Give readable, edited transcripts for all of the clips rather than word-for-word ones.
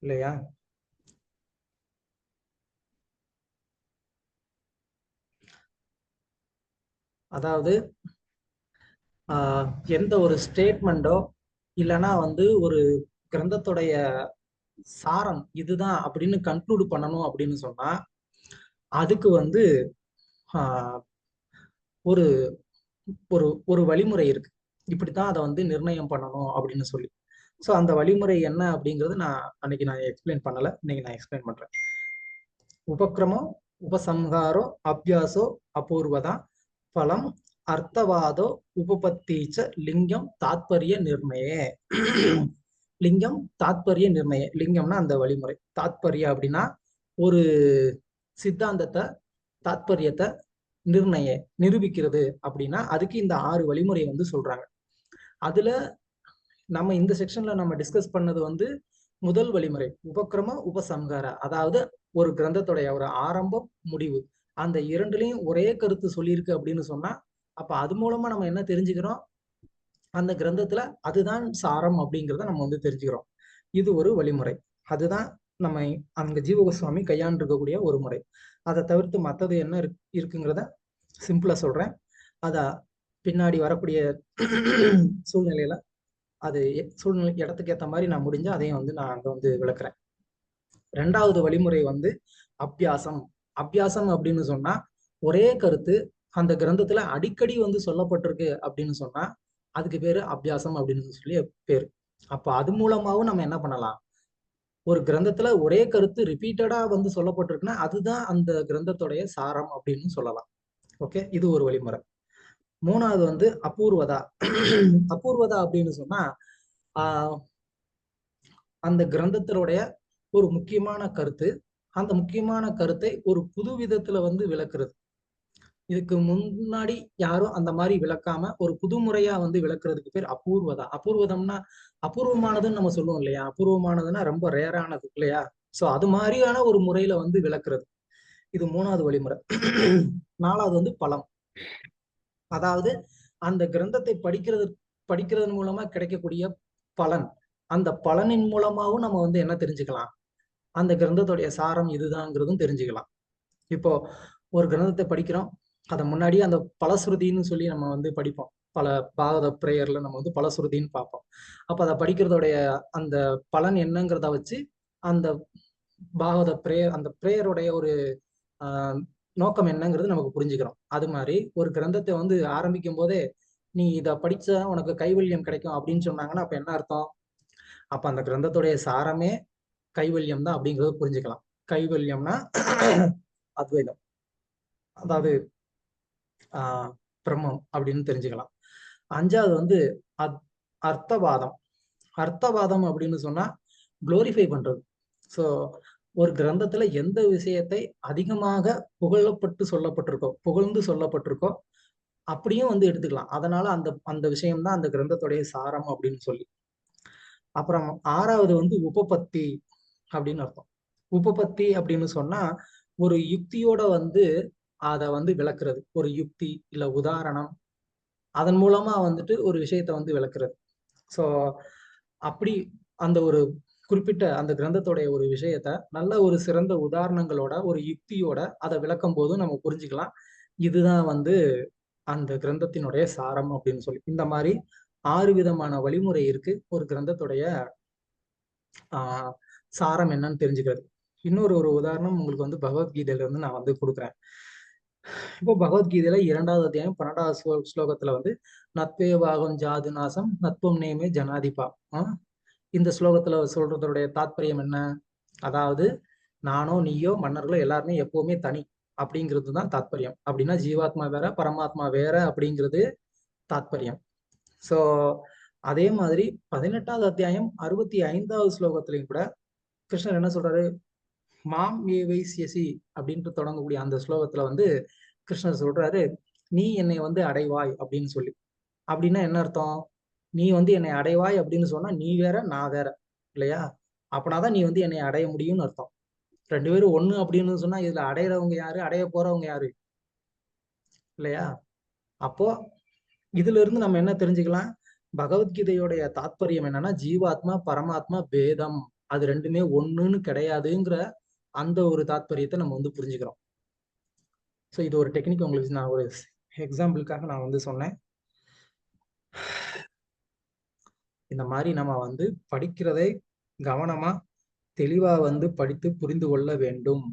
இல்லையா? அதாவது எந்த ஒரு ஸ்டேட்மெண்டோ இல்லைன்னா வந்து ஒரு கிரந்தத்துடைய சாரம் இதுதான் அப்படின்னு கன்க்ளூட் பண்ணணும் அப்படின்னு சொன்னா அதுக்கு வந்து ஆஹ், ஒரு ஒரு ஒரு வழிமுறை இருக்கு. இப்படித்தான் அதை வந்து நிர்ணயம் பண்ணணும் அப்படின்னு சொல்லி. ஸோ அந்த வழிமுறை என்ன அப்படிங்கிறது நான் எக்ஸ்பிளைன் பண்ணல, இன்னைக்கு நான் எக்ஸ்பிளைன் பண்றேன். உபக்கிரமோ உபசம்ஹாரோ அபியாசோ அபூர்வதா பலம் அர்த்தவாதோ உபபத்தீச்ச லிங்கம் தாத்பரிய நிர்ணயே. லிங்கம் தாத்பரிய நிர்ணய. லிங்கம்னா அந்த வழிமுறை, தாத்பரிய அப்படின்னா ஒரு சித்தாந்தத்தை, தாத்பரியத்தை நிர்ணய நிரூபிக்கிறது அப்படின்னா அதுக்கு இந்த 6 வழிமுறை வந்து சொல்றாங்க. அதுல நம்ம இந்த செக்ஷன்ல நம்ம டிஸ்கஸ் பண்ணது வந்து முதல் வழிமுறை உபக்கிரம உபசம்ஹார. அதாவது ஒரு கிரந்தத்துடைய ஒரு ஆரம்பம் முடிவு அந்த இரண்டுலையும் ஒரே கருத்து சொல்லியிருக்கு அப்படின்னு சொன்னா அப்ப அது மூலமா நம்ம என்ன தெரிஞ்சுக்கிறோம், அந்த கிரந்தத்துல அதுதான் சாரம் அப்படிங்கிறத நம்ம வந்து தெரிஞ்சுக்கிறோம். இது ஒரு வழிமுறை. அதுதான் நம்ம அங்க ஜீவ கோஸ்வாமி கையாண்டு இருக்கக்கூடிய ஒரு முறை. அதை தவிர்த்து மற்றது என்ன இருக்குங்கிறத சிம்பிளா சொல்றேன். அத பின்னாடி வரக்கூடிய சூழ்நிலையில அது சூழ்நிலை இடத்துக்கு ஏற்ற மாதிரி நான் முடிஞ்சா அதையும் வந்து நான் அங்க வந்து விளக்குறேன். ரெண்டாவது வழிமுறை வந்து அபியாசம். அபியாசம் அப்படின்னு சொன்னா ஒரே கருத்து அந்த கிரந்தத்துல அடிக்கடி வந்து சொல்லப்பட்டிருக்கு அப்படின்னு சொன்னா அதுக்கு பேரு அபியாசம் அப்படின்னு சொல்லி பேரு. அப்ப அது மூலமாவும் நம்ம என்ன பண்ணலாம், ஒரு கிரந்தத்துல ஒரே கருத்து ரிப்பீட்டடா வந்து சொல்லப்பட்டிருக்குன்னா அதுதான் அந்த கிரந்தத்துடைய சாரம் அப்படின்னு சொல்லலாம். ஓகே, இது ஒரு வழிமுறை. மூணாவது வந்து அபூர்வதா. அபூர்வதா அப்படின்னு சொன்னா ஆஹ் அந்த கிரந்தத்தினுடைய ஒரு முக்கியமான கருத்து, அந்த முக்கியமான கருத்தை ஒரு புது விதத்துல வந்து விளக்குறது. இதுக்கு முன்னாடி யாரும் அந்த மாதிரி விளக்காம ஒரு புது முறையா வந்து விளக்குறதுக்கு பேர் அபூர்வதா. அபூர்வதம்னா அபூர்வமானதுன்னு நம்ம சொல்லுவோம் இல்லையா? அபூர்வமானதுன்னா ரொம்ப ரேரானது இல்லையா? சோ அது மாதிரியான ஒரு முறையில வந்து விளக்குறது. இது மூணாவது வழிமுறை. நாலாவது வந்து பலம். அதாவது அந்த கிரந்தத்தை படிக்கிறதன் மூலமா கிடைக்கக்கூடிய பலன். அந்த பலனின் மூலமாவும் நம்ம வந்து என்ன தெரிஞ்சுக்கலாம், அந்த கிரந்தத்துடைய சாரம் இதுதாங்கிறதும் தெரிஞ்சுக்கலாம். இப்போ ஒரு கிரந்தத்தை படிக்கிறோம், அதை முன்னாடியே அந்த பலஸ்ருதின்னு சொல்லி நம்ம வந்து படிப்போம். பல பாகவத பிரேயர்ல நம்ம வந்து பலஸ்ருதின்னு பார்ப்போம். அப்ப அதை படிக்கிறதோடைய அந்த பலன் என்னங்கிறத வச்சு அந்த பாகவத பிரேயர், அந்த பிரேயருடைய ஒரு ஆஹ் நோக்கம் என்னங்கிறது நமக்கு புரிஞ்சுக்கிறோம். அது மாதிரி ஒரு கிரந்தத்தை வந்து ஆரம்பிக்கும் போதே நீ இதை படிச்சா உனக்கு கைவல்யம் கிடைக்கும் அப்படின்னு சொன்னாங்கன்னா அப்ப என்ன அர்த்தம்? அப்ப அந்த கிரந்தத்துடைய சாரமே கைவல்யம் தான் அப்படிங்கறத புரிஞ்சுக்கலாம். கைவல்யம்னா அத்வைதம், அதாவது பிரம்மம் அப்படின்னு தெரிஞ்சுக்கலாம். அஞ்சாவது வந்து அர்த்தவாதம். அர்த்தவாதம் அப்படின்னு சொன்னா குளோரிஃபை பண்றது. ஸோ ஒரு கிரந்தத்துல எந்த விஷயத்தை அதிகமாக புகழ்ந்து சொல்லப்பட்டிருக்கோ அப்படியும் வந்து எடுத்துக்கலாம். அதனால அந்த அந்த விஷயம்தான் அந்த கிரந்தத்துடைய சாரம் அப்படின்னு சொல்லி. அப்புறம் ஆறாவது வந்து உபபத்தி அப்படின்னு அர்த்தம். உபபத்தி அப்படின்னு சொன்னா ஒரு யுக்தியோட வந்து அதை வந்து விளக்குறது. ஒரு யுக்தி இல்ல உதாரணம், அதன் மூலமா வந்துட்டு ஒரு விஷயத்த வந்து விளக்குறது. ஸோ அப்படி அந்த ஒரு குறிப்பிட்ட அந்த கிரந்தத்தோடைய ஒரு விஷயத்த நல்ல ஒரு சிறந்த உதாரணங்களோட ஒரு யுக்தியோட அதை விளக்கும் போது நம்ம புரிஞ்சுக்கலாம் இதுதான் வந்து அந்த கிரந்தத்தினுடைய சாரம் அப்படின்னு சொல்லி. இந்த மாதிரி 6 விதமான வழிமுறை இருக்கு ஒரு கிரந்தத்துடைய ஆஹ் சாரம் என்னன்னு தெரிஞ்சுக்கிறது. இன்னொரு ஒரு உதாரணம் உங்களுக்கு வந்து பகவத்கீதையில இருந்து நான் வந்து கொடுக்குறேன். இப்போ பகவத்கீதையில 2வது அத்தியாயம் 12வது ஸ்லோகத்துல வந்து நத்வே பாகம் ஜாது நாசம் நத்வம் நேமே ஜனாதிபா. இந்த ஸ்லோகத்துல சொல்றதோடைய தாத்பரியம் என்ன? அதாவது நானோ நீயோ மன்னர்களோ எல்லாருமே எப்பவுமே தனி அப்படிங்கிறது தான் தாத்பரியம். அப்படின்னா ஜீவாத்மா வேற பரமாத்மா வேற அப்படிங்கிறது தாத்பரியம். சோ அதே மாதிரி 18வது அத்தியாயம் 65வது ஸ்லோகத்திலையும் கூட கிருஷ்ணர் என்ன சொல்றாரு, மாம் ஏ வைசியசி அப்படின்ட்டு தொடங்கக்கூடிய அந்த ஸ்லோகத்துல வந்து கிருஷ்ணர் சொல்றாரு, நீ என்னை வந்து அடைவாய் அப்படின்னு சொல்லி. அப்படின்னா என்ன அர்த்தம்? நீ வந்து என்னை அடைவாய் அப்படின்னு சொன்னா நீ வேற நான் வேற இல்லையா? அப்படின்னாதான் நீ வந்து என்னை அடைய முடியும்னு அர்த்தம். ரெண்டு பேரும் ஒண்ணு அப்படின்னு சொன்னா இதுல அடையிறவங்க யாரு, அடைய போறவங்க யாரு இல்லையா? அப்போ இதுல இருந்து நம்ம என்ன தெரிஞ்சுக்கலாம், பகவத்கீதையோடைய தாத்பரியம் என்னன்னா ஜீவாத்மா பரமாத்மா பேதம். அது ரெண்டுமே ஒண்ணுன்னு கிடையாதுங்கிற அந்த ஒரு தாத்பரியத்தை நம்ம வந்து புரிஞ்சுக்கிறோம். ஸோ இது ஒரு டெக்னிக் உங்களுக்கு நான் ஒரு எக்ஸாம்பிளுக்காக நான் வந்து சொன்னேன். இந்த மாதிரி நம்ம வந்து படிக்கிறதை கவனமா தெளிவா வந்து படித்து புரிந்து கொள்ள வேண்டும்.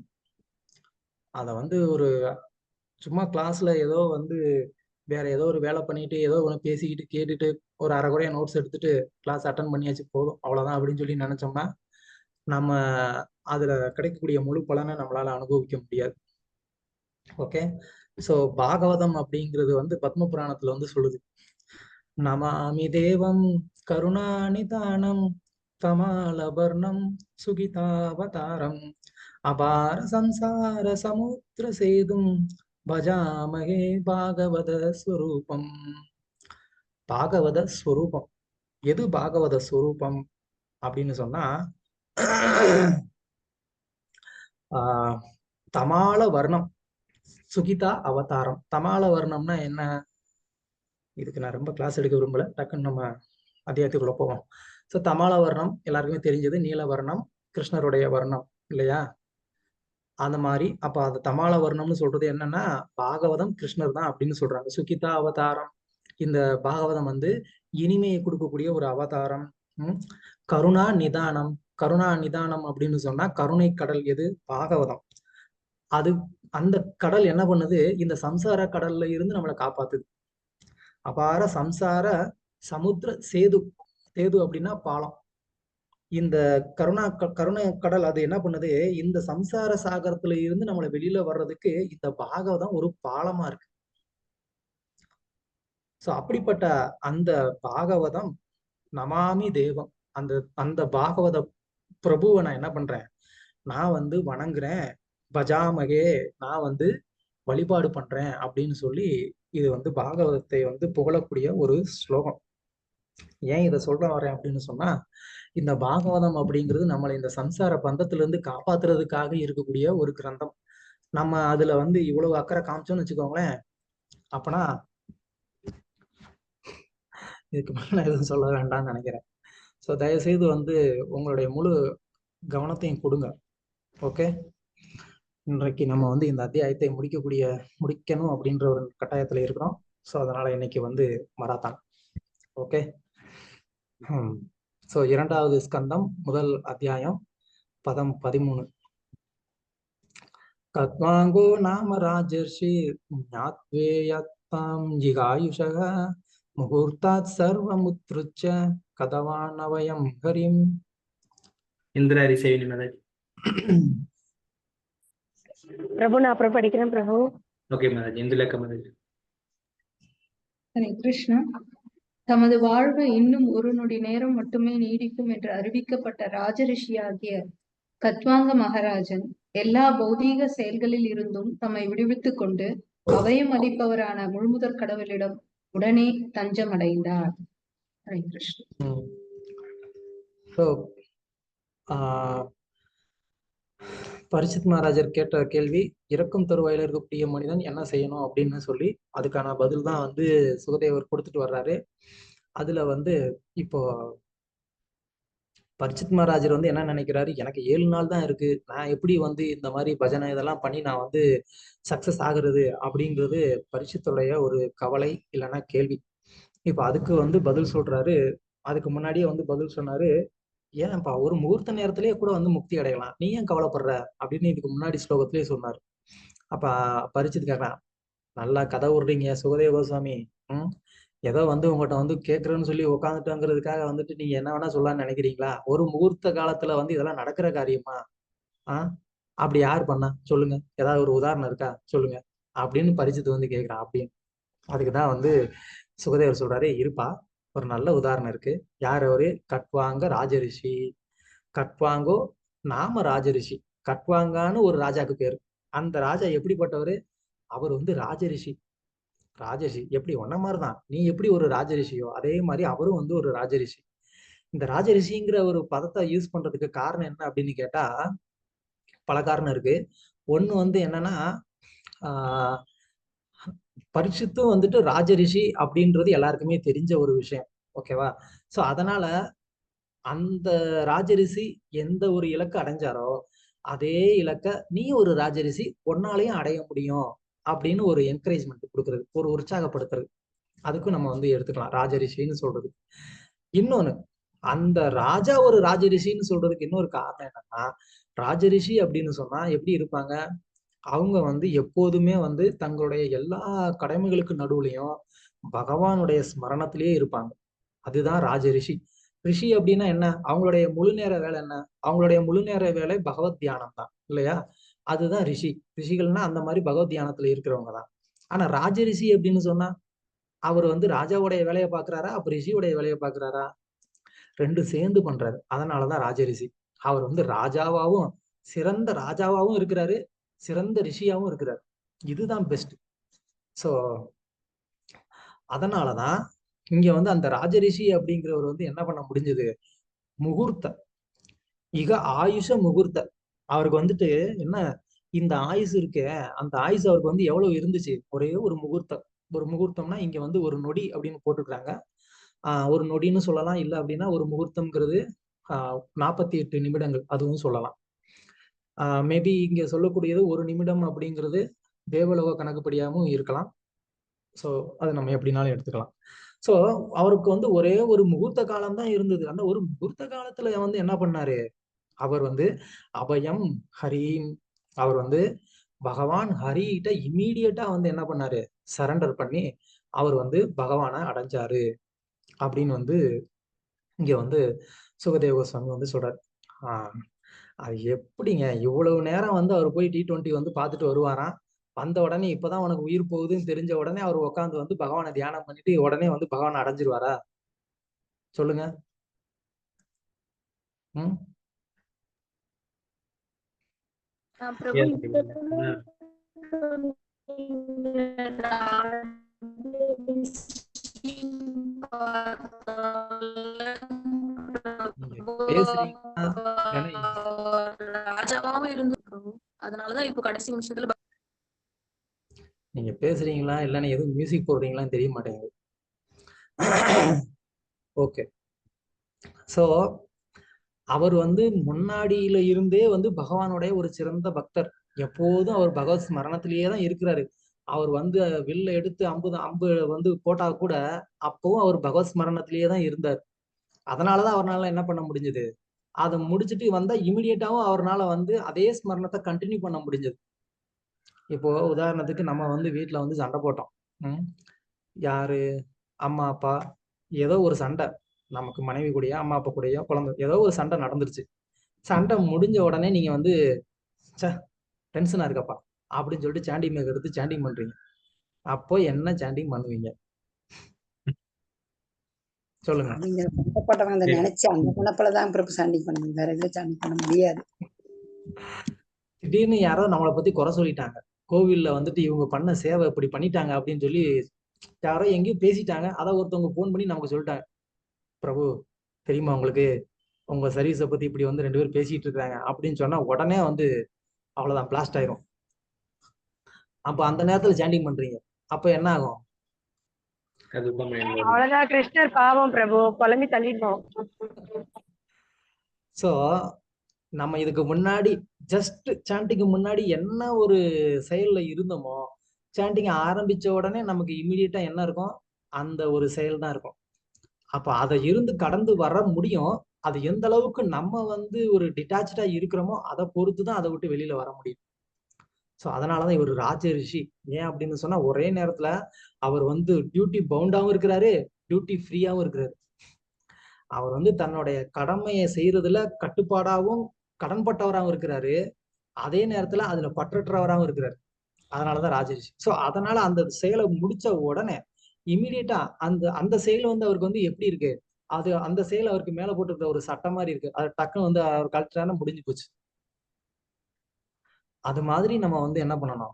அதை வந்து ஒரு சும்மா கிளாஸ்ல ஏதோ வந்து வேற ஏதோ ஒரு வேலை பண்ணிட்டு ஏதோ ஒன்று பேசிக்கிட்டு கேட்டுட்டு ஒரு அரைக்குறையா நோட்ஸ் எடுத்துட்டு கிளாஸ் அட்டன் பண்ணியாச்சு போதும் அவ்வளவுதான் அப்படின்னு சொல்லி நினைச்சோம்னா நம்ம அதுல கிடைக்கக்கூடிய முழு பலனை நம்மளால அனுபவிக்க முடியாது. ஓகே, ஸோ பாகவதம் அப்படிங்கிறது வந்து பத்ம புராணத்துல வந்து சொல்லுது, நமாமி தேவம் கருணாநிதானம் கமாலபர்ணம் சுகிதாவதாரம் அபார சம்சார சமுத்திர சேதும் பஜாமகே பாகவத ஸ்வரூபம். பாகவத ஸ்வரூபம். எது பாகவத ஸ்வரூபம் அப்படின்னு சொன்னா தமால வர்ணம் சுகிதா அவதாரம். தமால வர்ணம்னா என்ன? இதுக்கு நான் ரொம்ப கிளாஸ் எடுக்க விரும்பல, டக்குன்னு நம்ம அத்தியாயத்துக்குள்ள போவோம். ஸோ தமால வர்ணம் எல்லாருக்குமே தெரிஞ்சது, நீல வர்ணம் கிருஷ்ணருடைய வர்ணம் இல்லையா? அந்த மாதிரி அப்ப அந்த தமால வர்ணம்னு சொல்றது என்னன்னா பாகவதம் கிருஷ்ணர் தான் அப்படின்னு சொல்றாங்க. சுகிதா அவதாரம், இந்த பாகவதம் வந்து இனிமையை கொடுக்கக்கூடிய ஒரு அவதாரம். கருணா நிதானம். கருணா நிதானம் அப்படின்னு சொன்னா கருணை கடல் எது? பாகவதம். அது அந்த கடல் என்ன பண்ணுது? இந்த சம்சார கடல்ல இருந்து நம்மளை காப்பாத்துது. அபார சம்சார சமுத்திர சேது. சேது அப்படின்னா பாலம். இந்த கருணை கடல் அது என்ன பண்ணுது? இந்த சம்சார சாகரத்துல இருந்து நம்மளை வெளியில வர்றதுக்கு இந்த பாகவதம் ஒரு பாலமா இருக்கு. சோ அப்படிப்பட்ட அந்த பாகவதம் நமாமி தேவம், அந்த அந்த பாகவத பிரபுவை நான் என்ன பண்றேன்? நான் வந்து வணங்குறேன். பஜாமகே, நான் வந்து வழிபாடு பண்றேன் அப்படின்னு சொல்லி இது வந்து பாகவதத்தை வந்து புகழக்கூடிய ஒரு ஸ்லோகம். ஏன் இதை சொல்ற வரேன் அப்படின்னு சொன்னா, இந்த பாகவதம் அப்படிங்கிறது நம்மளை இந்த சம்சார பந்தத்துல இருந்து காப்பாத்துறதுக்காக இருக்கக்கூடிய ஒரு கிரந்தம். நம்ம அதுல வந்து இவ்வளவு அக்கறை காமிச்சோம்னு வச்சுக்கோங்களேன், அப்பனா இதுக்கு மேல எதுவும் சொல்ல வேண்டாம்னு நினைக்கிறேன். ஸோ தயவுசெய்து வந்து உங்களுடைய முழு கவனத்தையும் கொடுங்க. ஓகே, இன்றைக்கு நம்ம வந்து இந்த அத்தியாயத்தை முடிக்கணும் அப்படின்ற ஒரு கட்டாயத்துல இருக்கிறோம். ஸோ அதனால இன்னைக்கு வந்து மராத்தான். ஓகே, ஸோ 2வது ஸ்கந்தம் முதல் அத்தியாயம் பதம் 13. கத்வாங்கோ நாம ராஜர்ஷி ஞாத்வேயத்தாம் ஜிகாயுஷக முகூர்த்தாத் சர்வமுத்ருச்ச கதவானவயம் ஹரிம். இந்திராரி சேவினி மேதாஜி. பிரபு நான் அப்புறம் படிக்கிறேன் பிரபு. ஓகே மேதாஜி, இந்துலேக்கா மேதாஜி. ஹரே கிருஷ்ணா. தமது வாழ்வு இன்னும் ஒரு நொடி நேரம் மட்டுமே நீடிக்கும் என்று அறிவிக்கப்பட்ட ராஜரிஷியாகிய கத்வாங்க மகாராஜன் எல்லா பௌதீக செயல்களில் இருந்தும் தம்மை விடுவித்துக் கொண்டு அபயம் அளிப்பவரான முழுமுதற் கடவுளிடம் உடனே தஞ்சம் அடைந்தார். ஹரே கிருஷ்ணா. பரிசித் மகாராஜர் கேட்ட கேள்வி, இறக்கும் தருவாயில இருக்கக்கூடிய மனிதன் என்ன செய்யணும் அப்படின்னு சொல்லி அதுக்கான பதில் தான் வந்து சுகதேவர் கொடுத்துட்டு வர்றாரு. அதுல வந்து இப்போ பரிசித் மகாராஜர் வந்து என்ன நினைக்கிறாரு, எனக்கு 7 நாள் தான் இருக்கு, நான் எப்படி வந்து இந்த மாதிரி பஜனை இதெல்லாம் பண்ணி நான் வந்து சக்சஸ் ஆகுறது அப்படிங்கிறது பரிசித்துடைய ஒரு கவலை இல்லைன்னா கேள்வி. இப்ப அதுக்கு வந்து பதில் சொல்றாரு. அதுக்கு முன்னாடியே வந்து பதில் சொன்னாரு, ஏன்ப்பா ஒரு முகூர்த்த நேரத்திலேயே கூட வந்து முக்தி அடையலாம், நீ ஏன் கவலைப்படுற அப்படின்னு இதுக்கு முன்னாடி ஸ்லோகத்திலேயே சொன்னார். அப்ப பரிசித்து கேட்கலாம், நல்லா கதை விடுறீங்க சுகதேவ கோஸ்வாமி, ஏதோ வந்து உங்கள்கிட்ட வந்து கேட்கறேன்னு சொல்லி உட்காந்துட்டோங்கிறதுக்காக வந்துட்டு நீங்க என்ன வேணா சொல்லலாம்னு நினைக்கிறீங்களா? ஒரு முகூர்த்த காலத்துல வந்து இதெல்லாம் நடக்கிற காரியமா? அப்படி யார் பண்ணா சொல்லுங்க, ஏதாவது ஒரு உதாரணம் இருக்கா சொல்லுங்க அப்படின்னு பரிசித்து வந்து கேட்கிறான். அப்படின்னு அதுக்குதான் வந்து சுகதேவர் சொல்றாரு, இருப்பா ஒரு நல்ல உதாரணம் இருக்கு. யார் அவரு? கட்வாங்க ராஜரிஷி. கட்வாங்கோ நாம ராஜரிஷி. கட்வாங்கான்னு ஒரு ராஜாக்கு பேரு. அந்த ராஜா எப்படிப்பட்டவரு? அவர் வந்து ராஜரிஷி. ராஜரிஷி எப்படி ஒன்ன மாதிரிதான், நீ எப்படி ஒரு ராஜரிஷியோ அதே மாதிரி அவரும் வந்து ஒரு ராஜரிஷி. இந்த ராஜரிஷிங்கிற ஒரு பதத்தை யூஸ் பண்றதுக்கு காரணம் என்ன அப்படின்னு கேட்டா பல காரணம் இருக்கு. ஒண்ணு வந்து என்னன்னா, ஆஹ் பரிசுத்தும் வந்துட்டு ராஜரிஷி அப்படின்றது எல்லாருக்குமே தெரிஞ்ச ஒரு விஷயம். ஓகேவா? சோ அதனால அந்த ராஜரிஷி எந்த ஒரு இலக்கை அடைஞ்சாரோ அதே இலக்கை நீ ஒரு ராஜரிஷி ஒன்னாலையும் அடைய முடியும் அப்படின்னு ஒரு என்கரேஜ்மெண்ட் கொடுக்கறது, ஒரு உற்சாகப்படுத்துறது. அதுக்கும் நம்ம வந்து எடுத்துக்கலாம் ராஜரிஷின்னு சொல்றது. இன்னொன்னு, அந்த ராஜா ஒரு ராஜரிஷின்னு சொல்றதுக்கு இன்னொரு காரணம் என்னன்னா, ராஜரிஷி அப்படின்னு சொன்னா எப்படி இருப்பாங்க, அவங்க வந்து எப்போதுமே வந்து தங்களுடைய எல்லா கடமைகளுக்கு நடுவுலையும் பகவானுடைய ஸ்மரணத்திலேயே இருப்பாங்க. அதுதான் ராஜரிஷி. ரிஷி அப்படின்னா என்ன, அவங்களுடைய முழு நேர வேலை என்ன, அவங்களுடைய முழு நேர வேலை பகவத் தியானம் தான் இல்லையா. அதுதான் ரிஷி. ரிஷிகள்னா அந்த மாதிரி பகவத் தியானத்துல இருக்கிறவங்க தான். ஆனா ராஜரிஷி அப்படின்னு சொன்னா அவர் வந்து ராஜாவுடைய வேலையை பாக்குறாரா, அப்ப ரிஷியுடைய வேலையை பாக்குறாரா? ரெண்டும் சேர்ந்து பண்றாரு. அதனாலதான் ராஜரிஷி. அவர் வந்து ராஜாவாவும் சிறந்த ராஜாவாவும் இருக்கிறாரு, சிறந்த ரிஷியாவும் இருக்கிறாரு. இதுதான் பெஸ்ட். சோ அதனாலதான் இங்க வந்து அந்த ராஜரிஷி அப்படிங்கிறவர் வந்து என்ன பண்ண முடிஞ்சது, முகூர்த்த இக ஆயுஷ முகூர்த்த, அவருக்கு வந்துட்டு என்ன, இந்த ஆயுசு இருக்கே, அந்த ஆயுசு அவருக்கு வந்து எவ்வளவு இருந்துச்சு, ஒரே ஒரு முகூர்த்தம். ஒரு முகூர்த்தம்னா இங்க வந்து ஒரு நொடி அப்படின்னு போட்டுக்கிறாங்க. ஒரு நொடின்னு சொல்லலாம், இல்ல அப்படின்னா ஒரு முகூர்த்தம்ங்கிறது 48 நிமிடங்கள் அதுவும் சொல்லலாம். மேபி இங்க சொல்லக்கூடியது ஒரு நிமிடம் அப்படிங்கிறது தேவலோக கணக்குப்படியாகவும் இருக்கலாம். ஸோ அது நம்ம எப்படினாலும் எடுத்துக்கலாம். ஸோ அவருக்கு வந்து ஒரே ஒரு முகூர்த்த காலம் தான் இருந்தது. அந்த ஒரு முகூர்த்த காலத்துல வந்து என்ன பண்ணாரு, அவர் வந்து அபயம் ஹரீம், அவர் வந்து பகவான் ஹரிகிட்ட இம்மீடியட்டா வந்து என்ன பண்ணாரு, சரண்டர் பண்ணி அவர் வந்து பகவானை அடைஞ்சாரு அப்படின்னு வந்து இங்க வந்து சுகதேவ கோஸ்வாமி வந்து சொல்றாரு. ஆஹ் அது எப்படிங்க இவ்வளவு நேரம் வந்து அவர் போய் T20 வந்து பார்த்துட்டு வருவாராம், வந்த உடனே இப்பதான் உனக்கு உயிர் போகுதுன்னு தெரிஞ்ச உடனே அவர் உட்காந்து வந்து பகவானை தியானம் பண்ணிட்டு உடனே வந்து பகவானை அடைஞ்சிருவாரா சொல்லுங்க. ம் பிரபு Yes, இந்த நீங்க பேசுறீங்களா இல்லைன்னா ராஜாவாவும் இருந்து பிரபு, அதனாலதான் இப்போ கடைசி நிமிஷத்துல நீங்க பேசுறீங்களா இல்லைன்னா எதுவும் மியூசிக் போடுறீங்களான்னு தெரிய மாட்டேங்குது. ஓகே. சோ அவர் வந்து முன்னாடியில இருந்தே வந்து பகவானுடைய ஒரு சிறந்த பக்தர். எப்போதும் அவர் பகவத் ஸ்மரணத்திலேயே தான் இருக்கிறாரு. அவர் வந்து வில்ல எடுத்து அம்பு வந்து போட்டா கூட அப்பவும் அவர் பகவத் ஸ்மரணத்திலேயே தான் இருந்தார். அதனாலதான் அவரால் என்ன பண்ண முடிஞ்சது, அதை முடிச்சுட்டு வந்தா இமிடியேட்டாவும் அவரால் வந்து அதே ஸ்மரணத்தை கண்டினியூ பண்ண முடிஞ்சது. இப்போ உதாரணத்துக்கு நம்ம வந்து வீட்டுல வந்து சண்டை போட்டோம். யாரு, அம்மா அப்பா, ஏதோ ஒரு சண்டை, நமக்கு மனைவி கூடயோ அம்மா அப்பா கூடயோ குழந்தை ஏதோ ஒரு சண்டை நடந்துருச்சு. சண்டை முடிஞ்ச உடனே நீங்க வந்து டென்ஷனா இருக்கப்பா அப்படின்னு சொல்லிட்டு சாண்டிங் மேக் எடுத்து சாண்டிங் பண்றீங்க. அப்போ என்ன சாண்டிங் பண்ணுவீங்க சொல்லுங்க. நீங்க சந்தப்பட்டவங்க நினைச்சு அந்த குணப்பலதான் பிரபு சாண்டிங் பண்ணுங்க, வேற எதுவும் சாண்டிங் பண்ண முடியாது. திடீர்னு யாரோ நம்மளை பத்தி குறை சொல்லிட்டாங்க, கோவில்ல வந்துட்டு இவங்க பண்ண சேவை இப்படி பண்ணிட்டாங்க அப்படின்னு சொல்லி யாரோ எங்கேயும் பேசிட்டாங்க. அதை ஒருத்தவங்க போன் பண்ணி நமக்கு சொல்லிட்டாங்க, பிரபு தெரியுமா உங்களுக்கு, உங்க சர்வீஸை பத்தி இப்படி வந்து 2 பேர் பேசிட்டு இருக்காங்க அப்படின்னு சொன்னா உடனே வந்து அவ்வளவுதான், பிளாஸ்ட் ஆயிரும். அப்ப அந்த நேரத்துல சாண்டிங் பண்றீங்க, அப்ப என்ன ஆகும், அவ்வளவுதான், கிருஷ்ணர் பாவம் பிரபு, குழம்பி தள்ளிட்டோம். சோ நம்ம இதுக்கு முன்னாடி ஜஸ்ட் சாண்டிங்க்கு முன்னாடி என்ன ஒரு செயல்ல இருந்தோமோ, சாண்டிங் ஆரம்பிச்ச உடனே நமக்கு இமீடியட்டா என்ன இருக்கும், அந்த ஒரு செயல் தான் இருக்கும். அப்ப அதை இருந்து கடந்து வர முடியும். அது எந்த அளவுக்கு நம்ம வந்து ஒரு டிட்டாச்சா இருக்கிறோமோ அதை பொறுத்துதான் அதை விட்டு வெளியில வர முடியும். சோ அதனாலதான் இவர் ராஜ ரிஷி. ஏன் அப்படின்னு சொன்னா ஒரே நேரத்துல அவர் வந்து டியூட்டி பவுண்டாவும் இருக்கிறாரு, டியூட்டி ஃப்ரீயாவும் இருக்கிறாரு. அவர் வந்து தன்னுடைய கடமையை செய்யறதுல கட்டுப்பாடாவும் கடன்பட்டவராகவும் இருக்கிறாரு, அதே நேரத்துல அதுல பற்றற்றவராகவும் இருக்கிறாரு. அதனாலதான் ராஜரிஷி. சோ அதனால அந்த செயலை முடிச்ச உடனே இமீடியட்டா அந்த அந்த செயல் வந்து அவருக்கு வந்து எப்படி இருக்கு, அது அந்த செயல் அவருக்கு மேல போட்டுருக்க ஒரு சட்டம் மாதிரி இருக்கு, அது டக்குன்னு வந்து அவர் கல்ச்சரான முடிஞ்சு போச்சு. அது மாதிரி நம்ம வந்து என்ன பண்ணணும்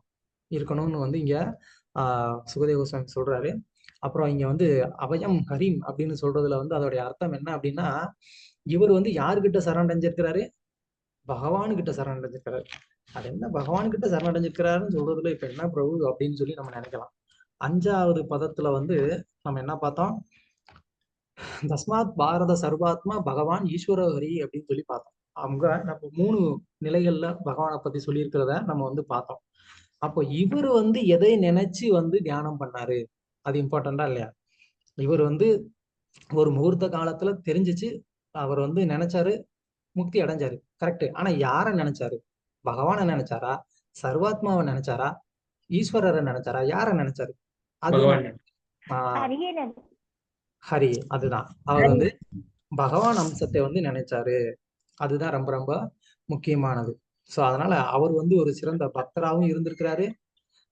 இருக்கணும்னு வந்து இங்க சுகதேவ கோஸ்வாமி சொல்றாரு. அப்புறம் இங்க வந்து அபயம் ஹரீம் அப்படின்னு சொல்றதுல வந்து அதோடைய அர்த்தம் என்ன அப்படின்னா, இவர் வந்து யாருகிட்ட சரணடைஞ்சிருக்கிறாரு, பகவானு கிட்ட சரணடைஞ்சிருக்கிறாரு. அது என்ன பகவான் கிட்ட சரணடைஞ்சிருக்கிறாருன்னு சொல்றதுல இப்ப என்ன பிரபு அப்படின்னு சொல்லி நம்ம நினைக்கலாம். 5வது பதத்துல வந்து நம்ம என்ன பார்த்தோம், தஸ்மாத் பாரத சர்வாத்மா பகவான் ஈஸ்வர ஹரி அப்படின்னு சொல்லி பார்த்தோம். அவங்க நம்ம 3 நிலைகள்ல பகவானை பத்தி சொல்லியிருக்கிறத நம்ம வந்து பார்த்தோம். அப்போ இவர் வந்து எதை நினைச்சு வந்து தியானம் பண்ணாரு, அது இம்பார்ட்டண்டா இல்லையா? இவர் வந்து ஒரு முகூர்த்த காலத்துல தெரிஞ்சிச்சு, அவர் வந்து நினைச்சாரு, முக்தி அடைஞ்சாரு. கரெக்ட். ஆனா யார நினைச்சாரு? பகவானை நினைச்சாரா, சர்வாத்மாவை நினைச்சாரா, ஈஸ்வரரை நினைச்சாரா, யார நினைச்சாரு? அது பகவான் ஹரி. அதுதான் அவர் வந்து பகவான் அம்சத்தை வந்து நினைச்சாரு. அதுதான் ரொம்ப ரொம்ப முக்கியமானது. சோ அதனால அவர் வந்து ஒரு சிறந்த பக்தராகவும் இருந்திருக்கிறாரு,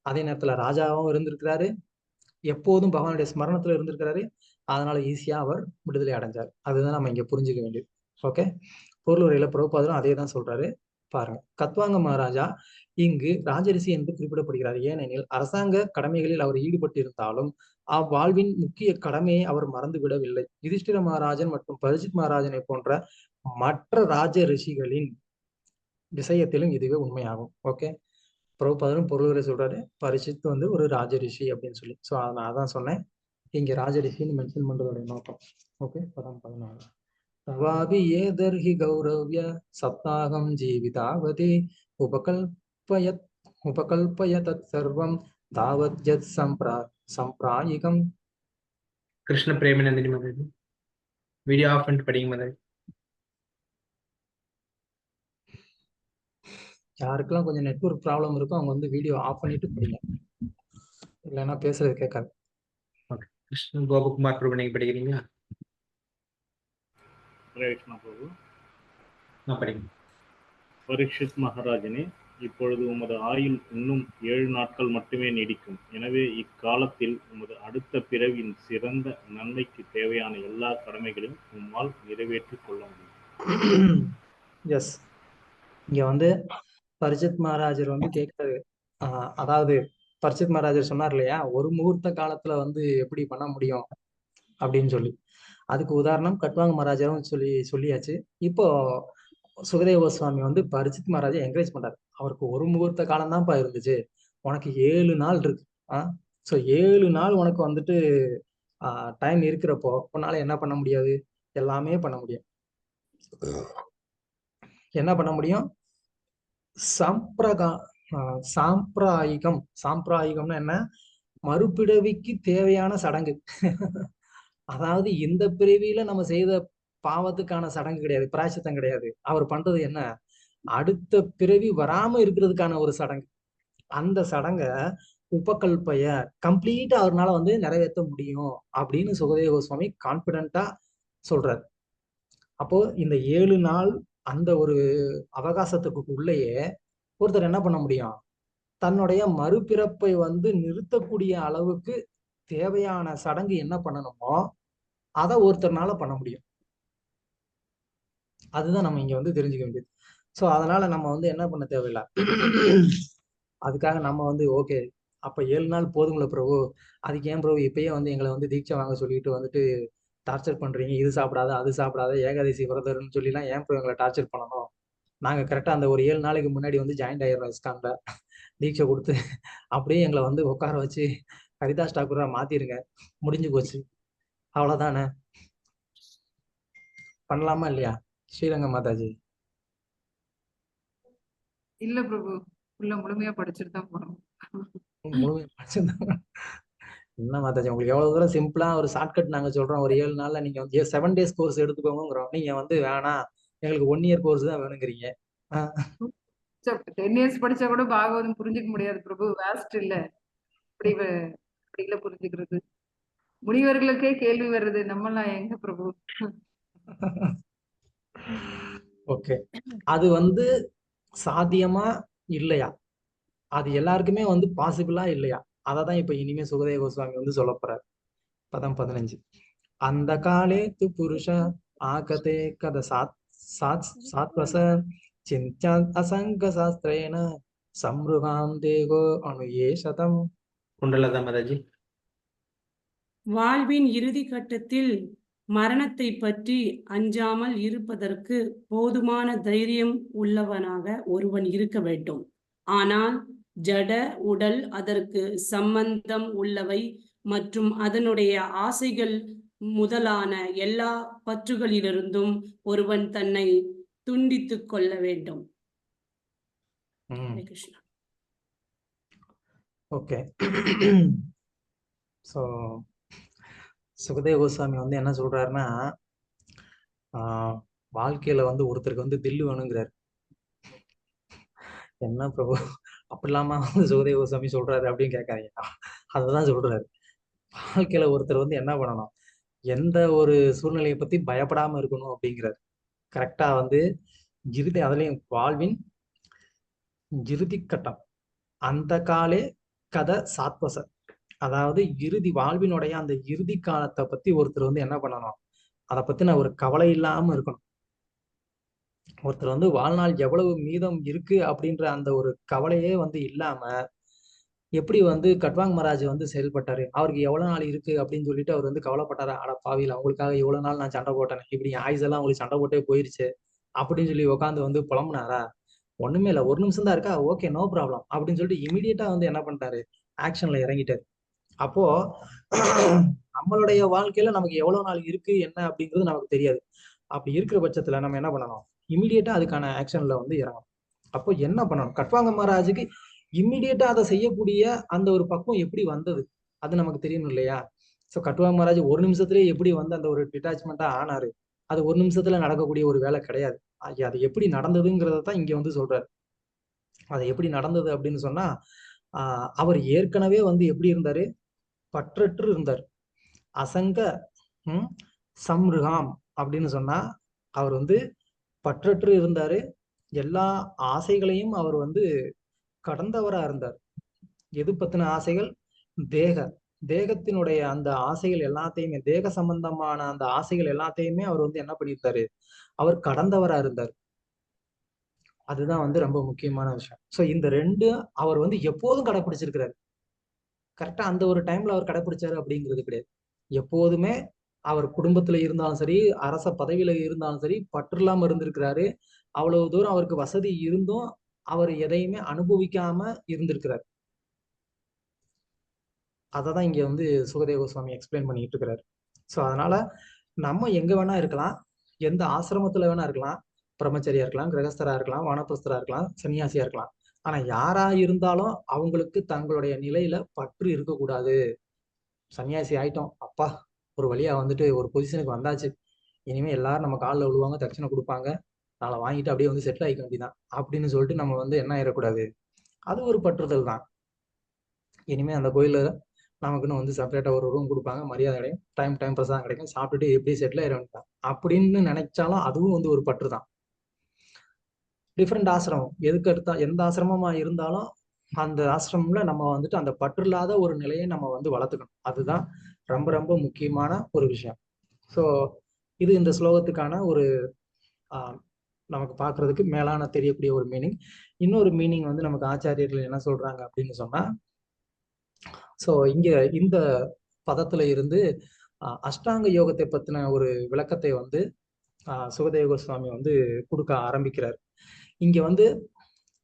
அதே நேரத்துல ராஜாவும் இருந்திருக்கிறாரு, எப்போதும் பகவானுடைய ஸ்மரணத்துல இருந்திருக்கிறாரு. அதனால ஈஸியா அவர் விடுதலை அடைஞ்சார். அதுதான் நம்ம இங்க புரிஞ்சுக்க வேண்டியது. ஓகே. பொருளுரையில பிரபுபாதரும் அதே தான் சொல்றாரு. பாருங்க, கத்வாங்க மகாராஜா இங்கு ராஜரிஷி என்று குறிப்பிடப்படுகிறார். ஏனெனில் அரசாங்க கடமைகளில் அவர் ஈடுபட்டு இருந்தாலும் அவ்வாழ்வின் முக்கிய கடமையை அவர் மறந்து விடவில்லை. யுதிஷ்டிர மகாராஜன் மற்றும் பரிஜித் மகாராஜனை போன்ற மற்ற ராஜ ரிஷிகளின் விஷயத்திலும் இதுவே உண்மையாகும். ஓகே. பிரபுபாதரும் பொருளுரை சொல்றாரு, பரிஜித் வந்து ஒரு ராஜ ரிஷி அப்படின்னு சொல்லி. ஸோ நான் அதான் சொன்னேன், இங்க ராஜ ரிஷின்னு மென்ஷன் பண்றதோட நோக்கம். ஓகே. பதம் 14. तवापि ये दर्हि गौरव्य सप्ताहं जीवितावधि उपकल्पय तत्सर्वं तावत् यत् सम्प्रायिकं. கிருஷ்ண பிரேமநந்தினி மாதாஜி, வீடியோ ஆஃப் பண்ணிட்டு படிங்க மாதாஜி. யாருக்கெல்லாம் கொஞ்சம் நெட்வொர்க் ப்ராப்ளம் இருக்கோ அவங்க வந்து வீடியோ ஆஃப் பண்ணிட்டு படிங்க, இல்லைன்னா பேசுறது கேட்காது. ஓகே. கிருஷ்ண கோபகுமார் பிரபு, நீங்க படிக்கிறீங்களா? ஹரே கிருஷ்ணா பிரபு. படிங்க. பரீட்சித் மகாராஜனே, இப்பொழுது உமது ஆயுள் இன்னும் 7 நாட்கள் மட்டுமே நீடிக்கும். எனவே இக்காலத்தில் உமது அடுத்த பிறவியின் சிறந்த நன்மைக்கு தேவையான எல்லா கடமைகளையும் உம்மால் நிறைவேற்றிக் கொள்ள முடியும். எஸ், இங்க வந்து பரிஜித் மகாராஜர் வந்து கேட்கிறாரு. அதாவது பரிஜித் மகாராஜர் சொன்னார் இல்லையா, ஒரு முகூர்த்த காலத்துல வந்து எப்படி பண்ண முடியும் அப்படின்னு சொல்லி. அதுக்கு உதாரணம் கட்வாங்க மகாராஜரும் சொல்லியாச்சு. இப்போ சுகதேவ கோஸ்வாமி வந்து பரிஜித் மகாராஜை என்கரேஜ் பண்றாரு. அவருக்கு ஒரு முகூர்த்த காலம் தான்ப்பா இருந்துச்சு, உனக்கு 7 நாள் இருக்கு. ஸோ 7 நாள் உனக்கு வந்துட்டு டைம் இருக்கிறப்போ உன்னால என்ன பண்ண முடியாது? எல்லாமே பண்ண முடியும். என்ன பண்ண முடியும்? சாம்பிராயிகம்னா என்ன? மறுபிறவிக்கு தேவையான சடங்கு. அதாவது இந்த பிறவியில நம்ம செய்த பாவத்துக்கான சடங்கு கிடையாது, பிராயச்சித்தம் கிடையாது. அவர் பண்றது என்ன? அடுத்த பிறவி வராம இருக்கிறதுக்கான ஒரு சடங்கு. அந்த சடங்க உபகல்பய கம்ப்ளீட்டா அவர்னால வந்து நிறைவேற்ற முடியும் அப்படின்னு சுகதேவ கோஸ்வாமி கான்பிடண்டா சொல்றாரு. அப்போ இந்த 7 நாள் அந்த ஒரு அவகாசத்துக்கு உள்ளேயே ஒருத்தர் என்ன பண்ண முடியும்? தன்னுடைய மறுபிறப்பை வந்து நிறுத்தக்கூடிய அளவுக்கு தேவையான சடங்கு என்ன பண்ணணுமோ அதை ஒருத்தர்னால பண்ண முடியும். அதுதான் நம்ம இங்க வந்து தெரிஞ்சுக்க வேண்டியது. சோ அதனால நம்ம வந்து என்ன பண்ண தேவையில்லை, அதுக்காக நம்ம வந்து ஓகே அப்ப 7 நாள் போதுங்கள பிரபு, அதுக்கு ஏன் பிரபு இப்பயே வந்து எங்களை வந்து தீட்சை வாங்க சொல்லிட்டு வந்துட்டு டார்ச்சர் பண்றீங்க, இது சாப்பிடாத அது சாப்பிடாத ஏகாதசி விரதம்னு சொல்லிலாம் ஏன் பிரபு எங்களை டார்ச்சர் பண்ணணும்? நாங்க கரெக்டா அந்த ஒரு 7 நாளைக்கு முன்னாடி வந்து ஜாயின்ட் ஆயிடுறோம் இஸ்கான்ல, தீட்சை கொடுத்து அப்படியே எங்களை வந்து உட்கார வச்சு ஹரிதாஸ் டாக்கூரா மாத்திருங்க, முடிஞ்சு போச்சு, அவ்வளவுதானே. பண்ணலாமா இல்லையா ஸ்ரீரங்கம் மாதாஜி? இல்ல பிரபு, உள்ள முழுமையா படிச்சுட்டு தான் போறோம். முழுமையா படிச்சிருந்தாங்க. என்ன மாதாஜி, உங்களுக்கு எவ்வளவு தூரம் சிம்பிளா ஒரு ஷார்ட்கட் நாங்க சொல்றோம், ஒரு 7 நாள்ல நீங்க வந்து 7 days கோர்ஸ் எடுத்துக்கோங்கிறோம், நீங்க வந்து வேணாம் எங்களுக்கு 1 year கோர்ஸ் தான் வேணுங்கிறீங்க. 10 years படிச்சா கூட பாகவதம் புரிஞ்சுக்க முடியாது பிரபு, வேஸ்ட் இல்ல. அப்படி இல்ல புரிஞ்சுக்கிறது. முனிவர்களுக்கே கேள்வி வருது, நம்மலாம் எங்க பிரபு? ஓகே, அது வந்து சாத்தியமா இல்லையா? அது எல்லாருக்குமே வந்து பாசிபிளா இல்லையா? அததான் இப்ப இனிமே சுகதேவ கோஸ்வாமி வந்து சொல்ல போறாரு. பதம் 15. அந்த காலே து புருஷ ஆகதே கத சாத்வச சிந்தியா அசங்க சாஸ்திரேன சம்ருகாம் தேகோ அனுயேஷதம். குண்டலதா மாதாஜி. வாழ்வின் இறுதி கட்டத்தில் மரணத்தை பற்றி அஞ்சாமல் இருப்பதற்கு போதுமான தைரியம் உள்ளவனாக ஒருவன் இருக்க வேண்டும். ஆனால் ஜட உடல், அதற்கு சம்பந்தம் உள்ளவை மற்றும் அதனுடைய ஆசைகள் முதலான எல்லா பற்றுகளிலிருந்தும் ஒருவன் தன்னை துண்டித்துக் கொள்ள வேண்டும். ஹரே கிருஷ்ணா. ஓகே. ஸோ சுகதேவ கோஸ்வாமி வந்து என்ன சொல்றாருன்னா, வாழ்க்கையில வந்து ஒருத்தருக்கு வந்து தில்லு வேணுங்கிறாரு. என்ன பிரபு அப்படிலாமா வந்து சுகதேவ கோஸ்வாமி சொல்றாரு அப்படின்னு கேட்காதீங்க. அதுதான் சொல்றாரு. வாழ்க்கையில ஒருத்தர் வந்து என்ன பண்ணணும், எந்த ஒரு சூழ்நிலையை பத்தி பயப்படாம இருக்கணும் அப்படிங்கிறாரு. கரெக்டா வந்து இறுதி, அதுலயும் வாழ்வின் இறுதி கட்டம் அந்த காலே கதை சாத்வச, அதாவது இறுதி வாழ்வினுடைய அந்த இறுதி காலத்தை பத்தி ஒருத்தர் வந்து என்ன பண்ணணும், அதை பத்தின ஒரு கவலை இல்லாம இருக்கணும். ஒருத்தர் வந்து வாழ்நாள் எவ்வளவு மீதம் இருக்கு அப்படின்ற அந்த ஒரு கவலையே வந்து இல்லாம எப்படி வந்து கட்வாங் மகாராஜ் வந்து செயல்பட்டாரு, அவருக்கு எவ்வளவு நாள் இருக்கு அப்படின்னு சொல்லிட்டு அவர் வந்து கவலைப்பட்டாரா, அட பாவில அவங்களுக்காக இவ்வளவு நாள் நான் சண்டை போட்டேன், இப்படி ஆயுஸ் எல்லாம் அவங்களுக்கு சண்டை போட்டே போயிருச்சு அப்படின்னு சொல்லி உட்காந்து வந்து புலம்புனாரா? ஒண்ணுமே இல்ல, ஒரு நிமிஷம் தான் இருக்கா, ஓகே நோ ப்ராப்ளம் அப்படின்னு சொல்லிட்டு இமீடியட்டா வந்து என்ன பண்ணிட்டாரு, ஆக்ஷன்ல இறங்கிட்டாரு. அப்போ நம்மளுடைய வாழ்க்கையில நமக்கு எவ்வளவு நாள் இருக்கு என்ன அப்படிங்கிறது நமக்கு தெரியாது. அப்படி இருக்கிற பட்சத்துல நம்ம என்ன பண்ணணும், இமீடியட்டா அதுக்கான ஆக்ஷன்ல வந்து இறங்கணும். அப்போ என்ன பண்ணணும், கட்வாங்க மகாராஜுக்கு இம்மிடியட்டா அதை செய்யக்கூடிய அந்த ஒரு பக்குவம் எப்படி வந்தது, அது நமக்கு தெரியணும் இல்லையா? ஸோ கட்வாங்க மகாராஜ் ஒரு நிமிஷத்துலயே எப்படி வந்து அந்த ஒரு டிட்டாச்மெண்டா ஆனாரு, அது ஒரு நிமிஷத்துல நடக்கக்கூடிய ஒரு வேலை கிடையாது. அது எப்படி நடந்ததுங்கிறத தான் இங்க வந்து சொல்றாரு. அது எப்படி நடந்தது அப்படின்னு சொன்னா, அவர் ஏற்கனவே வந்து எப்படி இருந்தாரு, பற்றற்று இருந்தார். அசங்க சம்ருகாம் அப்படின்னு சொன்னா அவர் வந்து பற்றற்று இருந்தாரு. எல்லா ஆசைகளையும் அவர் வந்து கடந்தவரா இருந்தார். எது பத்தின ஆசைகள், தேகத்தினுடைய அந்த ஆசைகள் எல்லாத்தையுமே, தேக சம்பந்தமான அந்த ஆசைகள் எல்லாத்தையுமே அவர் வந்து என்ன பண்ணியிருந்தாரு, அவர் கடந்தவரா இருந்தார். அதுதான் வந்து ரொம்ப முக்கியமான விஷயம். ஸோ இந்த ரெண்டு அவர் வந்து எப்போதும் கடைபிடிச்சிருக்கிறாரு. கரெக்டா அந்த ஒரு டைம்ல அவர் கடைபிடிச்சாரு அப்படிங்கிறது கிடையாது. எப்போதுமே அவர் குடும்பத்துல இருந்தாலும் சரி, அரச பதவியில இருந்தாலும் சரி, பற்று இல்லாம இருந்திருக்கிறாரு. அவ்வளவு தூரம் அவருக்கு வசதி இருந்தும் அவர் எதையுமே அனுபவிக்காம இருந்திருக்கிறார். அததான் இங்க வந்து சுகதேவ கோஸ்வாமி எக்ஸ்பிளைன் பண்ணிட்டு இருக்கிறாரு. ஸோ அதனால நம்ம எங்க வேணா இருக்கலாம், எந்த ஆசிரமத்துல வேணா இருக்கலாம், பிரம்மச்சரியா இருக்கலாம், கிரகஸ்தரா இருக்கலாம், வானப்பிரஸ்தரா இருக்கலாம், சன்னியாசியா இருக்கலாம். ஆனா யாரா இருந்தாலும் அவங்களுக்கு தங்களுடைய நிலையில பற்று இருக்கக்கூடாது. சன்னியாசி ஆயிட்டோம், அப்பா ஒரு வழியா வந்துட்டு ஒரு பொசிஷனுக்கு வந்தாச்சு, இனிமே எல்லாரும் நம்ம காலில் விழுவாங்க, தட்சணை கொடுப்பாங்க, நாளை வாங்கிட்டு அப்படியே வந்து செட்டில் ஆகிக்க வேண்டியதான் அப்படின்னு சொல்லிட்டு நம்ம வந்து என்ன ஆயிடக்கூடாது, அது ஒரு பற்றுதல் தான். இனிமே அந்த கோயில்ல நமக்குன்னு வந்து செப்பரேட்டா ஒரு ரூம் கொடுப்பாங்க, மரியாதை கிடைக்கும், டைம் பிரசாதம் கிடைக்கும், சாப்பிட்டுட்டு எப்படி செட்டில் ஆயிட வேண்டியதான் அப்படின்னு நினைச்சாலும் அதுவும் வந்து ஒரு பற்று தான். டிஃப்ரெண்ட் ஆசிரமம், எதுக்கு எடுத்தா எந்த ஆசிரமமா இருந்தாலும் அந்த ஆசிரமம்ல நம்ம வந்துட்டு அந்த பற்று இல்லாத ஒரு நிலையை நம்ம வந்து வளர்த்துக்கணும். அதுதான் ரொம்ப ரொம்ப முக்கியமான ஒரு விஷயம். ஸோ இது இந்த ஸ்லோகத்துக்கான ஒரு நமக்கு பார்க்கறதுக்கு மேலான தெரியக்கூடிய ஒரு மீனிங். இன்னொரு மீனிங் வந்து நமக்கு ஆச்சாரியர்கள் என்ன சொல்றாங்க அப்படின்னு சொன்னா, ஸோ இங்க இந்த பதத்துல இருந்து அஷ்டாங்க யோகத்தை பத்தின ஒரு விளக்கத்தை வந்து சுகதேவ கோஸ்வாமி வந்து கொடுக்க ஆரம்பிக்கிறார். இங்க வந்து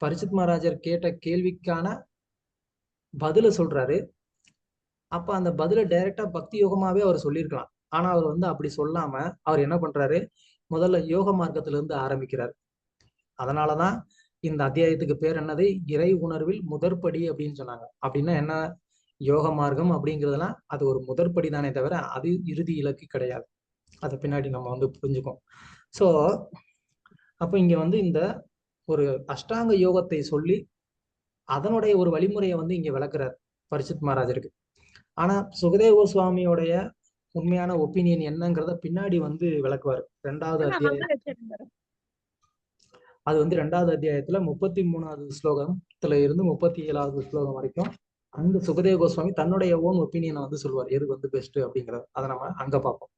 பரிசித் மகாராஜர் கேட்ட கேள்விக்கான பதில சொல்றாரு. அப்ப அந்த பதில டைரக்டா பக்தி யோகமாவே அவர் சொல்லியிருக்கலாம். ஆனா அவர் வந்து அப்படி சொல்லாம அவர் என்ன பண்றாரு, முதல்ல யோக மார்க்கத்துல இருந்து ஆரம்பிக்கிறார். அதனாலதான் இந்த அத்தியாயத்துக்கு பேர் என்னது, இறை உணர்வில் முதற்படி அப்படின்னு சொன்னாங்க. அப்படின்னா என்ன, யோக மார்க்கம் அப்படிங்கிறதுலாம் அது ஒரு முதற்படி தானே தவிர அது இறுதி இலக்கு கிடையாது. அதை பின்னாடி நம்ம வந்து புரிஞ்சுக்கோம். ஸோ அப்ப இங்க வந்து இந்த ஒரு அஷ்டாங்க யோகத்தை சொல்லி அதனுடைய ஒரு வழிமுறையை வந்து இங்க விளக்குறார் பரிசித் மகாராஜருக்கு. ஆனா சுகதேவ கோஸ்வாமியோடைய உண்மையான ஒப்பீனியன் என்னங்கிறத பின்னாடி வந்து விளக்குவார். ரெண்டாவது அத்தியாயம், அது வந்து 2வது அத்தியாயத்துல 33வது ஸ்லோகத்துல இருந்து 37வது ஸ்லோகம் வரைக்கும் அந்த சுகதேவ கோஸ்வாமி தன்னுடைய ஓன் ஒப்பீனியனை வந்து சொல்லுவார், எது வந்து பெஸ்ட் அப்படிங்கிறது. அதை நம்ம அங்க பார்ப்போம்.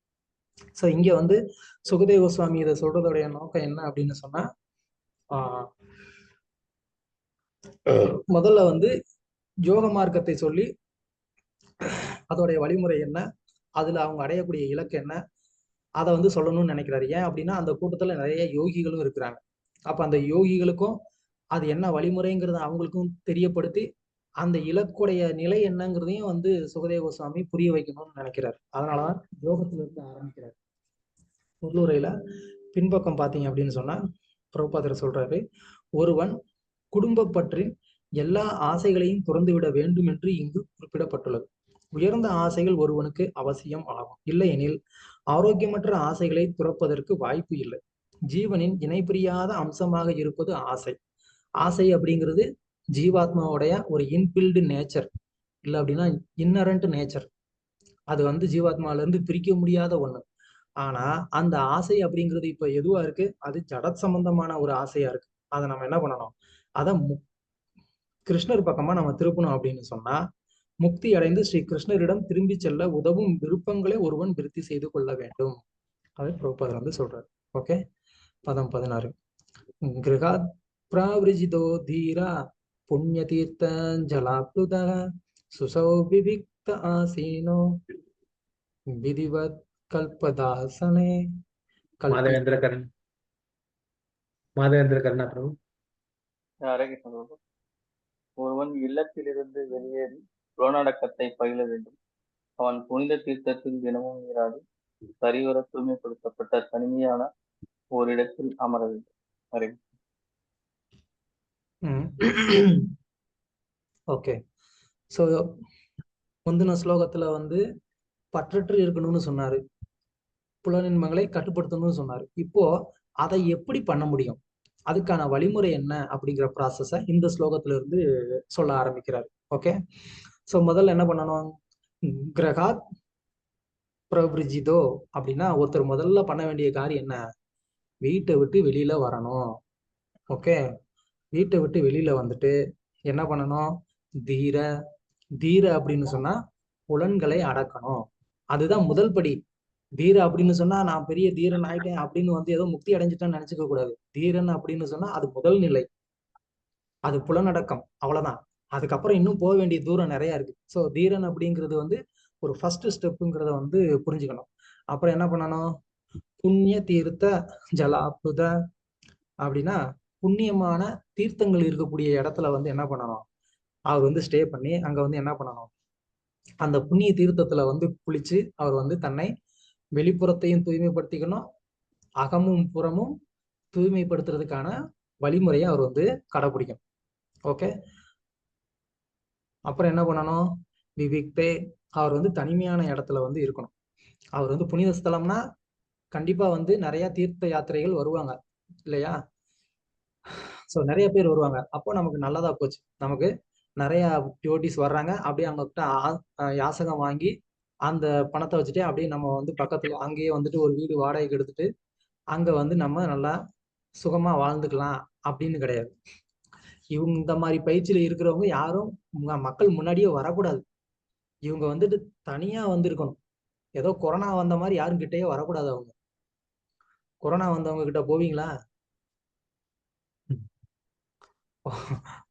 ஸோ இங்க வந்து சுகதேவ கோஸ்வாமி இதை சொல்றதோடைய நோக்கம் என்ன அப்படின்னு சொன்னா, முதல்ல வந்து யோக மார்க்கத்தை சொல்லி அதோடைய வழிமுறை என்ன, அதுல அவங்க அடையக்கூடிய இலக்கு என்ன, அதை வந்து சொல்லணும்னு நினைக்கிறாரு. ஏன் அப்படின்னா அந்த கூட்டத்துல நிறைய யோகிகளும் இருக்கிறாங்க. அப்ப அந்த யோகிகளுக்கும் அது என்ன வழிமுறைங்கிறத அவங்களுக்கும் தெரியப்படுத்தி அந்த இலக்குடைய நிலை என்னங்கிறதையும் வந்து சுகதேவ கோஸ்வாமி புரிய வைக்கணும்னு நினைக்கிறார். அதனாலதான் யோகத்துல இருந்து ஆரம்பிக்கிறார். உள்ளுரையில பின்பக்கம் பாத்தீங்க அப்படின்னு சொன்னா பிரபுபாதர் சொல்றாரு, ஒருவன் குடும்ப பற்றின் எல்லா ஆசைகளையும் துறந்துவிட வேண்டும் என்று இங்கு குறிப்பிடப்பட்டுள்ளது. உயர்ந்த ஆசைகள் ஒருவனுக்கு அவசியம் ஆகும். இல்லையெனில் ஆரோக்கியமற்ற ஆசைகளை துறப்பதற்கு வாய்ப்பு இல்லை. ஜீவனின் இணைபிரியாத அம்சமாக இருப்பது ஆசை. ஆசை அப்படிங்கிறது ஜீவாத்மாவுடைய ஒரு இன்பில்டு நேச்சர், இல்லை அப்படின்னா இன்னரண்ட் நேச்சர். அது வந்து ஜீவாத்மால இருந்து பிரிக்க முடியாத ஒண்ணு. ஆனா அந்த ஆசை அப்படிங்கிறது இப்ப எதுவா இருக்கு? அது ஜடத் சம்பந்தமான ஒரு ஆசையா இருக்கு. அதை நம்ம என்ன பண்ணணும்? அதை கிருஷ்ணர் பக்கமா நம்ம திருப்பணும் அப்படின்னு சொன்னா, முக்தி அடைந்து ஸ்ரீ கிருஷ்ணரிடம் திரும்பி செல்ல உதவும் விருப்பங்களை ஒருவன் விருத்தி செய்து கொள்ள வேண்டும். அதை பிரபுபாதர் வந்து சொல்றாரு. ஓகே, பதம் 16. கிருஹாத் பிராவிருஜிதோ தீரா புண்ணிய தீர்த்த ஜலாப்ளுத சுசௌ விவிக்த ஆசீனோ விதிவத் கல்பதாசனே மாதவேந்திர கர்ணா பிரபு. ஹரே கிருஷ்ண பிரபு. ஒருவன் இல்லத்திலிருந்து வெளியேறி புலனடக்கத்தை பயில வேண்டும். அவன் புனித தீர்த்தத்தில் தினமும் நீராடி சரிவர தூய்மைப்படுத்தப்பட்ட தனிமையான ஓரிடத்தில் அமர வேண்டும். ஹரே ஓகே, ஸோ முந்தின ஸ்லோகத்துல வந்து பற்றற்று இருக்கணும்னு சொன்னாரு, புலனின்மங்களை கட்டுப்படுத்தணும்னு சொன்னாரு. இப்போ அதை எப்படி பண்ண முடியும், அதுக்கான வழிமுறை என்ன அப்படிங்கிற ப்ராசஸ இந்த ஸ்லோகத்துல இருந்து சொல்ல ஆரம்பிக்கிறாரு. ஓகே, ஸோ முதல்ல என்ன பண்ணணும்? கிரகாத் பிரவிருஜிதோ அப்படின்னா ஒருத்தர் முதல்ல பண்ண வேண்டிய காரியம் என்ன? வீட்டை விட்டு வெளியில வரணும். ஓகே, வீட்டை விட்டு வெளியில வந்துட்டு என்ன பண்ணணும்? தீர தீர அப்படின்னு சொன்னா புலன்களை அடக்கணும். அதுதான் முதல் படி. தீர அப்படின்னு சொன்னா நான் பெரிய தீரன் ஆயிட்டேன் அப்படின்னு வந்து ஏதோ முக்தி அடைஞ்சிட்டேன்னு நினைச்சுக்க கூடாது. தீரன் அப்படின்னு சொன்னா அது முதல் நிலை, அது புலனடக்கம், அவ்வளவுதான். அதுக்கப்புறம் இன்னும் போக வேண்டிய தூரம் நிறைய இருக்கு. ஸோ தீரன் அப்படிங்கிறது வந்து ஒரு ஃபர்ஸ்ட் ஸ்டெப்புங்கிறத வந்து புரிஞ்சுக்கணும். அப்புறம் என்ன பண்ணணும்? புண்ணிய தீர்த்த ஜலாப்ளுத அப்படின்னா புண்ணியமான தீர்த்தங்கள் இருக்கக்கூடிய இடத்துல வந்து என்ன பண்ணணும்? அவர் வந்து ஸ்டே பண்ணி அங்க வந்து என்ன பண்ணணும்? அந்த புண்ணிய தீர்த்தத்துல வந்து குளிச்சு அவர் வந்து தன்னை வெளிப்புறத்தையும் தூய்மைப்படுத்திக்கணும், அகமும் புறமும் தூய்மைப்படுத்துறதுக்கான வழிமுறையை அவர் வந்து கடைபிடிக்கணும். ஓகே, அப்புறம் என்ன பண்ணணும்? விவிக்தே, அவர் வந்து தனிமையான இடத்துல வந்து இருக்கணும். அவர் வந்து புனித ஸ்தலம்னா கண்டிப்பா வந்து நிறைய தீர்த்த யாத்திரைகள் வருவாங்க இல்லையா? ஸோ நிறைய பேர் வருவாங்க. அப்போ நமக்கு நல்லதா போச்சு, நமக்கு நிறைய டிவோட்டிஸ் வர்றாங்க. அப்படியே அவங்ககிட்ட யாசகம் வாங்கி அந்த பணத்தை வச்சுட்டு அப்படியே நம்ம வந்து பக்கத்துல அங்கேயே வந்துட்டு ஒரு வீடு வாடகைக்கு எடுத்துட்டு அங்க வந்து நம்ம நல்லா சுகமா வாழ்ந்துக்கலாம் அப்படின்னு கிடையாது. இவங்க இந்த மாதிரி பயிற்சியில இருக்கிறவங்க யாரும் மக்கள் முன்னாடியே வரக்கூடாது. இவங்க வந்துட்டு தனியா வந்து இருக்கணும். ஏதோ கொரோனா வந்த மாதிரி யாரும் கிட்டேயே வரக்கூடாது. அவங்க கொரோனா வந்தவங்க கிட்ட போவீங்களா?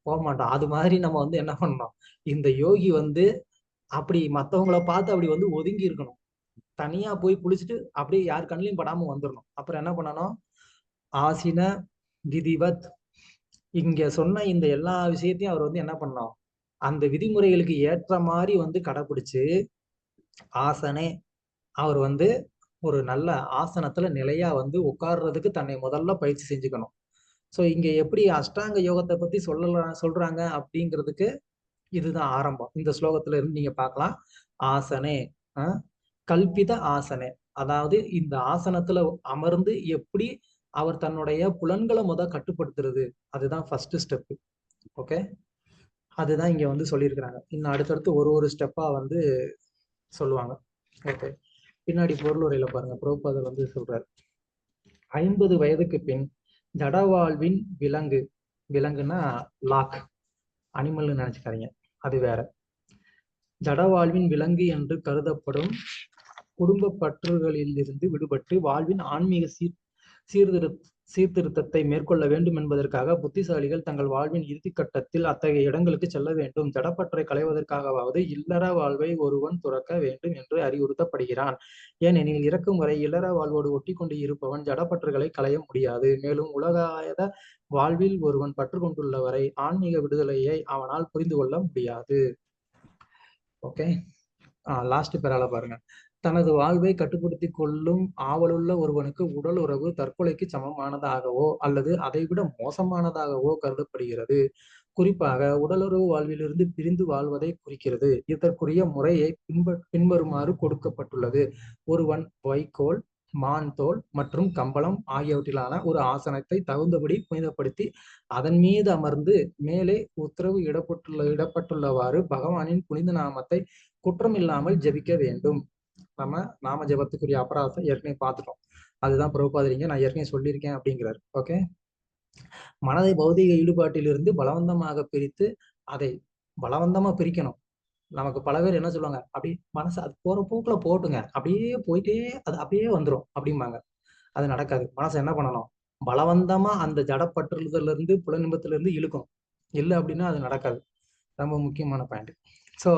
போக மாட்டோம். அது மாதிரி நம்ம வந்து என்ன பண்ணணும்? இந்த யோகி வந்து அப்படி மற்றவங்கள பார்த்து அப்படி வந்து ஒதுங்கி இருக்கணும். தனியா போய் குளிச்சுட்டு அப்படியே யார் கண்ணிலையும் படாம வந்துடணும். அப்புறம் என்ன பண்ணணும்? ஆசின விதிவத், இங்க சொன்ன இந்த எல்லா விஷயத்தையும் அவர் வந்து என்ன பண்ணணும்? அந்த விதிமுறைகளுக்கு ஏற்ற மாதிரி வந்து கடைபிடிச்சு ஆசனே, அவர் வந்து ஒரு நல்ல ஆசனத்துல நிலையா வந்து உட்கார்றதுக்கு தன்னை முதல்ல பயிற்சி செஞ்சுக்கணும். ஸோ இங்க எப்படி அஷ்டாங்க யோகத்தை பத்தி சொல்றாங்க அப்படிங்கிறதுக்கு இதுதான் ஆரம்பம். இந்த ஸ்லோகத்துல இருந்து நீங்க பார்க்கலாம். ஆசனே, கல்பித ஆசனே, அதாவது இந்த ஆசனத்துல அமர்ந்து எப்படி அவர் தன்னுடைய புலன்களை கட்டுப்படுத்துறது, அதுதான் ஃபர்ஸ்ட் ஸ்டெப். ஓகே, அதுதான் இங்க வந்து சொல்லியிருக்கிறாங்க. இன்னும் அடுத்தடுத்து ஒரு ஒரு ஸ்டெப்பா வந்து சொல்லுவாங்க. ஓகே, பின்னாடி பொருளுரையில பாருங்க, பிரபுபாதர் வந்து சொல்றாரு, 50 வயதுக்கு பின் ஜடவாழ்வின் விலங்கு, விலங்குன்னா லாக், அனிமல்னு நினைச்சுக்காதீங்க, அது வேற. ஜடவாழ்வின் விலங்கு என்று கருதப்படும் குடும்ப பற்றுகளிலிருந்து விடுபட்டு வாழ்வின் ஆன்மீக சீர்திருத்தத்தை மேற்கொள்ள வேண்டும் என்பதற்காக புத்திசாலிகள் தங்கள் வாழ்வின் இறுதி கட்டத்தில் அத்தகைய இடங்களுக்கு செல்ல வேண்டும். ஜடப்பற்றை களைவதற்காகவாவது இல்லற வாழ்வை ஒருவன் துறக்க வேண்டும் என்று அறிவுறுத்தப்படுகிறான். ஏனெனில் இறக்கும் வரை இல்லற வாழ்வோடு ஒட்டி கொண்டு இருப்பவன் ஜடப்பற்றுகளை களைய முடியாது. மேலும் உலகாயத வாழ்வில் ஒருவன் பற்று கொண்டுள்ளவரை ஆன்மீக விடுதலையை அவனால் புரிந்து கொள்ள முடியாது. ஓகே, லாஸ்ட் பேரால பாருங்க. தனது வாழ்வை கட்டுப்படுத்தி கொள்ளும் ஆவலுள்ள ஒருவனுக்கு உடல் உறவு தற்கொலைக்கு சமமானதாகவோ அல்லது அதைவிட மோசமானதாகவோ கருதப்படுகிறது. குறிப்பாக உடலுறவு வாழ்விலிருந்து பிரிந்து வாழ்வதை குறிக்கிறது. இதற்குரிய முறையை பின்வருமாறு கொடுக்கப்பட்டுள்ளது. ஒருவன் வைக்கோல், மான்தோல் மற்றும் கம்பளம் ஆகியவற்றிலான ஒரு ஆசனத்தை தகுந்தபடி புனிதப்படுத்தி அதன் மீது அமர்ந்து மேலே உத்தரவு இடப்பட்டுள்ளவாறு பகவானின் புனித நாமத்தை குற்றமில்லாமல் ஜபிக்க வேண்டும். நம்ம நாம ஜபத்துக்குரிய அபராதத்தை ஏற்கனவே பார்த்துட்டோம். அதுதான் பிரபுபாதரிங்க நான் ஏற்கனவே சொல்லியிருக்கேன் அப்படிங்கிறார். ஓகே, மனதை பௌதிக ஈடுபாட்டிலிருந்து பலவந்தமாக பிரித்து அதை பலவந்தமா பிரிக்கணும். நமக்கு பல பேர் என்ன சொல்லுவாங்க, அப்படி மனசு அது போற போக்குல போட்டுங்க, அப்படியே போயிட்டே அது அப்படியே வந்துடும் அப்படிம்பாங்க. அது நடக்காது. மனசை என்ன பண்ணணும், பலவந்தமா அந்த ஜடப்பற்றுதல இருந்து புலனின்பத்துல இருந்து இழுக்கணும். இல்லை அப்படின்னா அது நடக்காது. ரொம்ப முக்கியமான பாயிண்ட். ஸோ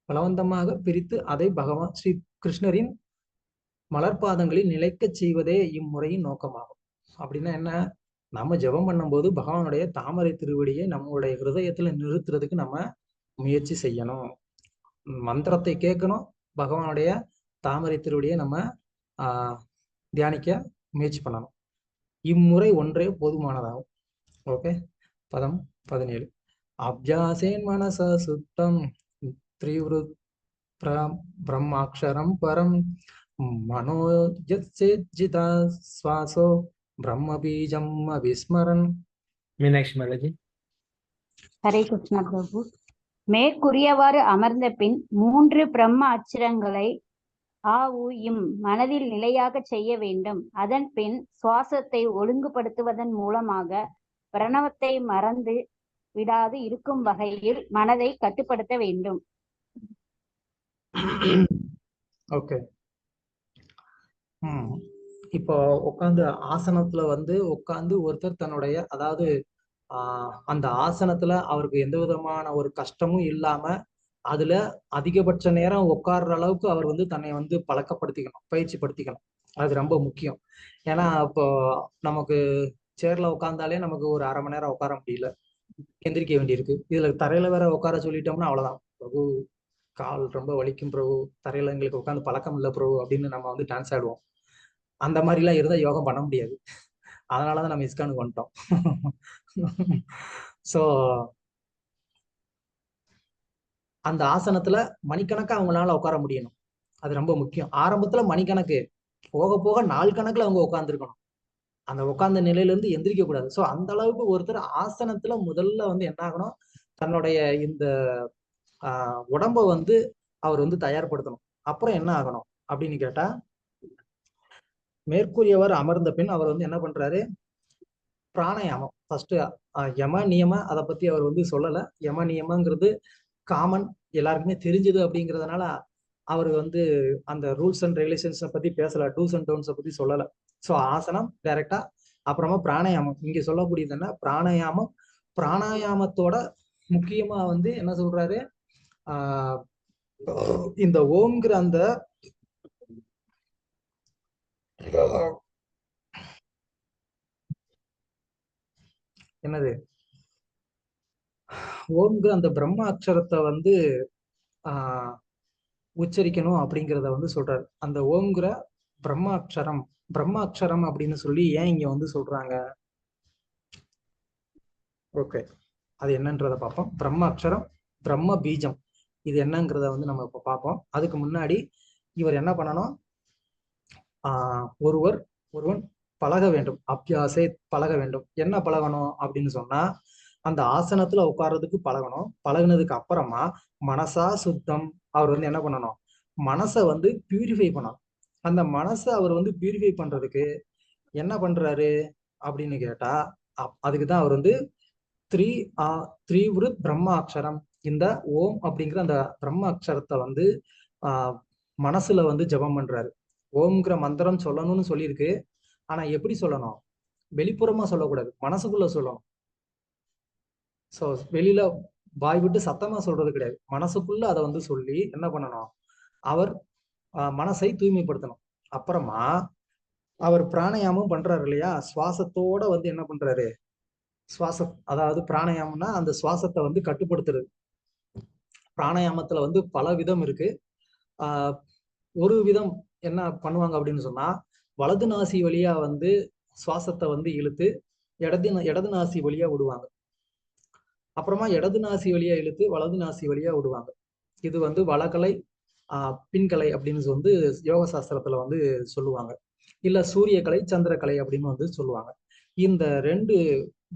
பலவந்தமாக பிரித்து அதை பகவான் ஸ்ரீ கிருஷ்ணரின் மலர்பாதங்களில் நிலைக்க செய்வதே இம்முறையின் நோக்கமாகும். அப்படின்னா என்ன, நம்ம ஜெபம் பண்ணும்போது பகவானுடைய தாமரை திருவடியை நம்மளுடைய ஹிருதயத்துல நிறுத்துறதுக்கு நம்ம முயற்சி செய்யணும். மந்திரத்தை கேட்கணும், பகவானுடைய தாமரை திருவடியை நம்ம தியானிக்க முயற்சி பண்ணணும். இம்முறை ஒன்றே போதுமானதாகும். ஓகே, பதம் 17. அப்ஜாசேன் மனச சுத்தம் த்ரிவ்ருத் பிரம்மாட்சரம் பரம் மனோஜிதா ஸ்வாசோ பிரம்ம பீஜம் அவிஸ்மரன். மீனாட்சி மாதாஜி. ஹரே கிருஷ்ணா பிரபு. மேற்கூறியவாறு அமர்ந்த பின் 3 பிரம்ம அச்சரங்களை ஆ உ இம் மனதில் நிலையாக செய்ய வேண்டும். அதன் பின் சுவாசத்தை ஒழுங்குபடுத்துவதன் மூலமாக பிரணவத்தை மறந்து விடாது இருக்கும் வகையில் மனதை கட்டுப்படுத்த வேண்டும். ஓகே, இப்போ உட்காந்து ஆசனத்துல உட்காந்து ஒருத்தர் தன்னுடைய அதாவது அந்த ஆசனத்துல அவருக்கு எந்த விதமான ஒரு கஷ்டமும் இல்லாம அதுல அதிகபட்ச நேரம் உட்கார்ற அளவுக்கு அவர் தன்னை பழக்கப்படுத்திக்கணும், பயிற்சி படுத்திக்கணும். அது ரொம்ப முக்கியம். ஏன்னா இப்போ நமக்கு சேர்ல உட்காந்தாலே நமக்கு ஒரு அரை மணி நேரம் உட்கார முடியல, எந்திரிக்க வேண்டியிருக்கு. இதுல தரையில வேற உட்கார சொல்லிட்டோம்னா அவ்வளவுதான், பிரபு கால் ரொம்ப வலிக்கும் பிரபு, தரையில எங்களுக்கு உட்காந்து பழக்கம் இல்லை பிரபு அப்படின்னு நம்ம டான்ஸ் ஆடுவோம். அந்த மாதிரிலாம் இருந்தால் யோகம் பண்ண முடியாது. அதனாலதான் நம்ம இஸ்கானுக்கு வந்துட்டோம். ஸோ அந்த ஆசனத்துல மணிக்கணக்கா அவங்களால உட்கார முடியணும். அது ரொம்ப முக்கியம். ஆரம்பத்துல மணிக்கணக்கு, போக போக நாள் கணக்குல அவங்க உட்காந்துருக்கணும். அந்த உட்கார்ந்த நிலையில இருந்து எந்திரிக்க கூடாது. ஸோ அந்த அளவுக்கு ஒருத்தர் ஆசனத்துல முதல்ல என்ன ஆகணும், தன்னுடைய இந்த உடம்ப அவர் தயார்படுத்தணும். அப்புறம் என்ன ஆகணும் அப்படின்னு கேட்டா, மேற்கூறியவர் அமர்ந்த பின் அவர் என்ன பண்றாரு, பிராணாயாமம். ஃபர்ஸ்ட் யம நியம அதை பத்தி அவர் சொல்லல. யம நியமங்கிறது காமன், எல்லாருக்குமே தெரிஞ்சது அப்படிங்கிறதுனால அவர் அந்த ரூல்ஸ் அண்ட் ரெகுலேஷன்ஸ் பத்தி பேசல, டூஸ் அண்ட் டோன்ஸை பத்தி சொல்லல. ஸோ ஆசனம் டைரக்டா, அப்புறமா பிராணாயாமம். இங்க சொல்லக்கூடியது என்ன, பிராணாயாமம். பிராணாயாமத்தோட முக்கியமா என்ன சொல்றாரு, இந்த ஓம்ங்கிற அந்த என்னது ஓம்ங்கிற அந்த பிரம்ம அக்ஷரத்தை உச்சரிக்கணும் அப்படிங்கிறத சொல்றாரு. அந்த ஓம்ங்கிற பிரம்ம அக்ஷரம் அப்படின்னு சொல்லி ஏன் இங்க சொல்றாங்க, ஓகே அது என்னன்றத பார்ப்போம். பிரம்ம அக்ஷரம், பிரம்ம பீஜம், இது என்னங்கிறத நம்ம இப்ப பார்ப்போம். அதுக்கு முன்னாடி இவர் என்ன பண்ணணும், ஒருவன் பழக வேண்டும், அபியாசை பழக வேண்டும். என்ன பழகணும் அப்படின்னு சொன்னா, அந்த ஆசனத்துல உட்கார்றதுக்கு பழகணும். பழகுனதுக்கு அப்புறமா மனசா சுத்தம், அவர் என்ன பண்ணணும், மனசை பியூரிஃபை பண்ணணும். அந்த மனசை அவர் பியூரிஃபை பண்றதுக்கு என்ன பண்றாரு அப்படின்னு கேட்டா, அதுக்குதான் அவர் த்ரிவ்ருத் பிரம்ம அக்ஷரம், இந்த ஓம் அப்படிங்கிற அந்த பிரம்ம அக்ஷரத்தை மனசுல ஜபம் பண்றாரு. ஓம்ங்கிற மந்திரம் சொல்லணும்னு சொல்லியிருக்கு. ஆனா எப்படி சொல்லணும்? வெளிப்புறமா சொல்லக்கூடாது, மனசுக்குள்ள சொல்லணும். ஸோ வெளியில வாய் விட்டு சத்தமா சொல்றது கிடையாது, மனசுக்குள்ள அதை வந்து சொல்லி என்ன பண்ணணும், அவர் மனசை தூய்மைப்படுத்தணும். அப்புறமா அவர் பிராணயாமம் பண்றாரு இல்லையா, சுவாசத்தோட வந்து என்ன பண்றாரு, சுவாசம், அதாவது பிராணயாமம்னா அந்த சுவாசத்தை வந்து கட்டுப்படுத்துறது. பிராணயாமத்துல வந்து பல விதம் இருக்கு. ஒரு விதம் என்ன பண்ணுவாங்க அப்படின்னு சொன்னா, வலது நாசி வழியா வந்து சுவாசத்தை வந்து இழுத்து இடது நாசி வழியா விடுவாங்க. அப்புறமா இடது நாசி வழியா இழுத்து வலது நாசி வழியா விடுவாங்க. இது வந்து வலகலை பின்கலை அப்படின்னு வந்து யோக சாஸ்திரத்துல வந்து சொல்லுவாங்க. இல்ல சூரியக்கலை சந்திரக்கலை அப்படின்னு வந்து சொல்லுவாங்க. இந்த 2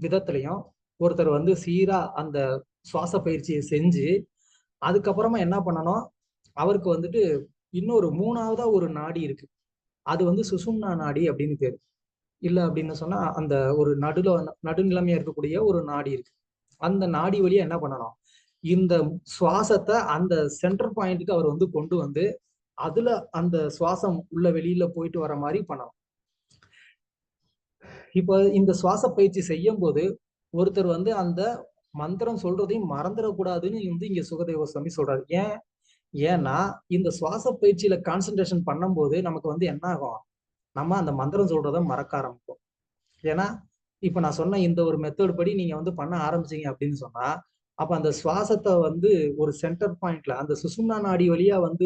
விதத்திலையும் ஒருத்தர் வந்து சீரா அந்த சுவாச பயிற்சியை செஞ்சு அதுக்கப்புறமா என்ன பண்ணணும், அவருக்கு வந்துட்டு இன்னொரு 3ஆவதா ஒரு நாடி இருக்கு, அது வந்து சுசும்னா நாடி அப்படின்னு பேரு. இல்ல அப்படின்னு சொன்னா அந்த ஒரு நடுநிலைமையா இருக்கக்கூடிய ஒரு நாடி இருக்கு. அந்த நாடி வழியா என்ன பண்ணணும், இந்த சுவாசத்தை அந்த சென்டர் பாயிண்ட்டுக்கு அவர் வந்து கொண்டு வந்து அதுல அந்த சுவாசம் உள்ள வெளியில போயிட்டு வர மாதிரி பண்ணணும். இப்போ இந்த சுவாச பயிற்சி செய்யும் போது ஒருத்தர் வந்து அந்த மந்திரம் சொல்றதையும் மறந்துடக்கூடாதுன்னு வந்து இங்க சுகதேவ கோஸ்வாமி சொல்றாரு. ஏன்னா இந்த சுவாச பயிற்சியில கான்சென்ட்ரேஷன் பண்ணும்போது நமக்கு வந்து என்ன ஆகும், நம்ம அந்த மந்திரம் சொல்றதை மறக்க ஆரம்பிப்போம். ஏன்னா இப்ப நான் சொன்ன இந்த ஒரு மெத்தட் படி நீங்க வந்து பண்ண ஆரம்பிச்சீங்க அப்படின்னு சொன்னா, அப்ப அந்த சுவாசத்தை வந்து ஒரு சென்டர் பாயிண்ட்ல அந்த சுசும்னா நாடி வழியா வந்து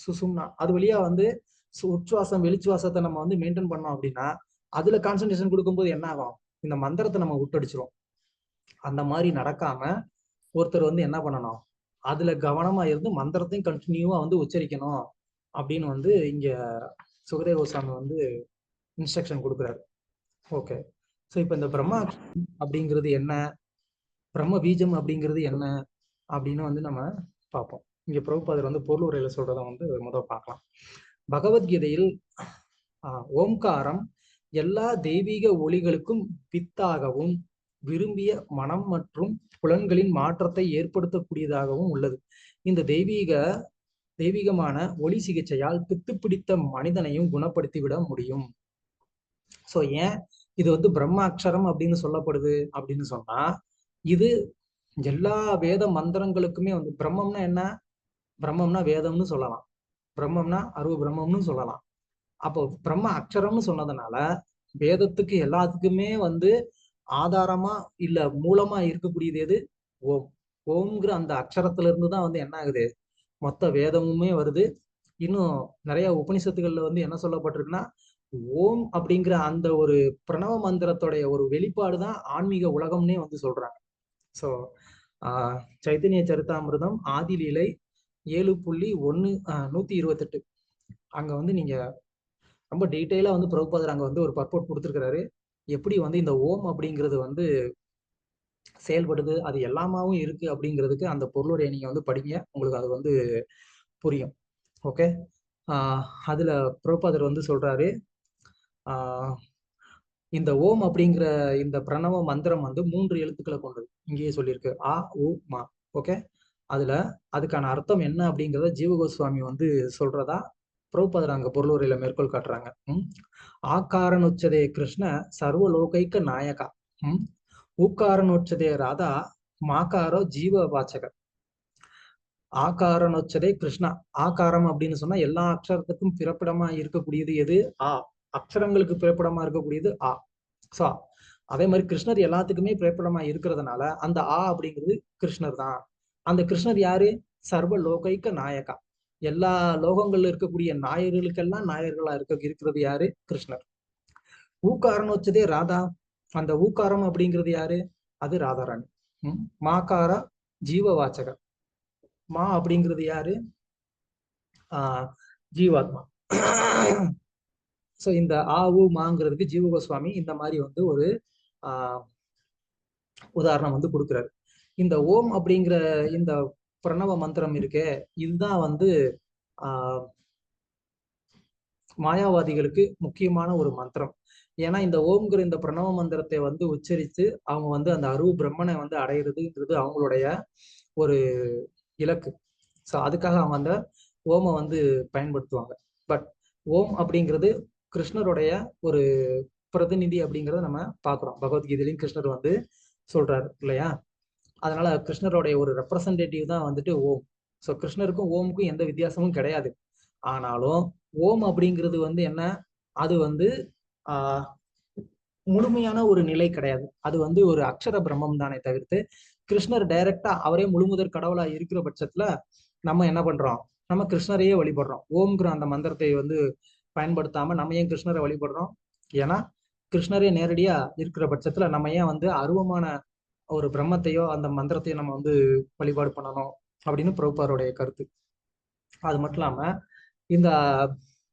சுசும்னா அது வழியா வந்து உச்சுவாசம் வெளிச்சுவாசத்தை நம்ம வந்து மெயின்டைன் பண்ணோம் அப்படின்னா, அதுல கான்சென்ட்ரேஷன் கொடுக்கும்போது என்ன ஆகும், இந்த மந்திரத்தை நம்ம விட்டடிச்சிரும். அந்த மாதிரி நடக்காம ஒருத்தர் வந்து என்ன பண்ணணும், அதுல கவனமா இருந்து மந்திரத்தையும் கண்டினியூவா வந்து உச்சரிக்கணும் அப்படின்னு வந்து இங்க சுகதேவ கோஸ்வாமி வந்து இன்ஸ்ட்ரக்ஷன் கொடுக்குறாரு. ஓகே, ஸோ இப்போ இந்த பிரம்மா அப்படிங்கிறது என்ன, பிரம்ம பீஜம் அப்படிங்கிறது என்ன அப்படின்னு வந்து நம்ம பார்ப்போம். இங்க பிரபுபாதர் வந்து பொருள் உரையில சொல்றத வந்து முதல் பார்க்கலாம். பகவத்கீதையில் ஓம்காரம் எல்லா தெய்வீக ஒளிகளுக்கும் வித்தாகவும் விரும்பிய மனம் மற்றும் புலன்களின் மாற்றத்தை ஏற்படுத்தக்கூடியதாகவும் உள்ளது. இந்த தெய்வீகமான ஒளி சிகிச்சையால் பித்து பிடித்த மனிதனையும் குணப்படுத்தி விட முடியும். சோ ஏன் இது வந்து பிரம்மாட்சரம் அப்படின்னு சொல்லப்படுது அப்படின்னு சொன்னா, இது எல்லா வேத மந்திரங்களுக்குமே வந்து பிரம்மம்னா என்ன, பிரம்மம்னா வேதம்னு சொல்லலாம், பிரம்மம்னா அருவ பிரம்மம்னு சொல்லலாம். அப்போ பிரம்ம அக்ஷரம்னு சொன்னதுனால வேதத்துக்கு எல்லாத்துக்குமே வந்து ஆதாரமா இல்ல மூலமா இருக்கக்கூடியது எது, ஓம். ஓம்ங்கிற அந்த அக்ஷரத்துல இருந்து தான் வந்து என்ன ஆகுது, மொத்த வேதமுமே வருது. இன்னும் நிறைய உபனிஷத்துகள்ல வந்து என்ன சொல்லப்பட்டிருக்குன்னா, ஓம் அப்படிங்கிற அந்த ஒரு பிரணவ மந்திரத்தோடைய ஒரு வெளிப்பாடு தான் ஆன்மீக உலகம்னே வந்து சொல்றாங்க. ஸோ சைத்தன்ய சரிதாமிர்தம் ஆதிலீலை 7.128 அங்க வந்து நீங்க ரொம்ப டீட்டெயிலா வந்து பிரபுபாதர் அங்க வந்து ஒரு பர்போர்ட் கொடுத்துருக்கிறாரு. எப்படி வந்து இந்த ஓம் அப்படிங்கிறது வந்து செயல்படுது, அது எல்லாமாவும் இருக்கு அப்படிங்கிறதுக்கு அந்த பொருளுடைய நீங்க வந்து படிங்க, உங்களுக்கு அது வந்து புரியும். ஓகே, அதுல பிரபுபாதர் வந்து சொல்றாரு, இந்த ஓம் அப்படிங்கிற இந்த பிரணவ மந்திரம் வந்து 3 எழுத்துக்களை கொண்டது. இங்கேயே சொல்லியிருக்கு, ஆ உ மா. ஓகே, அதுக்கான அர்த்தம் என்ன அப்படிங்கிறத ஜீவகோஸ்வாமி வந்து சொல்றதா பிரபுபாதர் அங்க பொருளுரையில மேற்கோள் காட்டுறாங்க. ஆகாரனுச்சதே கிருஷ்ண சர்வலோகைக்க நாயகா, ஊக்காரனுச்சதே ராதா மாகாரோ ஜீவ வாச்சக. ஆகாரனொச்சதே கிருஷ்ணா, ஆகாரம் அப்படின்னு சொன்னா எல்லா அக்ஷரத்துக்கும் பிறப்பிடமா இருக்கக்கூடியது எது, ஆ. அக்ஷரங்களுக்கு பிறப்பிடமா இருக்கக்கூடியது ஆ. சோ அதே மாதிரி கிருஷ்ணர் எல்லாத்துக்குமே பிறப்பிடமா இருக்கிறதுனால அந்த ஆ அப்படிங்கிறது கிருஷ்ணர் தான். அந்த கிருஷ்ணர் யாரு, சர்வ லோகைக்க நாயகா, எல்லா லோகங்கள்ல இருக்கக்கூடிய நாயர்களுக்கெல்லாம் நாயர்களா இருக்கிறது யாரு, கிருஷ்ணர். ஊக்காரன் வச்சதே ராதா, அந்த ஊக்காரம் அப்படிங்கிறது யாரு, அது ராதாராணி. மாகார ஜீவ வாச்சகர், மா அப்படிங்கிறது யாரு, ஜீவாத்மா. சோ இந்த ஆ ஊ மாங்கிறதுக்கு ஜீவகோஸ்வாமி இந்த மாதிரி வந்து ஒரு உதாரணம் வந்து கொடுக்குறாரு. இந்த ஓம் அப்படிங்கிற இந்த பிரணவ மந்திரம் இருக்கே, இதுதான் வந்து மாயாவாதிகளுக்கு முக்கியமான ஒரு மந்திரம். ஏன்னா இந்த ஓம்ங்கிற இந்த பிரணவ மந்திரத்தை வந்து உச்சரித்து அவங்க வந்து அந்த அருவு பிரம்மனை வந்து அடையிறதுங்கிறது அவங்களுடைய ஒரு இலக்கு. ஸோ அதுக்காக அவங்க அந்த ஓமை வந்து பயன்படுத்துவாங்க. பட் ஓம் அப்படிங்கிறது கிருஷ்ணருடைய ஒரு பிரதிநிதி அப்படிங்கிறத நம்ம பார்க்குறோம். பகவத்கீதையிலையும் கிருஷ்ணர் வந்து சொல்றாரு இல்லையா? அதனால கிருஷ்ணருடைய ஒரு ரெப்ரசன்டேட்டிவ் தான் வந்துட்டு ஓம். ஸோ கிருஷ்ணருக்கும் ஓமுக்கும் எந்த வித்தியாசமும் கிடையாது. ஆனாலும் ஓம் அப்படிங்கிறது வந்து என்ன, அது வந்து முழுமையான ஒரு நிலை கிடையாது. அது வந்து ஒரு அக்ஷர பிரம்மம் தானே தவிர்த்து கிருஷ்ணர் டைரக்டா அவரே முழுமுதற் கடவுளா இருக்கிற பட்சத்துல நம்ம என்ன பண்றோம், நம்ம கிருஷ்ணரையே வழிபடுறோம். ஓம்ங்கிற அந்த மந்திரத்தை வந்து பயன்படுத்தாம நம்ம ஏன் கிருஷ்ணரை வழிபடுறோம்? ஏன்னா கிருஷ்ணரே நேரடியா இருக்கிற பட்சத்துல நம்ம ஏன் வந்து அருவமான ஒரு பிரம்மத்தையோ அந்த மந்திரத்தையோ நம்ம வந்து வழிபாடு பண்ணணும் அப்படின்னு பிரபுபாருடைய கருத்து. அது மட்டும் இல்லாம இந்த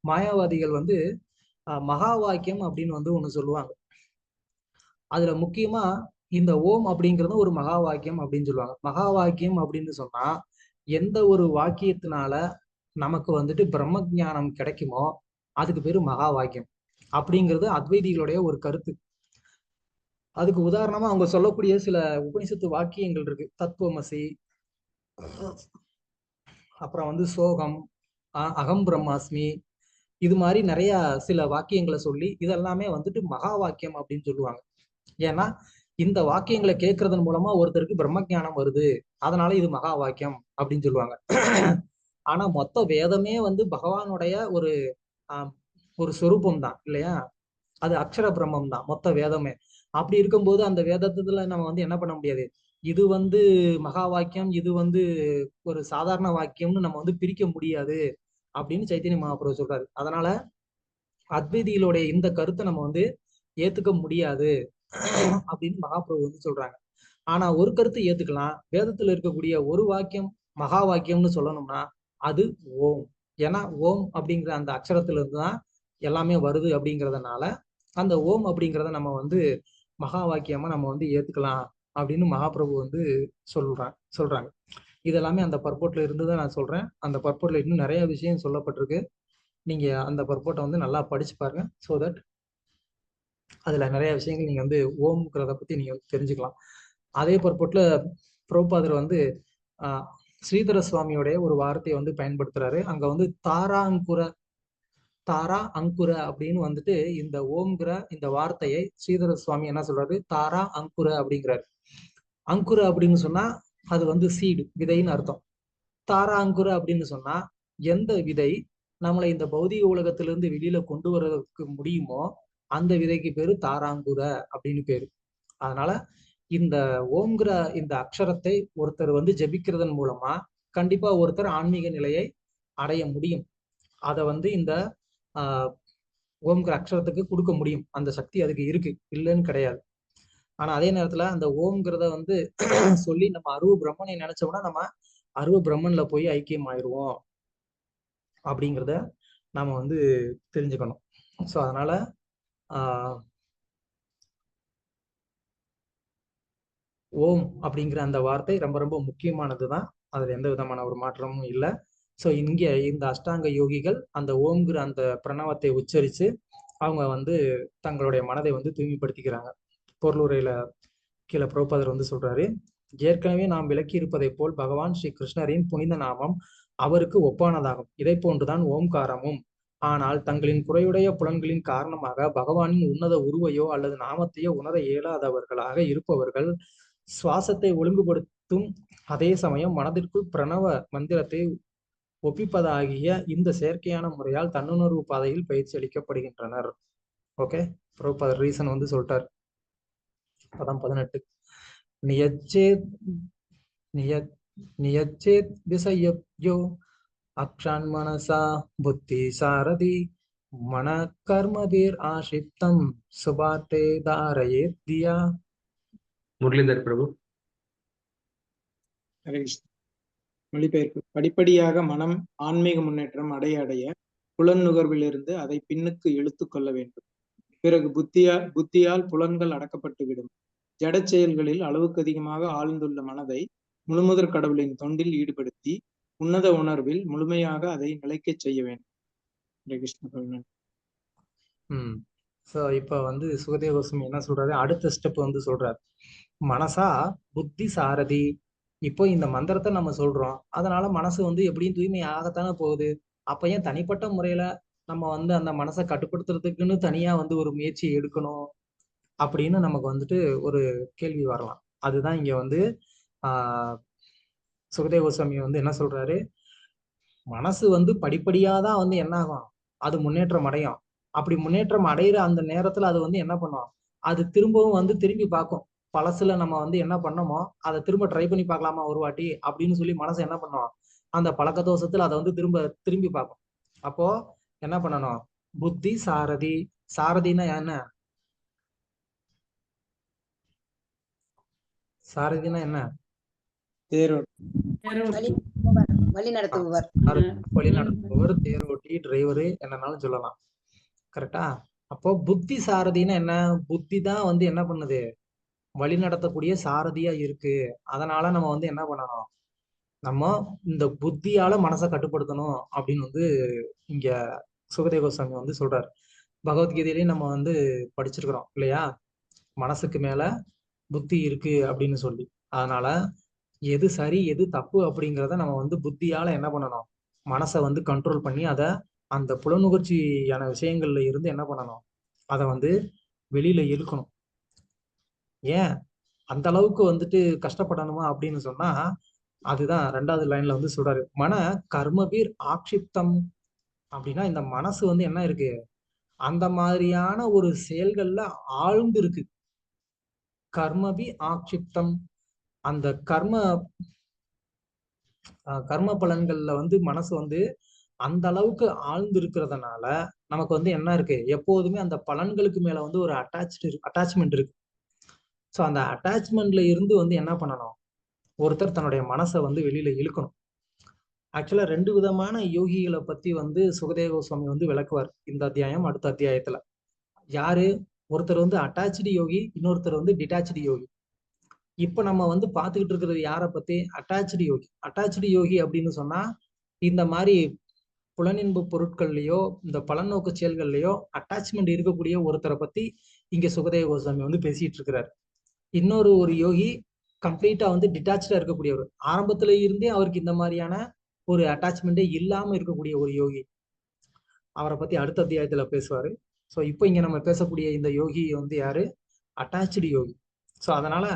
மாயாவாதிகள் வந்து மகா வாக்கியம் அப்படின்னு வந்து ஒண்ணு சொல்லுவாங்க. அதுல முக்கியமா இந்த ஓம் அப்படிங்கிறது ஒரு மகா வாக்கியம் அப்படின்னு சொல்லுவாங்க. மகா வாக்கியம் அப்படின்னு சொன்னா எந்த ஒரு வாக்கியத்தினால நமக்கு வந்துட்டு பிரம்ம ஞானம் கிடைக்குமோ அதுக்கு பேரு மகா வாக்கியம் அப்படிங்கிறது அத்வைதிகளுடைய ஒரு கருத்து. அதுக்கு உதாரணமா அவங்க சொல்லக்கூடிய சில உபனிஷத்து வாக்கியங்கள் இருக்கு. தத்துவமசி, அப்புறம் வந்து சோகம், அகம் பிரம்மாஸ்மி, இது மாதிரி நிறைய சில வாக்கியங்களை சொல்லி இதெல்லாமே வந்துட்டு மகா வாக்கியம் அப்படின்னு சொல்லுவாங்க. ஏன்னா இந்த வாக்கியங்களை கேட்கறதன் மூலமா ஒருத்தருக்கு பிரம்ம ஞானம் வருது, அதனால இது மகா வாக்கியம் அப்படின்னு சொல்லுவாங்க. ஆனா மொத்த வேதமே வந்து பகவானுடைய ஒரு ஒரு சொரூபம் தான் இல்லையா? அது அக்ஷர பிரம்மம் தான் மொத்த வேதமே. அப்படி இருக்கும்போது அந்த வேதத்துல நம்ம வந்து என்ன பண்ண முடியாது, இது வந்து மகா வாக்கியம், இது வந்து ஒரு சாதாரண வாக்கியம்னு நம்ம வந்து பிரிக்க முடியாது அப்படின்னு சைத்தன்ய மகாபிரபு சொல்றாரு. அதனால அத்வைதிகளுடைய இந்த கருத்தை நம்ம வந்து ஏத்துக்க முடியாது அப்படின்னு மகாபிரபு வந்து சொல்றாங்க. ஆனா ஒரு கருத்தை ஏத்துக்கலாம். வேதத்துல இருக்கக்கூடிய ஒரு வாக்கியம் மகா வாக்கியம்னு சொல்லணும்னா அது ஓம். ஏன்னா ஓம் அப்படிங்கிற அந்த அக்ஷரத்துல இருந்து தான் எல்லாமே வருது அப்படிங்கிறதுனால அந்த ஓம் அப்படிங்கிறத நம்ம வந்து மகா வாக்கியமா நம்ம வந்து ஏத்துக்கலாம் அப்படின்னு மகாபிரபு வந்து சொல்றாங்க. இதெல்லாமே அந்த பர்போட்ல இருந்து தான் நான் சொல்றேன். அந்த பர்போட்ல இன்னும் நிறைய விஷயம் சொல்லப்பட்டிருக்கு. நீங்க அந்த பர்போட்டை வந்து நல்லா படிச்சு பாருங்க. ஸோ தட் அதுல நிறைய விஷயங்கள் நீங்க வந்து ஓம்ங்கிறத பத்தி நீங்க தெரிஞ்சுக்கலாம். அதே பர்போட்ல பிரபுபாதர் வந்து ஸ்ரீதர சுவாமியோடைய ஒரு வார்த்தையை வந்து பயன்படுத்துறாரு. அங்க வந்து தாரா அங்குர அப்படின்னு வந்துட்டு இந்த ஓம்ங்கிற இந்த வார்த்தையை ஸ்ரீதர சுவாமி என்ன சொல்றாரு, தாரா அங்குர அப்படிங்கிறாரு. அங்குர அப்படின்னு சொன்னா அது வந்து சீடு, விதைன்னு அர்த்தம். தாரா அங்குர அப்படின்னு சொன்னா எந்த விதை நம்மளை இந்த பௌதிக உலகத்திலிருந்து வெளியில கொண்டு வர்றதுக்கு முடியுமோ அந்த விதைக்கு பேரு தாராங்குர அப்படின்னு பேரு. அதனால இந்த ஓம்ங்கிற இந்த அக்ஷரத்தை ஒருத்தர் வந்து ஜபிக்கிறதன் மூலமா கண்டிப்பா ஒருத்தர் ஆன்மீக நிலையை அடைய முடியும். அதை வந்து இந்த ஓம்ங்கிற அக்ஷரத்துக்கு கொடுக்க முடியும். அந்த சக்தி அதுக்கு இருக்கு, இல்லைன்னு கிடையாது. ஆனா அதே நேரத்துல அந்த ஓம்ங்கிறத வந்து சொல்லி நம்ம அருவ பிரம்மனை நினைச்சோம்னா நம்ம அருவ பிரம்மன்ல போய் ஐக்கியம் ஆயிடுவோம் அப்படிங்கிறத நாம வந்து தெரிஞ்சுக்கணும். ஸோ அதனால ஓம் அப்படிங்கிற அந்த வார்த்தை ரொம்ப ரொம்ப முக்கியமானது தான். அதுல எந்த விதமான ஒரு மாற்றமும் இல்லை. ஸோ இங்க இந்த அஷ்டாங்க யோகிகள் அந்த ஓம்ங்கிற அந்த பிரணவத்தை உச்சரித்து அவங்க வந்து தங்களுடைய மனதை வந்து தூய்மைப்படுத்திக்கிறாங்க. பொருளுரையில கீழே பிரபுபாதர் வந்து சொல்றாரு, ஏற்கனவே நாம் விளக்கி இருப்பதை போல் பகவான் ஸ்ரீ கிருஷ்ணரின் புனித நாமம் அவருக்கு ஒப்பானதாகும். இதை போன்றுதான் ஓம்காரமும். ஆனால் தங்களின் குறையுடைய புலன்களின் காரணமாக பகவானின் உன்னத உருவையோ அல்லது நாமத்தையோ உணர இயலாதவர்களாக இருப்பவர்கள் சுவாசத்தை ஒழுங்குபடுத்தும் அதே சமயம் மனதிற்குள் பிரணவ மந்திரத்தை ஒப்பிப்பதாகிய இந்த செயற்கையான முறையால் தன்னுணர்வு பாதையில் பயிற்சி அளிக்கப்படுகின்றனர். ஓகே, பிரபுபாதர் ரீசன் வந்து சொல்லிட்டார். பதம் 18. நியச்சேத் விசயப்யோ அக்ஷான் மனசா புத்தி சாரதி மன கர்மபீர் ஆஷிப்தம் சுபாத்தே தாரயே தியா. முரளிதர் பிரபு. மொழிபெயர்ப்பு. படிப்படியாக மனம் ஆன்மீக முன்னேற்றம் அடைய புலன் நுகர்விலிருந்து அதை பின்னுக்கு இழுத்து கொள்ள வேண்டும். பிறகு புத்தியால் புலன்கள் அடக்கப்பட்டுவிடும். ஜட செயல்களில் அளவுக்கு அதிகமாக ஆழ்ந்துள்ள மனதை முழுமுதற் கடவுளின் தொண்டில் ஈடுபடுத்தி உன்னத உணர்வில் முழுமையாக அதை நிலைக்க செய்ய வேண்டும். ஸோ இப்போ வந்து சுகதேவ கோஸ்வாமி என்ன சொல்றாரு, அடுத்த ஸ்டெப் வந்து சொல்றாரு, மனசா புத்தி சாரதி. இப்போ இந்த மந்திரத்தை நம்ம சொல்றோம், அதனால மனசு வந்து எப்படியும் தூய்மை ஆகத்தானே போகுது. அப்ப ஏன் தனிப்பட்ட முறையில நம்ம வந்து அந்த மனசை கட்டுப்படுத்துறதுக்குன்னு தனியா வந்து ஒரு முயற்சி எடுக்கணும் அப்படின்னு நமக்கு வந்துட்டு ஒரு கேள்வி வரலாம். அதுதான் இங்க வந்து சுகதேவ கோஸ்வாமி வந்து என்ன சொல்றாரு, மனசு வந்து படிப்படியா தான் வந்து என்ன ஆகும், அது முன்னேற்றம் அடையும். அப்படி முன்னேற்றம் அடையிற அந்த நேரத்துல அது வந்து என்ன பண்ணும், அது திரும்பவும் வந்து திரும்பி பார்க்கும். பழசுல நம்ம வந்து என்ன பண்ணோமோ அதை திரும்ப ட்ரை பண்ணி பார்க்கலாமா ஒரு வாட்டி அப்படின்னு சொல்லி மனசு என்ன பண்ணும், அந்த பழக்க தோஷத்துல அதை வந்து திரும்பி பார்க்கும். அப்போ என்ன பண்ணணும், புத்தி சாரதி. சாரதினா என்ன? சாரதினா என்ன? வழி நடத்துபவர், தேரோட்டி, டிரைவரு என்னன்னாலும் சொல்லலாம். கரெக்டா? அப்போ புத்தி சாரதினா என்ன? புத்தி தான் வந்து என்ன பண்ணுது, வழி நடத்தக்கூடிய சாரதியா இருக்கு. அதனால நம்ம வந்து என்ன பண்ணணும், நம்ம இந்த புத்தியால மனசை கட்டுப்படுத்தணும் அப்படின்னு வந்து இங்க சுகதேவ கோஸ்வாமி வந்து சொல்றாரு. பகவத்கீதையிலேயே நம்ம வந்து படிச்சிருக்கிறோம் இல்லையா, மனசுக்கு மேல புத்தி இருக்கு அப்படின்னு சொல்லி. அதனால எது சரி எது தப்பு அப்படிங்கிறத நம்ம வந்து புத்தியால என்ன பண்ணணும், மனசை வந்து கண்ட்ரோல் பண்ணி அதை அந்த புலனுகர்ச்சியான விஷயங்கள்ல இருந்து என்ன பண்ணணும், அதை வந்து வெளியில இழுக்கணும். ஏன் அந்த அளவுக்கு வந்துட்டு கஷ்டப்படணுமா அப்படின்னு சொன்னா, அதுதான் 2வது லைன்ல வந்து சொல்றாரு, மன கர்மபீர் ஆக்ஷிப்தம். அப்படின்னா இந்த மனசு வந்து என்ன இருக்கு, அந்த மாதிரியான ஒரு செயல்கள்ல ஆழ்ந்து இருக்கு. கர்மபி ஆக்ஷிப்தம். அந்த கர்ம பலன்கள்ல வந்து மனசு வந்து அந்த அளவுக்கு ஆழ்ந்து இருக்கிறதுனால நமக்கு வந்து என்ன இருக்கு, எப்போதுமே அந்த பலன்களுக்கு மேல வந்து ஒரு அட்டாச்மெண்ட் இருக்கு. ஸோ அந்த அட்டாச்மெண்ட்ல இருந்து வந்து என்ன பண்ணணும், ஒருத்தர் தன்னுடைய மனசை வந்து வெளியில இழுக்கணும். ஆக்சுவலா 2 விதமான யோகிகளை பத்தி வந்து சுகதேவ கோஸ்வாமி வந்து விளக்குவார் இந்த அத்தியாயம் அடுத்த அத்தியாயத்துல. யாரு? ஒருத்தர் வந்து அட்டாச்டு யோகி, இன்னொருத்தர் வந்து டிட்டாச்டு யோகி. இப்ப நம்ம வந்து பாத்துக்கிட்டு இருக்கிறது யாரை பத்தி? அட்டாச்டு யோகி. அட்டாச்டு யோகி அப்படின்னு சொன்னா இந்த மாதிரி புலனின்பு பொருட்கள்லயோ இந்த பலநோக்கு செயல்கள்லயோ அட்டாச்மெண்ட் இருக்கக்கூடிய ஒருத்தரை பத்தி இங்க சுகதேவ கோஸ்வாமி வந்து பேசிட்டு இருக்கிறார். இன்னொரு யோகி கம்ப்ளீட்டா வந்து டிட்டாச்சா இருக்கக்கூடியவர். ஆரம்பத்துல இருந்தே அவருக்கு இந்த மாதிரியான ஒரு அட்டாச்மெண்டே இல்லாம இருக்கக்கூடிய ஒரு யோகி. அவரை பத்தி அடுத்த அத்தியாயத்துல பேசுவாரு. ஸோ இப்போ இங்க நம்ம பேசக்கூடிய இந்த யோகி வந்து யாரு? அட்டாச்டு யோகி. ஸோ அதனால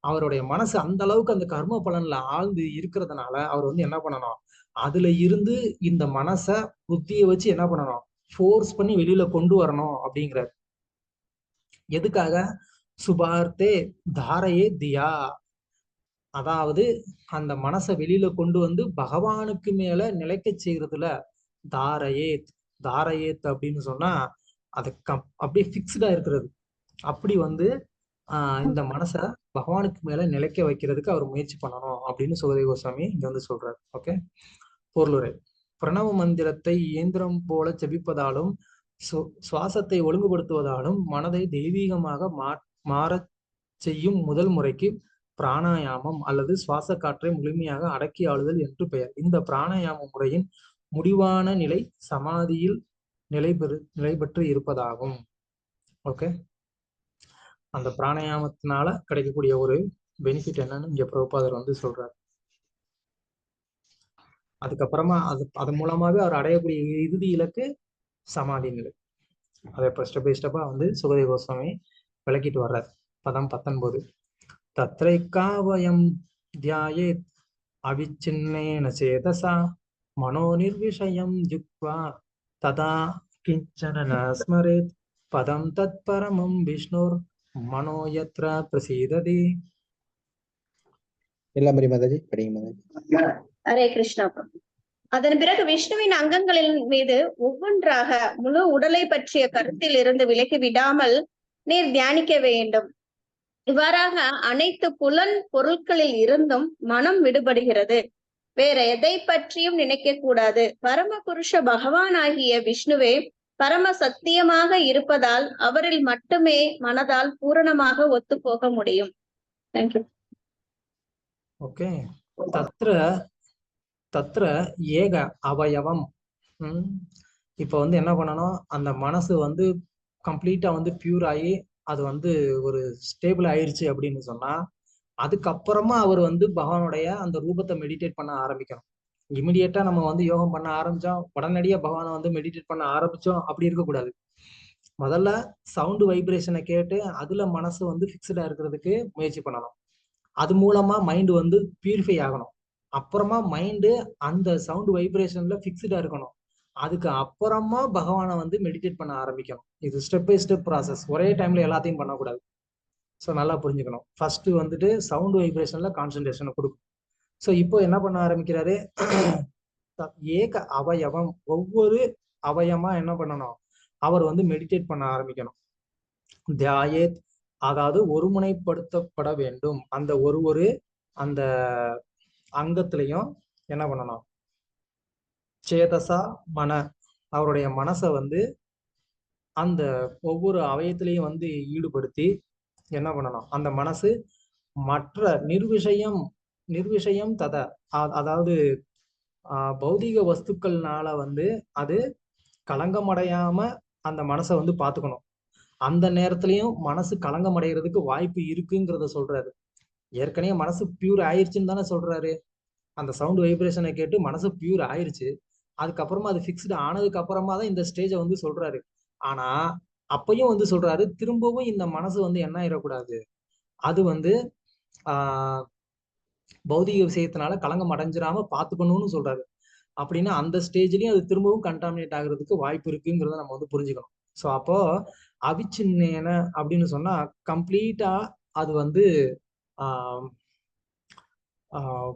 அவருடைய மனசு அந்த அளவுக்கு அந்த கர்ம பலன்ல ஆழ்ந்து இருக்கிறதுனால அவர் வந்து என்ன பண்ணணும், அதுல இருந்து இந்த மனசை புத்தியை வச்சு என்ன பண்ணணும், ஃபோர்ஸ் பண்ணி வெளியில கொண்டு வரணும் அப்படிங்கிறார். எதுக்காக? சுபார்த்தே தாரையே தியா. அதாவது அந்த மனசை வெளியில கொண்டு வந்து பகவானுக்கு மேல நிலைக்க செய்யறதுல தாரையேத் அப்படின்னு சொன்னா அது அப்படியே பிக்ஸ்டா இருக்கிறது. அப்படி வந்து இந்த மனசை பகவானுக்கு மேல நிலைக்க வைக்கிறதுக்கு அவர் முயற்சி பண்ணணும் அப்படின்னு சுகதேவ கோஸ்வாமி இங்க வந்து சொல்றாரு. ஓகே, பொருளுரை. பிரணவ மந்திரத்தை இயந்திரம் போல ஜபிப்பதாலும் சுவாசத்தை ஒழுங்குபடுத்துவதாலும் மனதை தெய்வீகமாக மாற செய்யும் முதல் முறைக்கு பிராணாயாமம் அல்லது சுவாச காற்றை முழுமையாக அடக்கி ஆளுதல் என்று பெயர். இந்த பிராணாயாம முறையின் முடிவான நிலை சமாதியில் நிலை பெற்று இருப்பதாகும். ஓகே, அந்த பிராணாயாமத்தினால கிடைக்கக்கூடிய ஒரு பெனிஃபிட் என்னன்னு இங்க பிரபுபாதர் வந்து சொல்றாரு. அதுக்கப்புறமா அது மூலமாவே அவர் அடையக்கூடிய இறுதி இலக்கு சமாதி நிலை. அதை இப்போ ஸ்டெப் பை ஸ்டெப்பா வந்து சுகதேவ கோஸ்வாமி விளக்கிட்டு வர்றார். பதம் 19. தத்ரைக்காவயம் தியாயேத் அவிச்சின்னேன சேதசா மனோ நிர்விஷயம் யுக்த்வா ததா கிஞ்சன ந ஸ்மரேத் பதம் தத் பரமம் விஷ்ணுர் மனோ யத்ர பிரசீததி. ஹரே கிருஷ்ணா. அதன் பிறகு விஷ்ணுவின் அங்கங்களின் மீது ஒவ்வொன்றாக முழு உடலை பற்றிய கருத்தில் இருந்து விலக்கி விடாமல் நீர் தியானிக்க வேண்டும். இவ்வாறாக அனைத்து புலன் பொருட்களில் இருந்தும் மனம் விடுபடுகிறது. வேற எதை பற்றியும் நினைக்க கூடாது. பரமபுருஷ பகவான் ஆகிய விஷ்ணுவே பரம சத்தியமாக இருப்பதால் அவரில் மட்டுமே மனதால் பூரணமாக ஒத்து போக முடியும். தேங்க்யூ. ஓகே, தத்ர ஏக அவயவம். இப்ப வந்து என்ன பண்ணணும், அந்த மனசு வந்து கம்ப்ளீட்டா வந்து பியூர் ஆகி அது வந்து ஒரு ஸ்டேபிள் ஆயிடுச்சு அப்படின்னு சொன்னா அதுக்கப்புறமா அவர் வந்து பகவானுடைய அந்த ரூபத்தை மெடிடேட் பண்ண ஆரம்பிக்கணும். இமிடியேட்டா நம்ம வந்து யோகம் பண்ண ஆரம்பிச்சோம், உடனடியா பகவானை வந்து மெடிடேட் பண்ண ஆரம்பிச்சோம், அப்படி இருக்கக்கூடாது. முதல்ல சவுண்ட் வைப்ரேஷனை கேட்டு அதுல மனசு வந்து பிக்ஸ்டா இருக்கிறதுக்கு முயற்சி பண்ணணும். அது மூலமா மைண்ட் வந்து பியூரிஃபை ஆகணும். அப்புறமா மைண்டு அந்த சவுண்ட் வைப்ரேஷன்ல பிக்ஸ்டா இருக்கணும். அதுக்கு அப்புறமா பகவானை வந்து மெடிடேட் பண்ண ஆரம்பிக்கணும். இது ஸ்டெப் பை ஸ்டெப் ப்ராசஸ். ஒரே டைம்ல எல்லாத்தையும் பண்ணக்கூடாது. ஸோ நல்லா புரிஞ்சுக்கணும். ஃபர்ஸ்ட் வந்துட்டு சவுண்ட் வைப்ரேஷன்ல கான்சென்ட்ரேஷனை கொடுக்கும். ஸோ இப்போ என்ன பண்ண ஆரம்பிக்கிறாரு, ஏக அவயவம், ஒவ்வொரு அவயமா என்ன பண்ணணும், அவர் வந்து மெடிடேட் பண்ண ஆரம்பிக்கணும். தியாயேத், அதாவது ஒருமுனைப்படுத்தப்பட வேண்டும். அந்த ஒரு அந்த அங்கத்திலையும் என்ன பண்ணணும், சேதசா மன, அவருடைய மனசை வந்து அந்த ஒவ்வொரு அவயத்திலையும் வந்து ஈடுபடுத்தி என்ன பண்ணணும், அந்த மனசு மற்ற நிர்விஷயம் தத, அதாவது பௌதிக வஸ்துக்கள்னால வந்து அது களங்கமடையாம அந்த மனசை வந்து பாத்துக்கணும். அந்த நேரத்திலையும் மனசு களங்கம் அடைகிறதுக்கு வாய்ப்பு இருக்குங்கிறத சொல்றாரு. ஏற்கனவே மனசு பியூர் ஆயிடுச்சுன்னு தானே சொல்றாரு. அந்த சவுண்ட் வைப்ரேஷனை கேட்டு மனசு பியூர் ஆயிடுச்சு, அதுக்கப்புறமா அது பிக்ஸ்டு ஆனதுக்கு அப்புறமா தான் இந்த ஸ்டேஜை வந்து சொல்றாரு. ஆனா அப்பயும் வந்து சொல்றாரு, திரும்பவும் இந்த மனசு வந்து என்ன ஆயிடக்கூடாது, அது வந்து பௌதிக விஷயத்தினால களங்கம் அடைஞ்சிடாம பாத்துக்கணும்னு சொல்றாரு. அப்படின்னா அந்த ஸ்டேஜ்லயும் அது திரும்பவும் கண்டாமினேட் ஆகுறதுக்கு வாய்ப்பு இருக்குங்கிறத நம்ம வந்து புரிஞ்சுக்கணும். ஸோ அப்போ அவிச்சின்னேன அப்படின்னு சொன்னா கம்ப்ளீட்டா அது வந்து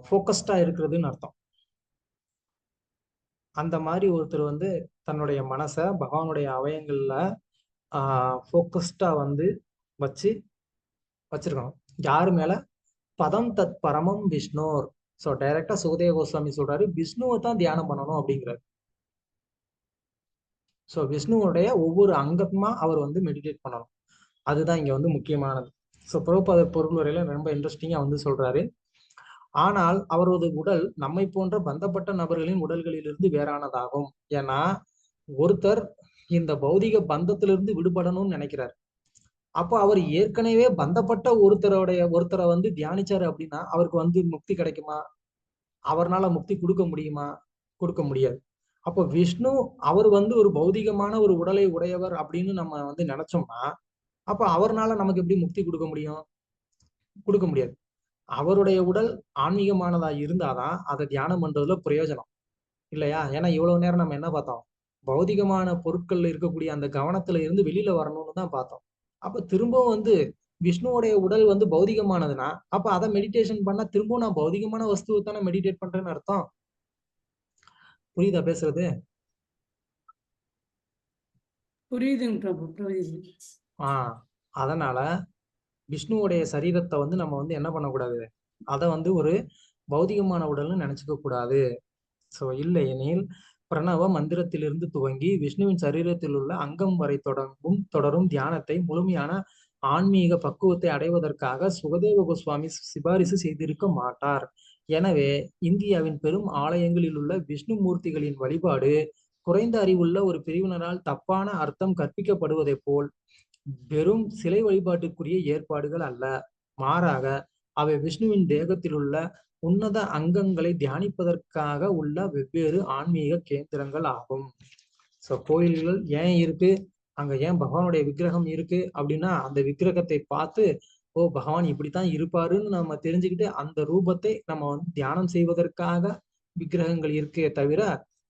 ஃபோக்கஸ்டா இருக்கிறதுன்னு அர்த்தம். அந்த மாதிரி ஒருத்தர் வந்து தன்னுடைய மனசை பகவானுடைய அவயங்கள்ல ஃபோக்கஸ்டா வந்து வச்சிருக்கணும். யாரு மேல, பதம் தத் பரமம் விஷ்ணோர். ஸோ டைரக்டா சுகதேவ கோஸ்வாமி சொல்றாரு, விஷ்ணுவை தான் தியானம் பண்ணணும் அப்படிங்கிறாரு. ஸோ விஷ்ணுவோடைய ஒவ்வொரு அங்கமா அவர் வந்து மெடிடேட் பண்ணணும். அதுதான் இங்க வந்து முக்கியமானது. ஸோ பிரபுபாதர் பொருள் வரையில ரொம்ப இன்ட்ரெஸ்டிங்கா வந்து சொல்றாரு, ஆனால் அவரது உடல் நம்மை போன்ற பந்தப்பட்ட நபர்களின் உடல்களிலிருந்து வேறானதாகும். ஏன்னா ஒருத்தர் இந்த பௌதிக பந்தத்திலிருந்து விடுபடணும்னு நினைக்கிறார். அப்போ அவர் ஏற்கனவே பந்தப்பட்ட ஒருத்தரை வந்து தியானிச்சாரு அப்படின்னா அவருக்கு வந்து முக்தி கிடைக்குமா? அவர்னால முக்தி கொடுக்க முடியுமா? கொடுக்க முடியாது. அப்போ விஷ்ணு அவர் வந்து ஒரு பௌதிகமான ஒரு உடலை உடையவர் அப்படின்னு நம்ம வந்து நினைச்சோம்னா அப்ப அவர்னால நமக்கு எப்படி முக்தி கொடுக்க முடியும்? கொடுக்க முடியாது. அவருடைய உடல் ஆன்மீகமானதா இருந்தாதான் அதை தியானம் பண்றதுல பிரயோஜனம் இல்லையா? ஏன்னா இவ்வளவு நேரம் நம்ம என்ன பார்த்தோம், பௌதிகமான பொருட்கள்ல இருக்கக்கூடிய அந்த கவனத்துல இருந்து வெளியில வரணும்னு தான் பார்த்தோம். அப்ப திரும்பவும் வந்து விஷ்ணுவோடைய உடல் வந்து பௌதிகமானதுன்னா அப்ப அதை மெடிடேஷன் பண்ணா திரும்பவும் நான் பௌதிகமான வஸ்துவை தானே மெடிடேட் பண்றேன்னு அர்த்தம். புரியுதா பேசுறது? புரியுதுங்க பிரபு, புரியுது. அதனால விஷ்ணுவோடைய சரீரத்தை வந்து நம்ம வந்து என்ன பண்ணக்கூடாது, அதை வந்து ஒரு பௌதிகமான உடல்னு நினைச்சுக்க கூடாது. ஸோ இல்லையெனில் பிரணவ மந்திரத்திலிருந்து துவங்கி விஷ்ணுவின் சரீரத்தில் உள்ள அங்கம் வரை தொடரும் தியானத்தை முழுமையான ஆன்மீக பக்குவத்தை அடைவதற்காக சுகதேவ கோஸ்வாமி சிபாரிசு செய்திருக்க மாட்டார். எனவே இந்தியாவின் பெரும் ஆலயங்களில் உள்ள விஷ்ணு மூர்த்திகளின் வழிபாடு குறைந்த அறிவுள்ள ஒரு பிரிவினரால் தப்பான அர்த்தம் கற்பிக்கப்படுவதை போல் வெறும் சிலை வழிபாட்டுக்குரிய ஏற்பாடுகள் அல்ல. மாறாக அவை விஷ்ணுவின் தேகத்தில் உள்ள உன்னத அங்கங்களை தியானிப்பதற்காக உள்ள வெவ்வேறு ஆன்மீக கேந்திரங்கள் ஆகும். ஸோ கோயில்கள் ஏன் இருக்கு, அங்க ஏன் பகவானுடைய விக்கிரகம் இருக்கு அப்படின்னா அந்த விக்கிரகத்தை பார்த்து ஓ பகவான் இப்படித்தான் இருப்பாருன்னு நம்ம தெரிஞ்சுக்கிட்டு அந்த ரூபத்தை நம்ம வந்து தியானம் செய்வதற்காக விக்கிரகங்கள் இருக்கே தவிர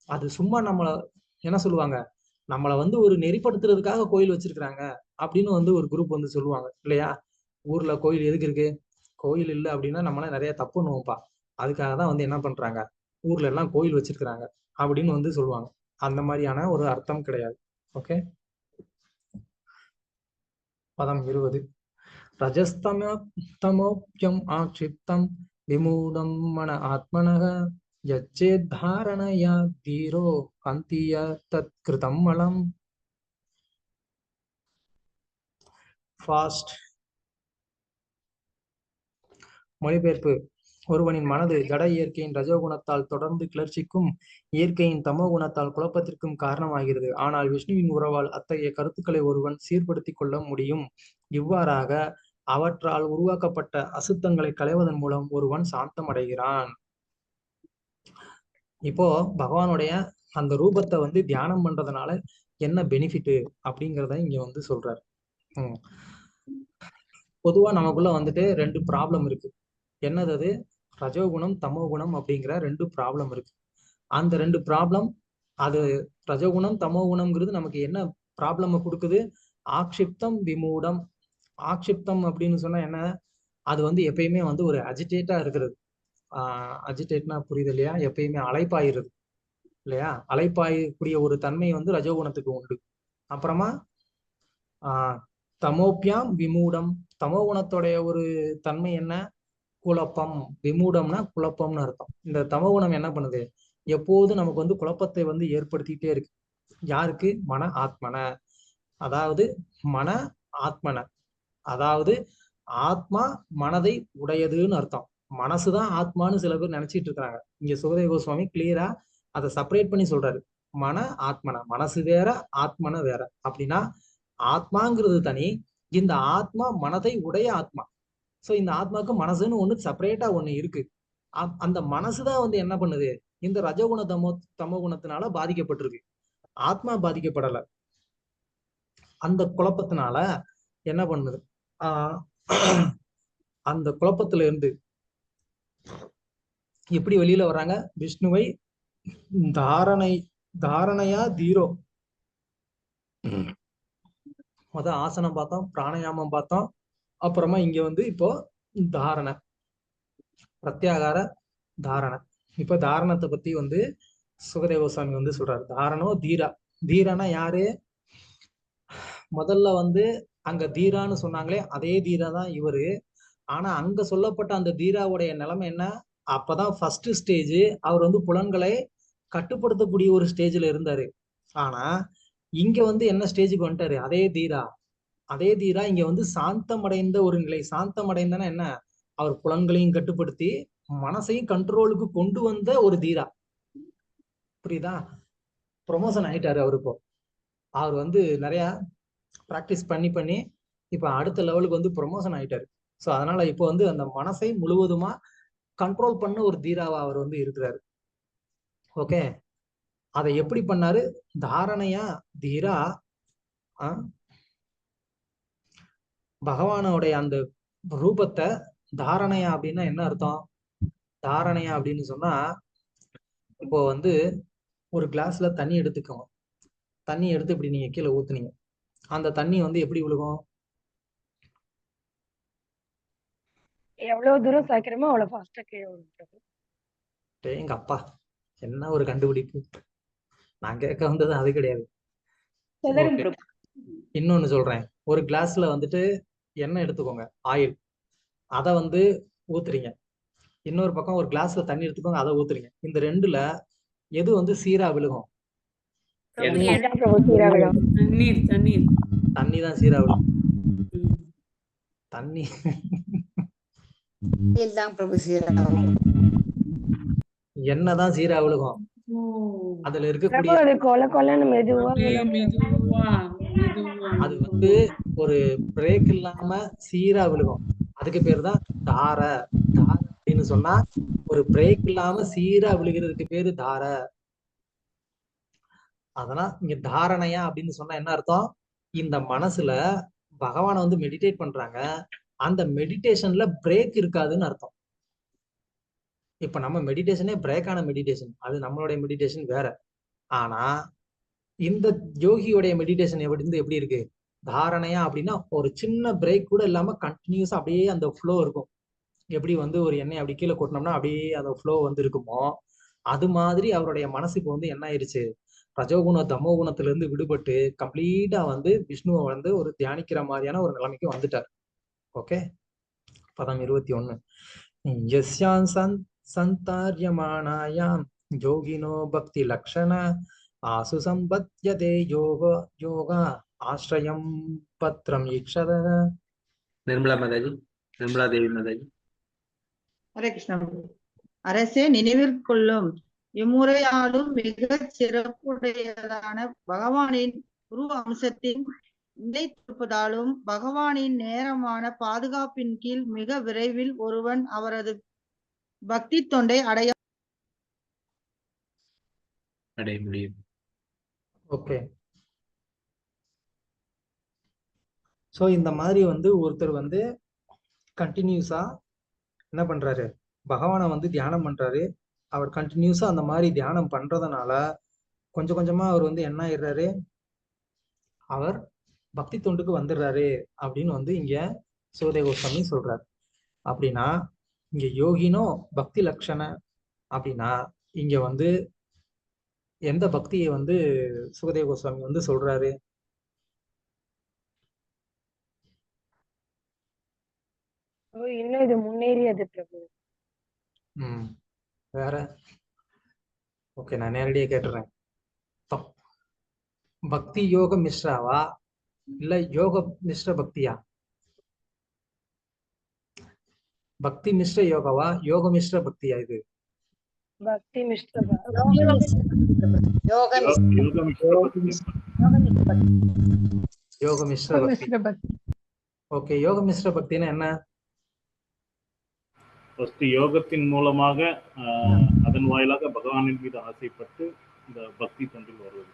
அது சும்மா நம்மள என்ன சொல்லுவாங்க, நம்மளை வந்து ஒரு நெறிப்படுத்துறதுக்காக கோயில் வச்சிருக்கிறாங்க அப்படின்னு வந்து ஒரு குரூப் வந்து சொல்லுவாங்க இல்லையா? ஊர்ல கோயில் எதுக்கு இருக்கு, கோயில் இல்லை அப்படின்னா நம்மளால நிறைய தப்பு பண்ணுவோம்ப்பா, அதுக்காக தான் வந்து என்ன பண்றாங்க ஊர்ல எல்லாம் கோயில் வச்சிருக்கிறாங்க அப்படின்னு வந்து சொல்லுவாங்க. அந்த மாதிரியான ஒரு அர்த்தம் கிடையாது. ஓகே, பதம் 20. ரஜஸ்தமோப்யம் ஆக்ஷிப்தம் விமூடம் மன ஆத்மனக யச்சேத்தாரணயா தீரோ கந்திய தத் கிருதம் மலம். ஃபாஸ்ட் மொழிபெயர்ப்பு. ஒருவனின் மனது ஜட இயற்கையின் ரஜோகுணத்தால் தொடர்ந்து கிளர்ச்சிக்கும் இயற்கையின் தமோ குணத்தால் குழப்பத்திற்கும் காரணமாகிறது. ஆனால் விஷ்ணுவின் உறவால் அத்தகைய கருத்துக்களை ஒருவன் சீர்படுத்திக் கொள்ள முடியும். இவ்வாறாக அவற்றால் உருவாக்கப்பட்ட அசுத்தங்களை களைவதன் மூலம் ஒருவன் சாந்தம் அடைகிறான். இப்போ பகவானுடைய அந்த ரூபத்தை வந்து தியானம் பண்றதுனால என்ன பெனிஃபிட் அப்படிங்கிறத இங்க வந்து சொல்றாரு. பொதுவா நமக்குள்ள வந்துட்டு 2 ப்ராப்ளம் இருக்கு. என்னது அது? ரஜோகுணம் தமோகுணம் அப்படிங்கிற 2 ப்ராப்ளம் இருக்கு. அந்த 2 ப்ராப்ளம், அது ரஜோகுணம் தமோகுணம்ங்கிறது நமக்கு என்ன ப்ராப்ளம் கொடுக்குது? ஆக்ஷிப்தம் விமூடம். ஆக்ஷிப்தம் அப்படின்னு சொன்னா என்ன? அது வந்து எப்பயுமே வந்து ஒரு அஜிடேட்டா இருக்கிறது. அஜிடேட்னா புரியுது இல்லையா? எப்பயுமே அலைப்பாயிருது இல்லையா? அலைப்பாயக்கூடிய ஒரு தன்மை வந்து ரஜோகுணத்துக்கு உண்டு. அப்புறமா தமோபியாம் விமூடம். தமோகுணத்துடைய ஒரு தன்மை என்ன? குழப்பம். விமூடம்னா குழப்பம்னு அர்த்தம். இந்த தமோகுணம் என்ன பண்ணுது? எப்போதும் நமக்கு வந்து குழப்பத்தை வந்து ஏற்படுத்திக்கிட்டே இருக்கு. யாருக்கு? மன ஆத்மன. அதாவது மன ஆத்மன, அதாவது ஆத்மா மனதை உடையதுன்னு அர்த்தம். மனசுதான் ஆத்மான்னு சில பேர் நினைச்சிட்டு இருக்காங்க. இங்க சுகதேவ கோஸ்வாமி கிளியரா அதை செப்பரேட் பண்ணி சொல்றாரு. மன ஆத்மன, மனசு வேற ஆத்மன வேற. அப்படின்னா ஆத்மாங்கிறது தனி, இந்த ஆத்மா மனதை உடைய ஆத்மா. சோ இந்த ஆத்மாக்கு மனசுன்னு ஒண்ணு செப்பரேட்டா ஒண்ணு இருக்கு. அந்த மனசுதான் வந்து என்ன பண்ணுது? இந்த ரஜகுண தமோ குணத்தினால பாதிக்கப்பட்டிருக்கு. ஆத்மா பாதிக்கப்படல. அந்த குழப்பத்தினால என்ன பண்ணுது? அந்த குழப்பத்துல இருந்து எப்படி வெளியில வர்றாங்க? விஷ்ணுவை தாரணையா தீரோ. ஆசனம் பார்த்தோம், பிராணயாமம் பார்த்தோம். அப்புறமா இங்க வந்து இப்போ தாரணை, பிரத்யாகார தாரணை. இப்ப தாரணத்தை பத்தி வந்து சுகதேவ கோஸ்வாமி வந்து சொல்றாரு. தாரணோ தீரா. தீரானா யாரு? முதல்ல வந்து அங்க தீரான்னு சொன்னாங்களே அதே தீரா தான் இவரு. ஆனா அங்க சொல்லப்பட்ட அந்த தீராவுடைய நிலைமை என்ன? அப்பதான் ஃபர்ஸ்ட் ஸ்டேஜ். அவர் வந்து புலன்களை கட்டுப்படுத்தக்கூடிய ஒரு ஸ்டேஜ்ல இருந்தாரு. ஆனா இங்க வந்து என்ன ஸ்டேஜுக்கு வந்துட்டாரு? அதே தீரா. அதே தீரா இங்க வந்து சாந்தம் அடைந்த ஒரு நிலை. சாந்தம் அடைந்தனா என்ன? அவர் புலன்களையும் கட்டுப்படுத்தி மனசையும் கண்ட்ரோலுக்கு கொண்டு வந்த ஒரு தீரா. புரியுதா? ப்ரொமோஷன் ஆயிட்டாரு அவரு. இப்போ அவர் வந்து நிறைய பிராக்டிஸ் பண்ணி இப்ப அடுத்த லெவலுக்கு வந்து ப்ரொமோஷன் ஆயிட்டாரு. ஸோ அதனால இப்போ வந்து அந்த மனசை முழுவதுமா கண்ட்ரோல் பண்ண ஒரு தீராவா அவர் வந்து இருக்கிறாரு. ஓகே, அதை எப்படி பண்ணாரு? தாரணையா தீரா. பகவானோடைய அந்த ரூபத்தை தாரணையா அப்படின்னா என்ன அர்த்தம்? தாரணையா அப்படின்னு சொன்னா, இப்போ வந்து ஒரு கிளாஸ்ல தண்ணி எடுத்துக்கோங்க. தண்ணி எடுத்து இப்படி நீங்க கீழே ஊத்துனீங்க. அந்த தண்ணி வந்து எப்படி விழுகும்? எவ்வளவு தூரம் சாய்க்கிறோமோ அவ்வளவு ஃபாஸ்டா கீழே விழுந்துரும். எங்க அப்பா, என்ன ஒரு கண்டுபிடிப்பு! நான் கேட்க வந்தது அது கிடையாது. இன்னொன்னு சொல்றேன். ஒரு கிளாஸ்ல வந்துட்டு எண்ணெய் எடுத்துக்கோங்க, ஆயில். அதை வந்து ஊத்துறீங்க. இன்னொரு பக்கம் ஒரு கிளாஸ்ல தண்ணி எடுத்துக்கோங்க, அதை ஊத்துறீங்க. இந்த ரெண்டுல எது வந்து சீரா விழுகும்? தண்ணி தான் சீரா விழுகும். தண்ணி என்னதான் சீரா விழுகும். அதுல இருக்கக்கூடிய அது வந்து ஒரு பிரேக் இல்லாம சீரா விழுகும். அதுக்கு பேரு தான் தார. தார அப்படின்னு சொன்னா ஒரு பிரேக் இல்லாம சீரா விழுகிறதுக்கு பேரு தார. அதெல்லாம் இங்க தாரணையா அப்படின்னு சொன்னா என்ன அர்த்தம்? இந்த மனசுல பகவானை வந்து மெடிடேட் பண்றாங்க. அந்த மெடிடேஷன்ல பிரேக் இருக்காதுன்னு அர்த்தம். இப்ப நம்ம மெடிடேஷனே பிரேக்கான மெடிடேஷன், அது நம்மளுடைய மெடிடேஷன் வேற. ஆனா இந்த யோகியோடைய மெடிடேஷன் எப்படி இருக்கு? தாரணையா அப்படின்னா ஒரு சின்ன பிரேக் கூட இல்லாம கண்டினியூஸா அப்படியே அந்த ஃப்ளோ இருக்கும். எப்படி வந்து ஒரு எண்ணெய் அப்படி கீழே கொட்டினோம்னா அப்படியே அந்த ஃப்ளோ வந்து இருக்குமோ, அது மாதிரி அவருடைய மனசுக்கு வந்து என்ன ஆயிடுச்சு? ரஜோகுண தமோ குணத்துல இருந்து விடுபட்டு கம்ப்ளீட்டா வந்து விஷ்ணுவை வந்து ஒரு தியானிக்கிற மாதிரியான ஒரு நிலைமைக்கு வந்துட்டார். ஓகே, பதம் 21. யஸ்யான் சந்தாரியமானாயாம் யோகினோ பக்தி லக்ஷண ஆசு சம்பத்யதே யோகா ஆஸ்ரயம் பத்ரம் ஈக்ஷத. நிர்மலா மாதாஜி, நிர்மலா தேவி மாதாஜி. ஹரே கிருஷ்ணா. அரசே, நினைவில் கொள்ளும் இம்முறையாலும் மிக சிறப்புடையதான பகவானின் உருவ அம்சத்தின் நிலைத்திருப்பதாலும் பகவானின் நேரமான பாதுகாப்பின் கீழ் மிக விரைவில் ஒருவன் அவரது பக்தி தொண்டை அடைய அடைய முடியும். ஓகே. ஸோ இந்த மாதிரி வந்து ஒருத்தர் வந்து கண்டினியூஸா என்ன பண்றாரு, பகவானை வந்து தியானம் பண்றாரு. அவர் கண்டினியூஸா அந்த மாதிரி தியானம் பண்றதுனால கொஞ்சம் கொஞ்சமா அவர் வந்து என்ன ஆயிடுறாரு, அவர் பக்தி தொண்டுக்கு வந்துடுறாரு அப்படின்னு வந்து இங்க சுகதேவ கோஸ்வாமி சொல்றாரு. அப்படின்னா இங்க யோகினோ பக்தி லட்சண அப்படின்னா இங்க வந்து எந்த பக்தியை வந்து சுகதேவ கோஸ்வாமி வந்து சொல்றாரு? இன்னும் இது முன்னேறியது பிரபு. வேற? ஓகே, நான் நேரடியாக கேட்டுறேன். பக்தி யோக மிஸ்ராவா இல்ல யோக மிஸ்ர பக்தியா? பக்தி மிஸ்ர யோகவா யோக மிஸ்ர பக்தியா? இது பக்தி மிஸ்ர யோக மிஸ்ர பக்தி. ஓகே, யோக மிஸ்ர பக்தினா என்ன? ஃபர்ஸ்ட் யோகத்தின் மூலமாக அதன் வாயிலாக பகவானின் மீது ஆசைப்பட்டு இந்த பக்தி தொண்டில் வருவது.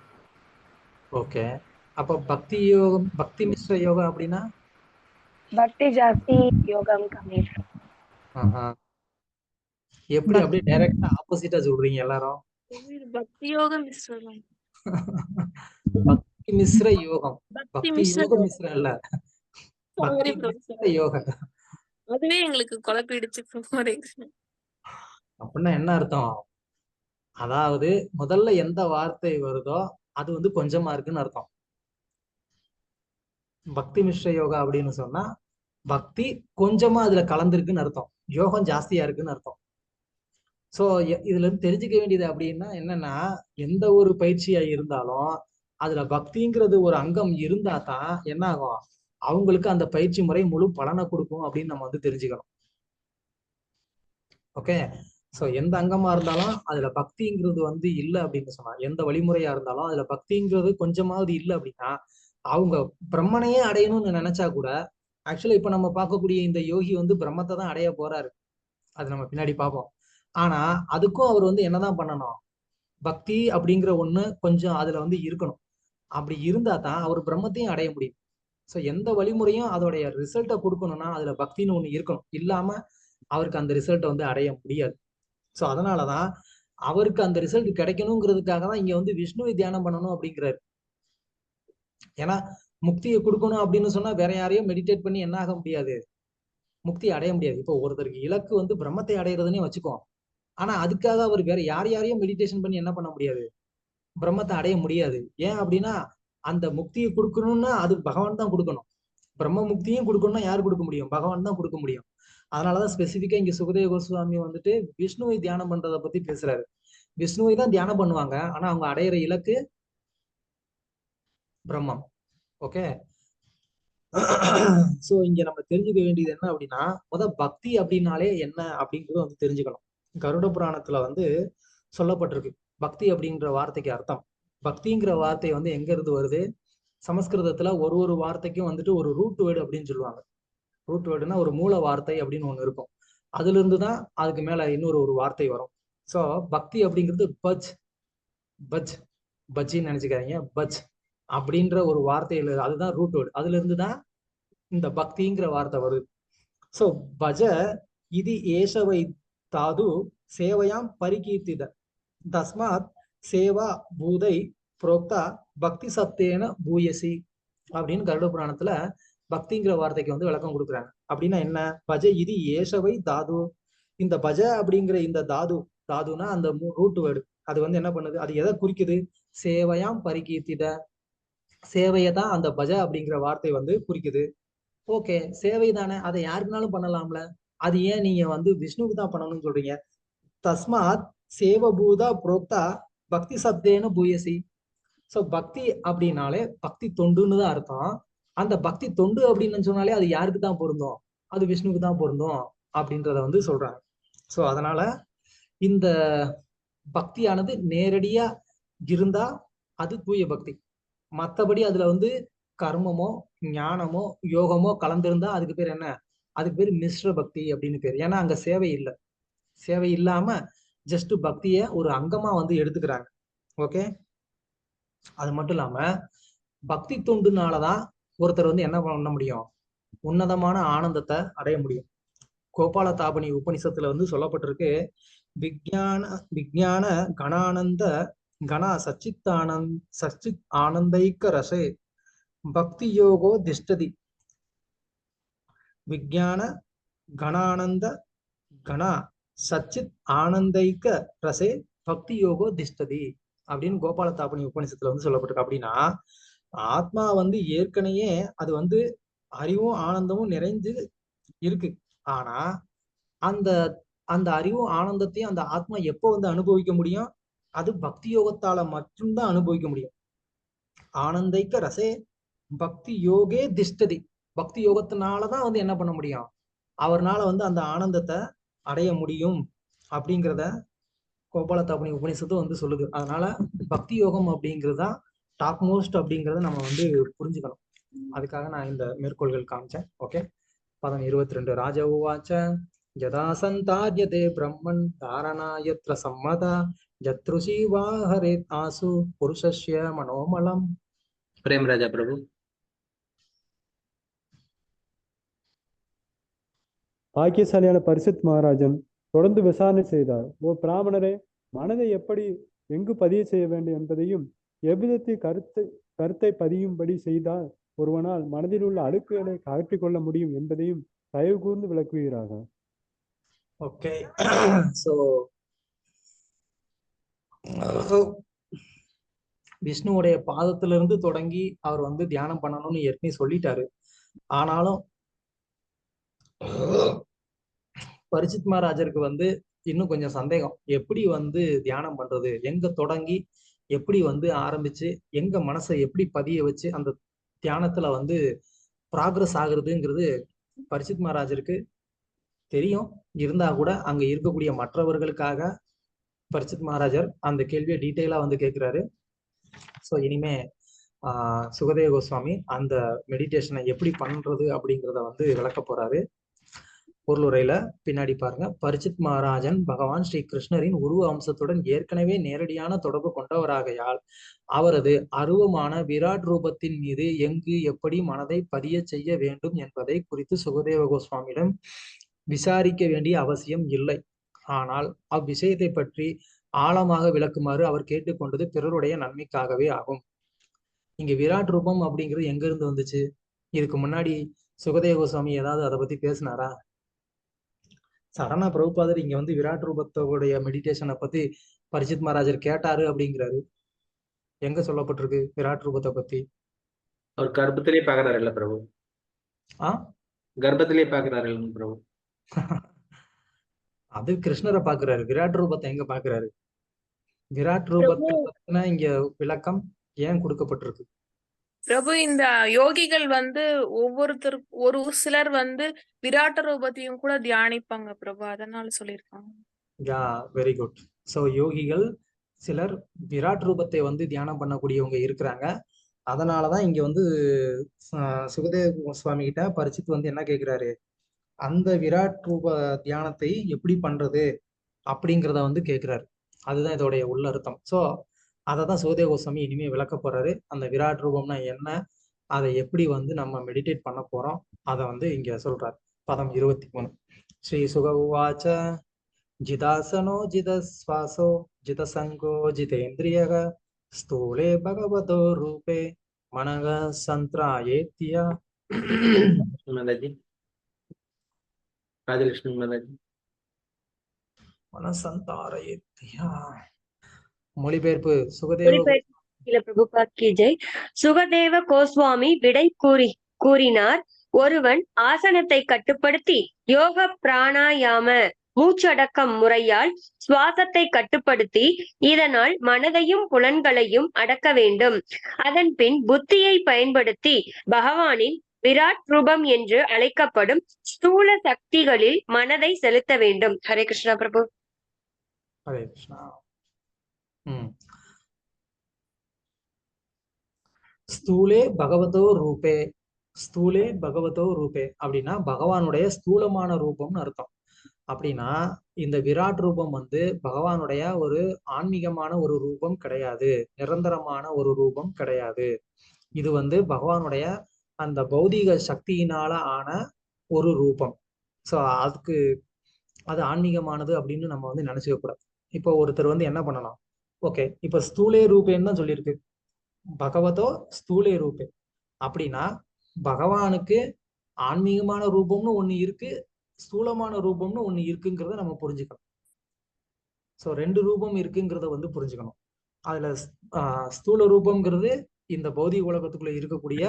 ஓகே, அப்ப பக்தி யோகம் பக்தி மிஸ்ர யோகம் அப்படின்னா பக்தி ஜாஸ்தி யோகம் கம்மி. எப்படி அப்படியே டைரக்டா ஆப்போசிட்டா சொல்றீங்க எல்லாரும்? பக்தி யோகம் மிஸ்ரம். பக்தி மிஸ்ர யோகம். பக்தி யோக மிஸ்ர இல்ல, பக்தி மிஸ்ர யோகம். அதுவே எங்களுக்கு குழப்பிடுச்சு. அப்படின்னா என்ன அர்த்தம்? அதாவது முதல்ல எந்த வார்த்தை வருதோ அது வந்து கொஞ்சமா இருக்குன்னு அர்த்தம். பக்தி மிஸ்ர யோகா அப்படின்னு சொன்னா பக்தி கொஞ்சமா அதுல கலந்துருக்குன்னு அர்த்தம், யோகம் ஜாஸ்தியா இருக்குன்னு அர்த்தம். சோ இதுல இருந்து தெரிஞ்சுக்க வேண்டியது அப்படின்னா என்னன்னா, எந்த ஒரு பயிற்சியா இருந்தாலும் அதுல பக்திங்கிறது ஒரு அங்கம் இருந்தா தான் என்ன ஆகும், அவங்களுக்கு அந்த பயிற்சி முறை முழு பலனை கொடுக்கும் அப்படின்னு நம்ம வந்து தெரிஞ்சுக்கணும். ஓகே, சோ எந்த அங்கமா இருந்தாலும் அதுல பக்திங்கிறது வந்து இல்லை அப்படின்னு சொன்னா, எந்த வழிமுறையா இருந்தாலும் அதுல பக்திங்கிறது கொஞ்சமாவது இல்லை அப்படின்னா அவங்க பிரம்மனையே அடையணும்னு நினைச்சா கூட, ஆக்சுவலா இப்ப நம்ம பார்க்கக்கூடிய இந்த யோகி வந்து பிரம்மத்தை தான் அடைய போறாரு, அது நம்ம பின்னாடி பார்ப்போம். ஆனா அதுக்கும் அவர் வந்து என்னதான் பண்ணணும், பக்தி அப்படிங்கிற ஒண்ணு கொஞ்சம் அதுல வந்து இருக்கணும். அப்படி இருந்தா தான் அவர் பிரம்மத்தையும் அடைய முடியும். ஸோ எந்த வழிமுறையும் அதோடைய ரிசல்ட்டை கொடுக்கணும்னா அதுல பக்தின்னு ஒண்ணு இருக்கணும், இல்லாம அவருக்கு அந்த ரிசல்ட்டை வந்து அடைய முடியாது. ஸோ அதனாலதான் அவருக்கு அந்த ரிசல்ட் கிடைக்கணுங்கிறதுக்காக தான் இங்க வந்து விஷ்ணுவை தியானம் பண்ணணும் அப்படிங்கிறாரு. ஏன்னா முக்தியை கொடுக்கணும் அப்படின்னு சொன்னா வேற யாரையும் மெடிடேட் பண்ணி என்ன ஆக முடியாது, முக்தி அடைய முடியாது. இப்போ ஒருத்தருக்கு இலக்கு வந்து பிரம்மத்தை அடையிறதுன்னே வச்சுக்கோ, ஆனா அதுக்காக அவர் வேற யாரையும் மெடிடேஷன் பண்ணி என்ன பண்ண முடியாது, பிரம்மத்தை அடைய முடியாது. ஏன் அப்படின்னா அந்த முக்தியை கொடுக்கணும்னா அது பகவான் தான் கொடுக்கணும். பிரம்ம முக்தியும் கொடுக்கணும்னா யார் கொடுக்க முடியும், பகவான் தான் கொடுக்க முடியும். அதனாலதான் ஸ்பெசிபிக்கா இங்க சுகதேவ கோஸ்வாமி வந்துட்டு விஷ்ணுவை தியானம் பண்றதை பத்தி பேசுறாரு. விஷ்ணுவை தான் தியானம் பண்ணுவாங்க, ஆனா அவங்க அடையிற இலக்கு பிரம்மம். ஓகே, சோ இங்க நம்ம தெரிஞ்சுக்க வேண்டியது என்ன அப்படின்னா, பக்தி அப்படின்னாலே என்ன அப்படிங்கறத வந்து தெரிஞ்சுக்கணும். கருட புராணத்துல வந்து சொல்லப்பட்டிருக்கு பக்தி அப்படின்ற வார்த்தைக்கு அர்த்தம். பக்திங்கிற வார்த்தை வந்து எங்க இருந்து வருது, சமஸ்கிருதத்துல ஒரு வார்த்தைக்கும் வந்துட்டு ஒரு ரூட் வேர்டு அப்படின்னு சொல்லுவாங்க. ரூட் வேர்டுனா ஒரு மூல வார்த்தை அப்படின்னு ஒண்ணு இருக்கும், அதுல இருந்துதான் அதுக்கு மேல இன்னொரு வார்த்தை வரும். சோ பக்தி அப்படிங்கிறது பஜ் பஜ் பஜ்ஜின்னு நினைச்சுக்காதீங்க, பஜ் அப்படின்ற ஒரு வார்த்தையில அதுதான் ரூட் வேர்டு, அதுல இருந்துதான் இந்த பக்திங்கிற வார்த்தை வருது. சோ பஜ இது ஏஷவை தாது சேவையாம் பரிகீர்த்தித தஸ்மாத் சேவா பூதை புரோக்தா பக்தி சத்தேன பூயசி அப்படின்னு கருட புராணத்துல பக்திங்கிற வார்த்தைக்கு வந்து விளக்கம் கொடுக்குறாங்க. அப்படின்னா என்ன, பஜ இது ஏஷவை தாது, இந்த பஜ அப்படிங்கிற இந்த தாதுனா அந்த ரூட் வேர்டு, அது வந்து என்ன பண்ணுது, அது எதை குறிக்குது, சேவையாம் பரிகீர்த்தித, சேவையை தான் அந்த பஜ அப்படிங்கிற வார்த்தை வந்து குறிக்குது. ஓகே, சேவை தானே, அதை யாருக்குனாலும் பண்ணலாம்ல, அது ஏன் நீங்க வந்து விஷ்ணுவுக்கு தான் பண்ணணும்னு சொல்றீங்க? தஸ்மாத் சேவபூதா புரோக்தா பக்தி சப்தேன பூயசி. சோ பக்தி அப்படின்னாலே பக்தி தொண்டுன்னு தான் அர்த்தம். அந்த பக்தி தொண்டு அப்படின்னு சொன்னாலே அது யாருக்கு தான் பொருந்தும், அது விஷ்ணுவுக்கு தான் பொருந்தும் அப்படின்றத வந்து சொல்றாங்க. சோ அதனால இந்த பக்தியானது நேரடியா இருந்தா அது தூய பக்தி. மற்றபடி அதுல வந்து கர்மமோ ஞானமோ யோகமோ கலந்திருந்தா அதுக்கு பேர் என்ன, அதுக்கு பேர் மிஸ்ர பக்தி அப்படின்னு பேர். ஏன்னா அங்க சேவை இல்லை, சேவை இல்லாம ஜஸ்ட் பக்திய ஒரு அங்கமா வந்து எடுத்துக்கிறாங்க. ஓகே, அது மட்டும் இல்லாம பக்தி தொண்டுனாலதான் ஒருத்தர் வந்து என்ன பண்ண முடியும், உன்னதமான ஆனந்தத்தை அடைய முடியும். கோபால தாபனி உபனிஷத்துல வந்து சொல்லப்பட்டிருக்கு, விஞ்ஞான விஞ்ஞான கணானந்த கணா சச்சித் ஆனந்தைக்க ரசே பக்தி யோகோ திஷ்டதி. விஞ்ஞான கணானந்த கணா சச்சித் ஆனந்தைக்க ரசே பக்தி யோகோ திஷ்டதி அப்படின்னு கோபால தாபனி உபனிஷத்துல வந்து சொல்லப்பட்டிருக்கு. அப்படின்னா ஆத்மா வந்து ஏற்கனவே அது வந்து அறிவும் ஆனந்தமும் நிறைஞ்சு இருக்கு. ஆனா அந்த அந்த அறிவும் ஆனந்தத்தையும் அந்த ஆத்மா எப்போ வந்து அனுபவிக்க முடியும், அது பக்தி யோகத்தால மட்டும்தான் அனுபவிக்க முடியும். ஆனந்தைக்க ரசே பக்தி யோகே திஷ்டதி. பக்தி யோகத்தினாலதான் வந்து என்ன பண்ண முடியும், அவர்னால வந்து அந்த ஆனந்தத்தை அடைய முடியும் அப்படிங்கிறத கோபால தாபனி உபனிஷத்து வந்து சொல்லுது. அதனால பக்தி யோகம் அப்படிங்கிறதுதான் டாப் மோஸ்ட் அப்படிங்கிறத நம்ம வந்து புரிஞ்சுக்கணும். அதுக்காக நான் இந்த மேற்கோள்கள் காமிச்சேன். ஓகே, பதம் 22. ராஜ உவாச்ச யதா சந்தார்யதே பிரம்மன் தாரணாயத்ர சம்மதா யத்ருஷி வா ஹரேத் ஆசு புருஷஸ்ய மனோமலம். பிரேமராஜா பிரபு. பாக்கியசாலியான பரிசுத் மகாராஜன் தொடர்ந்து விசாரணை செய்தார். ஓ பிராமணரே, மனதை எப்படி எங்கு பதிய செய்ய வேண்டும் என்பதையும் எவ்விதத்தில் கருத்தை பதியும்படி செய்தால் ஒருவனால் மனதில் உள்ள அழுக்குகளை அகற்றிக் கொள்ள முடியும் என்பதையும் தயவு கூர்ந்து விளக்குகிறார்கள். ஓகே, சோ விஷ்ணுவுடைய பாதத்திலிருந்து தொடங்கி அவர் வந்து தியானம் பண்ணணும்னு ஏற்கனவே சொல்லிட்டாரு. ஆனாலும் பரிசித் மகாராஜருக்கு வந்து இன்னும் கொஞ்சம் சந்தேகம், எப்படி வந்து தியானம் பண்றது, எங்க தொடங்கி எப்படி வந்து ஆரம்பிச்சு எங்க மனசை எப்படி பதிய வச்சு அந்த தியானத்துல வந்து ப்ராக்ரஸ் ஆகுறதுங்கிறது பரிசித் மகாராஜருக்கு தெரியும். இருந்தா கூட அங்க இருக்கக்கூடிய மற்றவர்களுக்காக பரிசித் மகாராஜர் அந்த கேள்வியை டீட்டெயிலா வந்து கேட்கிறாரு. ஸோ இனிமே சுகதேவ கோஸ்வாமி அந்த மெடிடேஷனை எப்படி பண்றது அப்படிங்கிறத வந்து விளக்க போறாரு. பொருளுரையில பின்னாடி பாருங்க, பரிசித் மகாராஜன் பகவான் ஸ்ரீ கிருஷ்ணரின் உருவ அம்சத்துடன் ஏற்கனவே நேரடியான தொடர்பு கொண்டவராகையால் அவரது அருவமான விராட் ரூபத்தின் மீது எங்கு எப்படி மனதை பதிய செய்ய வேண்டும் என்பதை குறித்து சுகதேவ கோஸ்வாமியிடம் விசாரிக்க வேண்டிய அவசியம் இல்லை. ஆனால் அவ்விஷயத்தை பற்றி ஆழமாக விளக்குமாறு அவர் கேட்டுக்கொண்டது பிறருடைய நன்மைக்காகவே ஆகும். இங்க விராட் ரூபம் அப்படிங்கிறது எங்க இருந்து வந்துச்சு? இதுக்கு முன்னாடி சுகதேவ கோஸ்வாமி ஏதாவது அதை பத்தி பேசினாரா? சரணா பிரபுபாதர் இங்க வந்து விராட் ரூபத்தோடைய மெடிடேஷனை பத்தி பரிசித் மகாராஜர் கேட்டாரு அப்படிங்கிறாரு. எங்க சொல்லப்பட்டிருக்கு விராட் ரூபத்தை பத்தி? அவர் கர்ப்பத்திலே பாக்குறாரு இல்ல பிரபு? கர்ப்பத்திலே பாக்குறாரு பிரபு. அது கிருஷ்ணரை பாக்குறாரு, விராட் ரூபத்தை எங்க பாக்குறாரு? விராட் ரூபத்தை பத்தின இங்க விளக்கம் ஏன் கொடுக்கப்பட்டிருக்கு? பிரபு, இந்த யோகிகள் வந்து ஒரு சிலர் வந்து விராட்ட ரூபத்தையும் கூட தியானிப்பாங்க பிரபு, அதனால சொல்லியிருக்காங்க. யா, வெரி குட். சோ யோகிகள் சிலர் விராட் ரூபத்தை வந்து தியானம் பண்ணக்கூடியவங்க இருக்கிறாங்க. அதனாலதான் இங்க வந்து சுகதேவ சுவாமி கிட்ட பரிசித்து வந்து என்ன கேட்கிறாரு, அந்த விராட் ரூப தியானத்தை எப்படி பண்றது அப்படிங்கிறத வந்து கேட்கிறாரு. அதுதான் இதோடைய உள்ள அர்த்தம். சோ அததான் சுகதேவ கோஸ்வாமி இனிமே விளக்க போறாரு. அந்த விராட் ரூபம்னா என்ன, அதை எப்படி வந்து நம்ம மெடிடேட் பண்ண போறோம், அதை வந்து இங்க சொல்றாரு. பதம் 23. ஸ்ரீ சுக உவாச்ச ஜிதாசனோ ஜிதஸ்வாசோ ஜிதசங்கோ ஜிதேந்திரியக ஸ்தூலே பகவதோ ரூபே மனக சந்திராயேத்யா. ராஜலட்சுமி மாதாஜி. மனசந்தாரயேத்யா. மொழிபெயர்ப்பு சுகதேவ சுகதேவ கோஸ்வாமி விடை கூறினார். ஒருவன் ஆசனத்தை கட்டுப்படுத்தி யோக பிராணாயாம மூச்சடக்கம் முறையால் சுவாசத்தை கட்டுப்படுத்தி இதனால் மனதையும் புலன்களையும் அடக்க வேண்டும். அதன் பின் புத்தியை பயன்படுத்தி பகவானின் விராட் ரூபம் என்று அழைக்கப்படும் ஸ்தூல சக்திகளில் மனதை செலுத்த வேண்டும். ஹரே கிருஷ்ணா பிரபு. ஹரே கிருஷ்ணா. ஸ்தூலே பகவதோ ரூபே. ஸ்தூலே பகவதோ ரூபே அப்படின்னா பகவானுடைய ஸ்தூலமான ரூபம்னு அர்த்தம். அப்படின்னா இந்த விராட் ரூபம் வந்து பகவானுடைய ஒரு ஆன்மீகமான ஒரு ரூபம் கிடையாது, நிரந்தரமான ஒரு ரூபம் கிடையாது. இது வந்து பகவானுடைய அந்த பௌதீக சக்தியினால ஆன ஒரு ரூபம். ஸோ அதுக்கு அது ஆன்மீகமானது அப்படின்னு நம்ம வந்து நினைச்சுக்க கூடாது. இப்போ ஒருத்தர் வந்து என்ன பண்ணணும், ஓகே இப்ப ஸ்தூலே ரூபேன்னு தான் சொல்லியிருக்கு, பகவதோ ஸ்தூலே ரூபே. அப்படின்னா பகவானுக்கு ஆன்மீகமான ரூபம்னு ஒண்ணு இருக்கு, ஸ்தூலமான ரூபம்னு ஒண்ணு இருக்குங்கிறத நம்ம புரிஞ்சுக்கணும். ஸோ 2 ரூபம் இருக்குங்கிறத வந்து புரிஞ்சுக்கணும். அதுல ஸ்தூல ரூபம்ங்கிறது இந்த பௌதிக உலகத்துக்குள்ள இருக்கக்கூடிய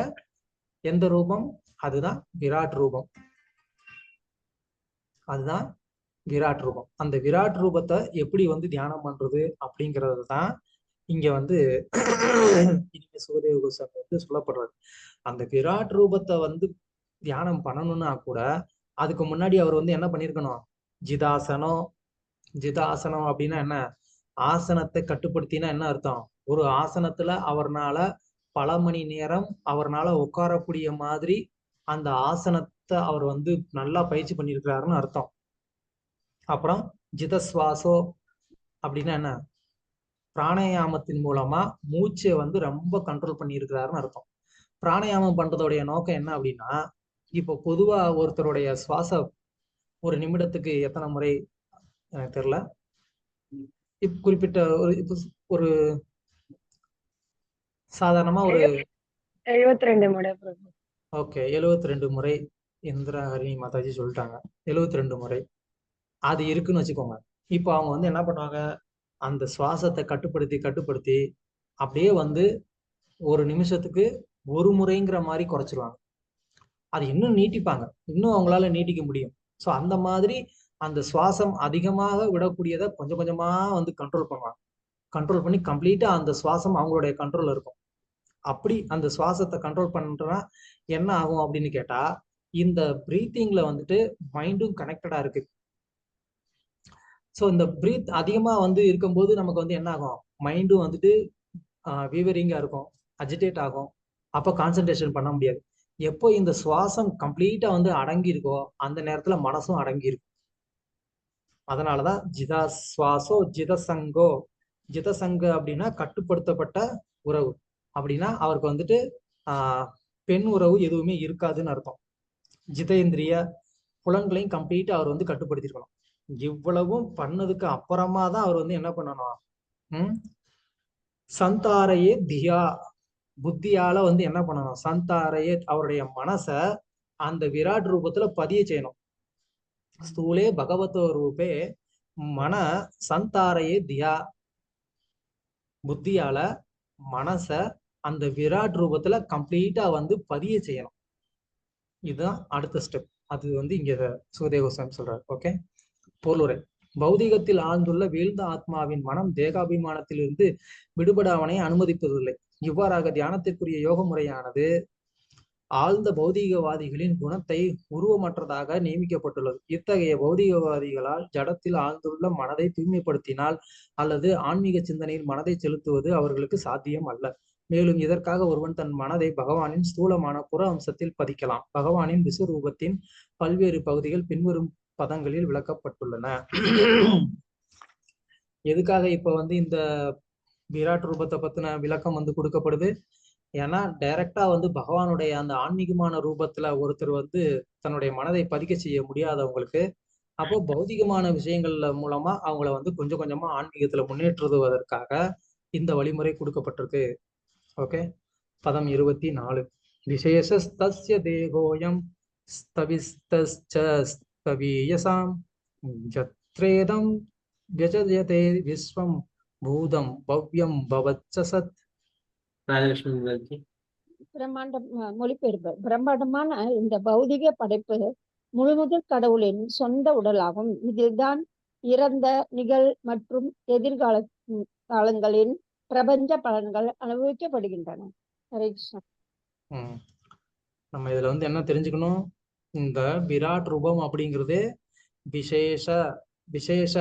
எந்த ரூபம், அதுதான் விராட் ரூபம். அதுதான் விராட் ரூபம். அந்த விராட் ரூபத்தை எப்படி வந்து தியானம் பண்றது அப்படிங்கிறது தான் இங்க வந்து இனிமே சுகதேவ கோஸ்வாமி வந்து சொல்லப்படுறது. அந்த விராட் ரூபத்தை வந்து தியானம் பண்ணணும்னா கூட அதுக்கு முன்னாடி அவர் வந்து என்ன பண்ணிருக்கணும், ஜிதாசனம். ஜிதாசனம் அப்படின்னா என்ன, ஆசனத்தை கட்டுப்படுத்தினா என்ன அர்த்தம், ஒரு ஆசனத்துல அவர்னால பல மணி நேரம் அவர்னால உட்காரக்கூடிய மாதிரி அந்த ஆசனத்தை அவர் வந்து நல்லா பயிற்சி பண்ணியிருக்கிறாருன்னு அர்த்தம். அப்புறம் ஜிதஸ்வாசோ அப்படின்னா என்ன, பிராணாயாமத்தின் மூலமா மூச்சை வந்து ரொம்ப கண்ட்ரோல் பண்ணியிருக்கிறாருன்னு அர்த்தம். பிராணாயாமம் பண்றதோடைய நோக்கம் என்ன அப்படின்னா, இப்போ பொதுவா ஒருத்தருடைய சுவாச ஒரு நிமிடத்துக்கு எத்தனை முறை எனக்கு தெரியல, குறிப்பிட்ட ஒரு இப்போ ஒரு சாதாரணமா ஒரு 72 முறை பிரபு. ஓகே 72 முறை இந்திரா ஹரிணி மாதாஜி சொல்லிட்டாங்க, 72 முறை அது இருக்குன்னு வச்சுக்கோங்க. இப்போ அவங்க வந்து என்ன பண்ணுவாங்க, அந்த சுவாசத்தை கட்டுப்படுத்தி அப்படியே வந்து ஒரு நிமிஷத்துக்கு ஒரு முறைங்கிற மாதிரி குறைச்சிருவாங்க. அது இன்னும் நீட்டிப்பாங்க, இன்னும் அவங்களால நீட்டிக்க முடியும். ஸோ அந்த மாதிரி அந்த சுவாசம் அதிகமாக விடக்கூடியதை கொஞ்சம் கொஞ்சமா வந்து கண்ட்ரோல் பண்ணுவாங்க. கண்ட்ரோல் பண்ணி கம்ப்ளீட்டா அந்த சுவாசம் அவங்களுடைய கண்ட்ரோல்ல இருக்கும். அப்படி அந்த சுவாசத்தை கண்ட்ரோல் பண்றா என்ன ஆகும் அப்படின்னு கேட்டா, இந்த பிரீத்திங்ல வந்துட்டு மைண்டும் கனெக்டடா இருக்கு. ஸோ இந்த பிரீத் அதிகமா வந்து இருக்கும்போது நமக்கு வந்து என்ன ஆகும், மைண்டும் வந்துட்டு வீவரிங்கா இருக்கும், அஜிடேட் ஆகும். அப்போ கான்சென்ட்ரேஷன் பண்ண முடியாது. எப்போ இந்த சுவாசம் கம்ப்ளீட்டா வந்து அடங்கி இருக்கோ அந்த நேரத்துல மனசும் அடங்கி இருக்கும். அதனாலதான் ஜிதாஸ்வாசோ ஜிதசங்கோ. ஜிதசங்க அப்படின்னா கட்டுப்படுத்தப்பட்ட உறவு. அப்படின்னா அவருக்கு வந்துட்டு பெண் உறவு எதுவுமே இருக்காதுன்னு அர்த்தம். ஜிதேந்திரிய புலன்களையும் கம்ப்ளீட்டா அவர் வந்து கட்டுப்படுத்திருக்கணும். இவ்வளவும் பண்ணதுக்கு அப்புறமா தான் அவர் வந்து என்ன பண்ணணும், சந்தாரையே தியா, புத்தியால வந்து என்ன பண்ணணும், சந்தாரையே அவருடைய மனச அந்த விராட் ரூபத்துல பதிய செய்யணும். ஸ்தூலே பகவதோ ரூபே மன சந்தாரையே தியா, புத்தியால மனச அந்த விராட் ரூபத்துல கம்ப்ளீட்டா வந்து பதிய செய்யணும். இதுதான் அடுத்த ஸ்டெப். அது வந்து இங்க சுகதேவ கோஸ்வாமி சொல்றாரு. ஓகே, பொருளுரை. பௌதிகத்தில் ஆழ்ந்துள்ள வீழ்ந்த ஆத்மாவின் மனம் தேகாபிமானத்திலிருந்து விடுபட அவனை அனுமதிப்பதில்லை. இவ்வாறாக தியானத்திற்குரிய யோக முறையானது ஆழ்ந்த பௌதிகவாதிகளின் குணத்தை உருவமற்றதாக நியமிக்கப்பட்டுள்ளது. இத்தகைய பௌதிகவாதிகளால் ஜடத்தில் ஆழ்ந்துள்ள மனதை தூய்மைப்படுத்தினால் அல்லது ஆன்மீக சிந்தனையில் மனதை செலுத்துவது அவர்களுக்கு சாத்தியம் அல்ல. மேலும் இதற்காக ஒருவன் தன் மனதை பகவானின் ஸ்தூலமான புற அம்சத்தில் பதிக்கலாம். பகவானின் விஸ்வரூபத்தின் பல்வேறு பகுதிகள் பின்வரும் பதங்களில் விளக்கப்பட்டுள்ளன. எதுக்காக இப்ப வந்து இந்த விராட் ரூபத்தை பத்தின விளக்கம் வந்து கொடுக்கப்படுது, ஏன்னா டைரக்டா வந்து பகவானுடைய அந்த ஆன்மீகமான ரூபத்துல ஒருத்தர் வந்து தன்னுடைய மனதை பதிக்க செய்ய முடியாதவங்களுக்கு, அப்போ பௌதிகமான விஷயங்கள்ல மூலமா அவங்கள வந்து கொஞ்சம் கொஞ்சமா ஆன்மீகத்துல முன்னேற்றுவதற்காக இந்த வழிமுறை கொடுக்கப்பட்டிருக்கு. ஓகே, பதம் 24. விசேஷஸ்தஸ்ய தேகோயம் ஸ்தவிஸ்தஸ்சஸ்தவீயசாம் ஜத்ரேதம் விஜயதே விஸ்வம் பூதம் பவ்யம் பவச்ச சத். மொழிபெயர்ப்பு. பிரம்மாண்டமான இந்த பௌதிக படைப்பு முழுமுதல் கடவுளின் சொந்த உடலாகும். இதில்தான் இறந்த நிகழ் மற்றும் எதிர்கால காலங்களின் பிரபஞ்ச பலன்கள் அனுபவிக்கப்படுகின்றன. ஹரே கிருஷ்ணா. நம்ம இதுல வந்து என்ன தெரிஞ்சுக்கணும், இந்த விராட் ரூபம் அப்படிங்கிறது விசேஷ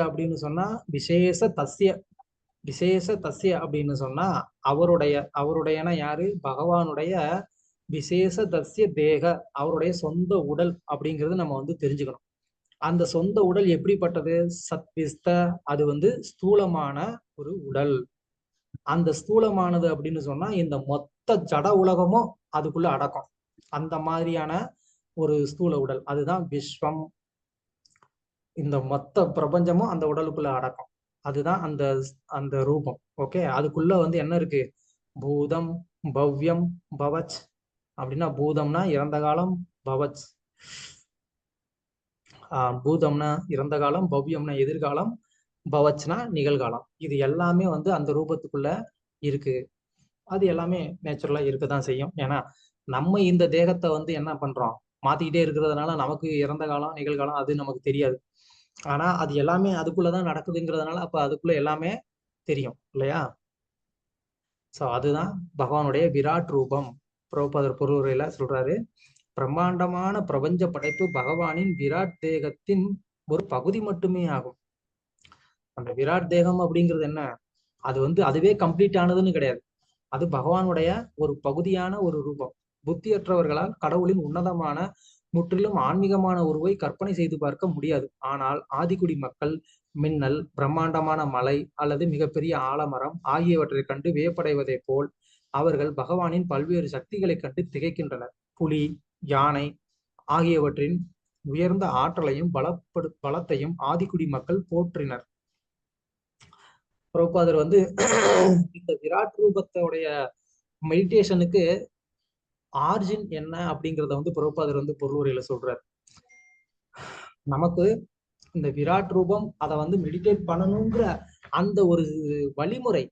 அப்படின்னு சொன்னா விசேஷ தஸ்ய அப்படின்னு சொன்னா அவருடையனா யாரு, பகவானுடைய விசேஷ தஸ்ய தேக, அவருடைய சொந்த உடல் அப்படிங்கிறது நம்ம வந்து தெரிஞ்சுக்கணும். அந்த சொந்த உடல் எப்படிப்பட்டது? சத்விஸ்த, அது வந்து ஸ்தூலமான ஒரு உடல். அந்த ஸ்தூலமானது அப்படின்னு சொன்னா இந்த மொத்த ஜட உலகமும் அதுக்குள்ள அடக்கம். அந்த மாதிரியான ஒரு ஸ்தூல உடல், அதுதான் விஸ்வம். இந்த மொத்த பிரபஞ்சமும் அந்த உடலுக்குள்ள அடக்கம். அதுதான் அந்த அந்த ரூபம். ஓகே, அதுக்குள்ள வந்து என்ன இருக்கு? பூதம், பவ்யம், பவச். அப்படின்னா பூதம்னா இறந்த காலம், பவச் பூதம்னா இறந்த காலம், பவ்யம்னா எதிர்காலம், பவச்னா நிகழ்காலம். இது எல்லாமே வந்து அந்த ரூபத்துக்குள்ள இருக்கு. அது எல்லாமே நேச்சுரலா இருக்கதான் செய்யும். ஏன்னா நம்ம இந்த தேகத்தை வந்து என்ன பண்றோம், மாத்திக்கிட்டே இருக்கிறதுனால நமக்கு இறந்த காலம், நிகழ்காலம் அது நமக்கு தெரியாது. ஆனா அது எல்லாமே அதுக்குள்ளதான் நடக்குதுங்கிறதுனால அப்ப அதுக்குள்ள எல்லாமே தெரியும் இல்லையா? சோ அதுதான் பகவானுடைய விராட் ரூபம். பிரபுபாதர் பொருளுரையில சொல்றாரு, பிரம்மாண்டமான பிரபஞ்ச படைப்பு பகவானின் விராட் தேகத்தின் ஒரு பகுதி மட்டுமே ஆகும். அந்த விராட் தேகம் அப்படிங்கிறது என்ன? அது வந்து அதுவே கம்ப்ளீட் ஆனதுன்னு கிடையாது. அது பகவானுடைய ஒரு பகுதியான ஒரு ரூபம். புத்தியற்றவர்களால் கடவுளின் உன்னதமான முற்றிலும் ஆன்மீகமான உருவை கற்பனை செய்து பார்க்க முடியாது. ஆனால் ஆதிக்குடி மக்கள் மின்னல், பிரம்மாண்டமான மலை அல்லது மிகப்பெரிய ஆலமரம் ஆகியவற்றை கண்டு வியப்படைவதை போல் அவர்கள் பகவானின் பல்வேறு சக்திகளை கண்டு திகைக்கின்றனர். புலி, யானை ஆகியவற்றின் உயர்ந்த ஆற்றலையும் பலத்தையும் ஆதிக்குடி மக்கள் போற்றினர். பிரபுபாதர் வந்து இந்த விராட் ரூபத்தோடைய மெடிடேஷனுக்கு ஆர்ஜின் என்ன அப்படிங்கிறத வந்து பிரபுபாதர் வந்து பொருளுரையில சொல்றாரு. நமக்கு இந்த விராட் ரூபம் அதை வந்து மெடிடேட் பண்ணணுங்கிற அந்த ஒரு வழிமுறை,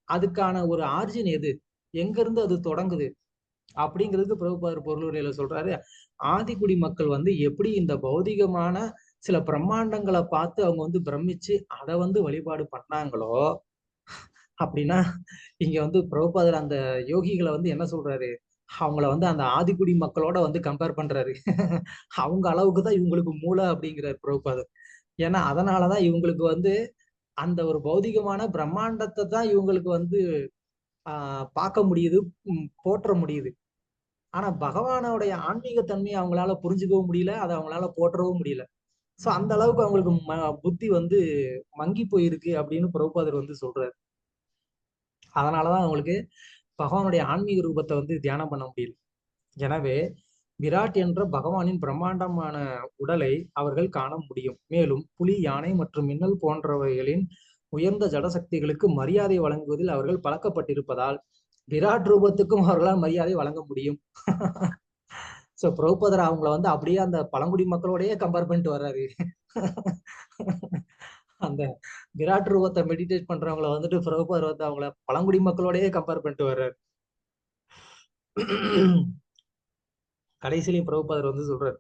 அதுக்கான ஒரு ஆர்ஜின் எது, எங்க இருந்து அது தொடங்குது அப்படிங்கிறதுக்கு பிரபுபாதர் பொருளுரையில சொல்றாரு. ஆதிக்குடி மக்கள் வந்து எப்படி இந்த பௌதிகமான சில பிரம்மாண்டங்களை பார்த்து அவங்க வந்து பிரமிச்சு அதை வந்து வழிபாடு பண்ணாங்களோ, அப்படின்னா இங்க வந்து பிரபுபாதர் அந்த யோகிகளை வந்து என்ன சொல்றாரு, அவங்கள வந்து அந்த ஆதிக்குடி மக்களோட வந்து கம்பேர் பண்றாரு. அவங்க அளவுக்கு தான் இவங்களுக்கு மூளை அப்படிங்கிறார் பிரபுபாதர். ஏன்னா அதனாலதான் இவங்களுக்கு வந்து அந்த ஒரு பௌதிகமான பிரம்மாண்டத்தை தான் இவங்களுக்கு வந்து பார்க்க முடியுது, போற்ற முடியுது. ஆனா பகவானோடைய ஆன்மீக தன்மையை அவங்களால புரிஞ்சுக்கவும் முடியல, அதை அவங்களால போற்றவும் முடியல. சோ அந்த அளவுக்கு அவங்களுக்கு புத்தி வந்து மங்கி போயிருக்கு அப்படின்னு பிரபுபாதர் வந்து சொல்றாரு. அதனாலதான் அவங்களுக்கு பகவானுடைய ஆன்மீக ரூபத்தை வந்து தியானம் பண்ண முடியல. எனவே விராட் என்ற பகவானின் பிரம்மாண்டமான உடலை அவர்கள் காண முடியும். மேலும் புலி, யானை மற்றும் மின்னல் போன்றவைகளின் உயர்ந்த ஜடசக்திகளுக்கு மரியாதை வழங்குவதில் அவர்கள் பழக்கப்பட்டிருப்பதால் விராட் ரூபத்துக்கும் அவர்களால் மரியாதை வழங்க முடியும். சோ பிரபுபாதர் அவங்கள வந்து அப்படியே அந்த பழங்குடி மக்களோடயே கம்பேர் பண்ணிட்டு வர்றாரு. அந்த விராட் ரூபத்தை மெடிடேட் பண்றவங்களை வந்துட்டு பிரபுபாதர் வந்து அவங்கள பழங்குடி மக்களோடயே கம்பேர் பண்ணிட்டு வர்றாரு. கடைசியிலையும் பிரபுபாதர் வந்து சொல்றாரு,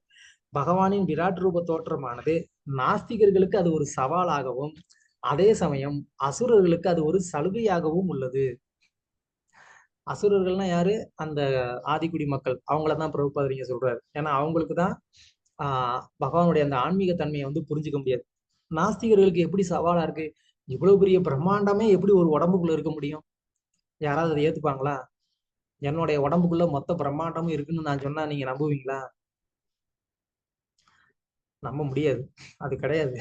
பகவானின் விராட் ரூப தோற்றமானது நாஸ்திகர்களுக்கு அது ஒரு சவாலாகவும் அதே சமயம் அசுரர்களுக்கு அது ஒரு சலுகையாகவும் உள்ளது. அசுரர்கள்னா யாரு? அந்த ஆதிக்குடி மக்கள். அவங்களதான் பிரபுபாதர் இங்க சொல்றாரு. ஏன்னா அவங்களுக்கு தான் பகவானுடைய அந்த ஆன்மீக தன்மையை வந்து புரிஞ்சுக்க முடியாது. நாஸ்திகர்களுக்கு எப்படி சவாலா இருக்கு? இவ்வளவு பெரிய பிரம்மாண்டமே எப்படி ஒரு உடம்புக்குள்ள இருக்க முடியும்? யாராவது அதை ஏத்துப்பாங்களா? என்னுடைய உடம்புக்குள்ள மொத்த பிரம்மாண்டமும் இருக்குன்னு நான் சொன்னா நீங்க நம்புவீங்களா? நம்ப முடியாது, அது கிடையாது.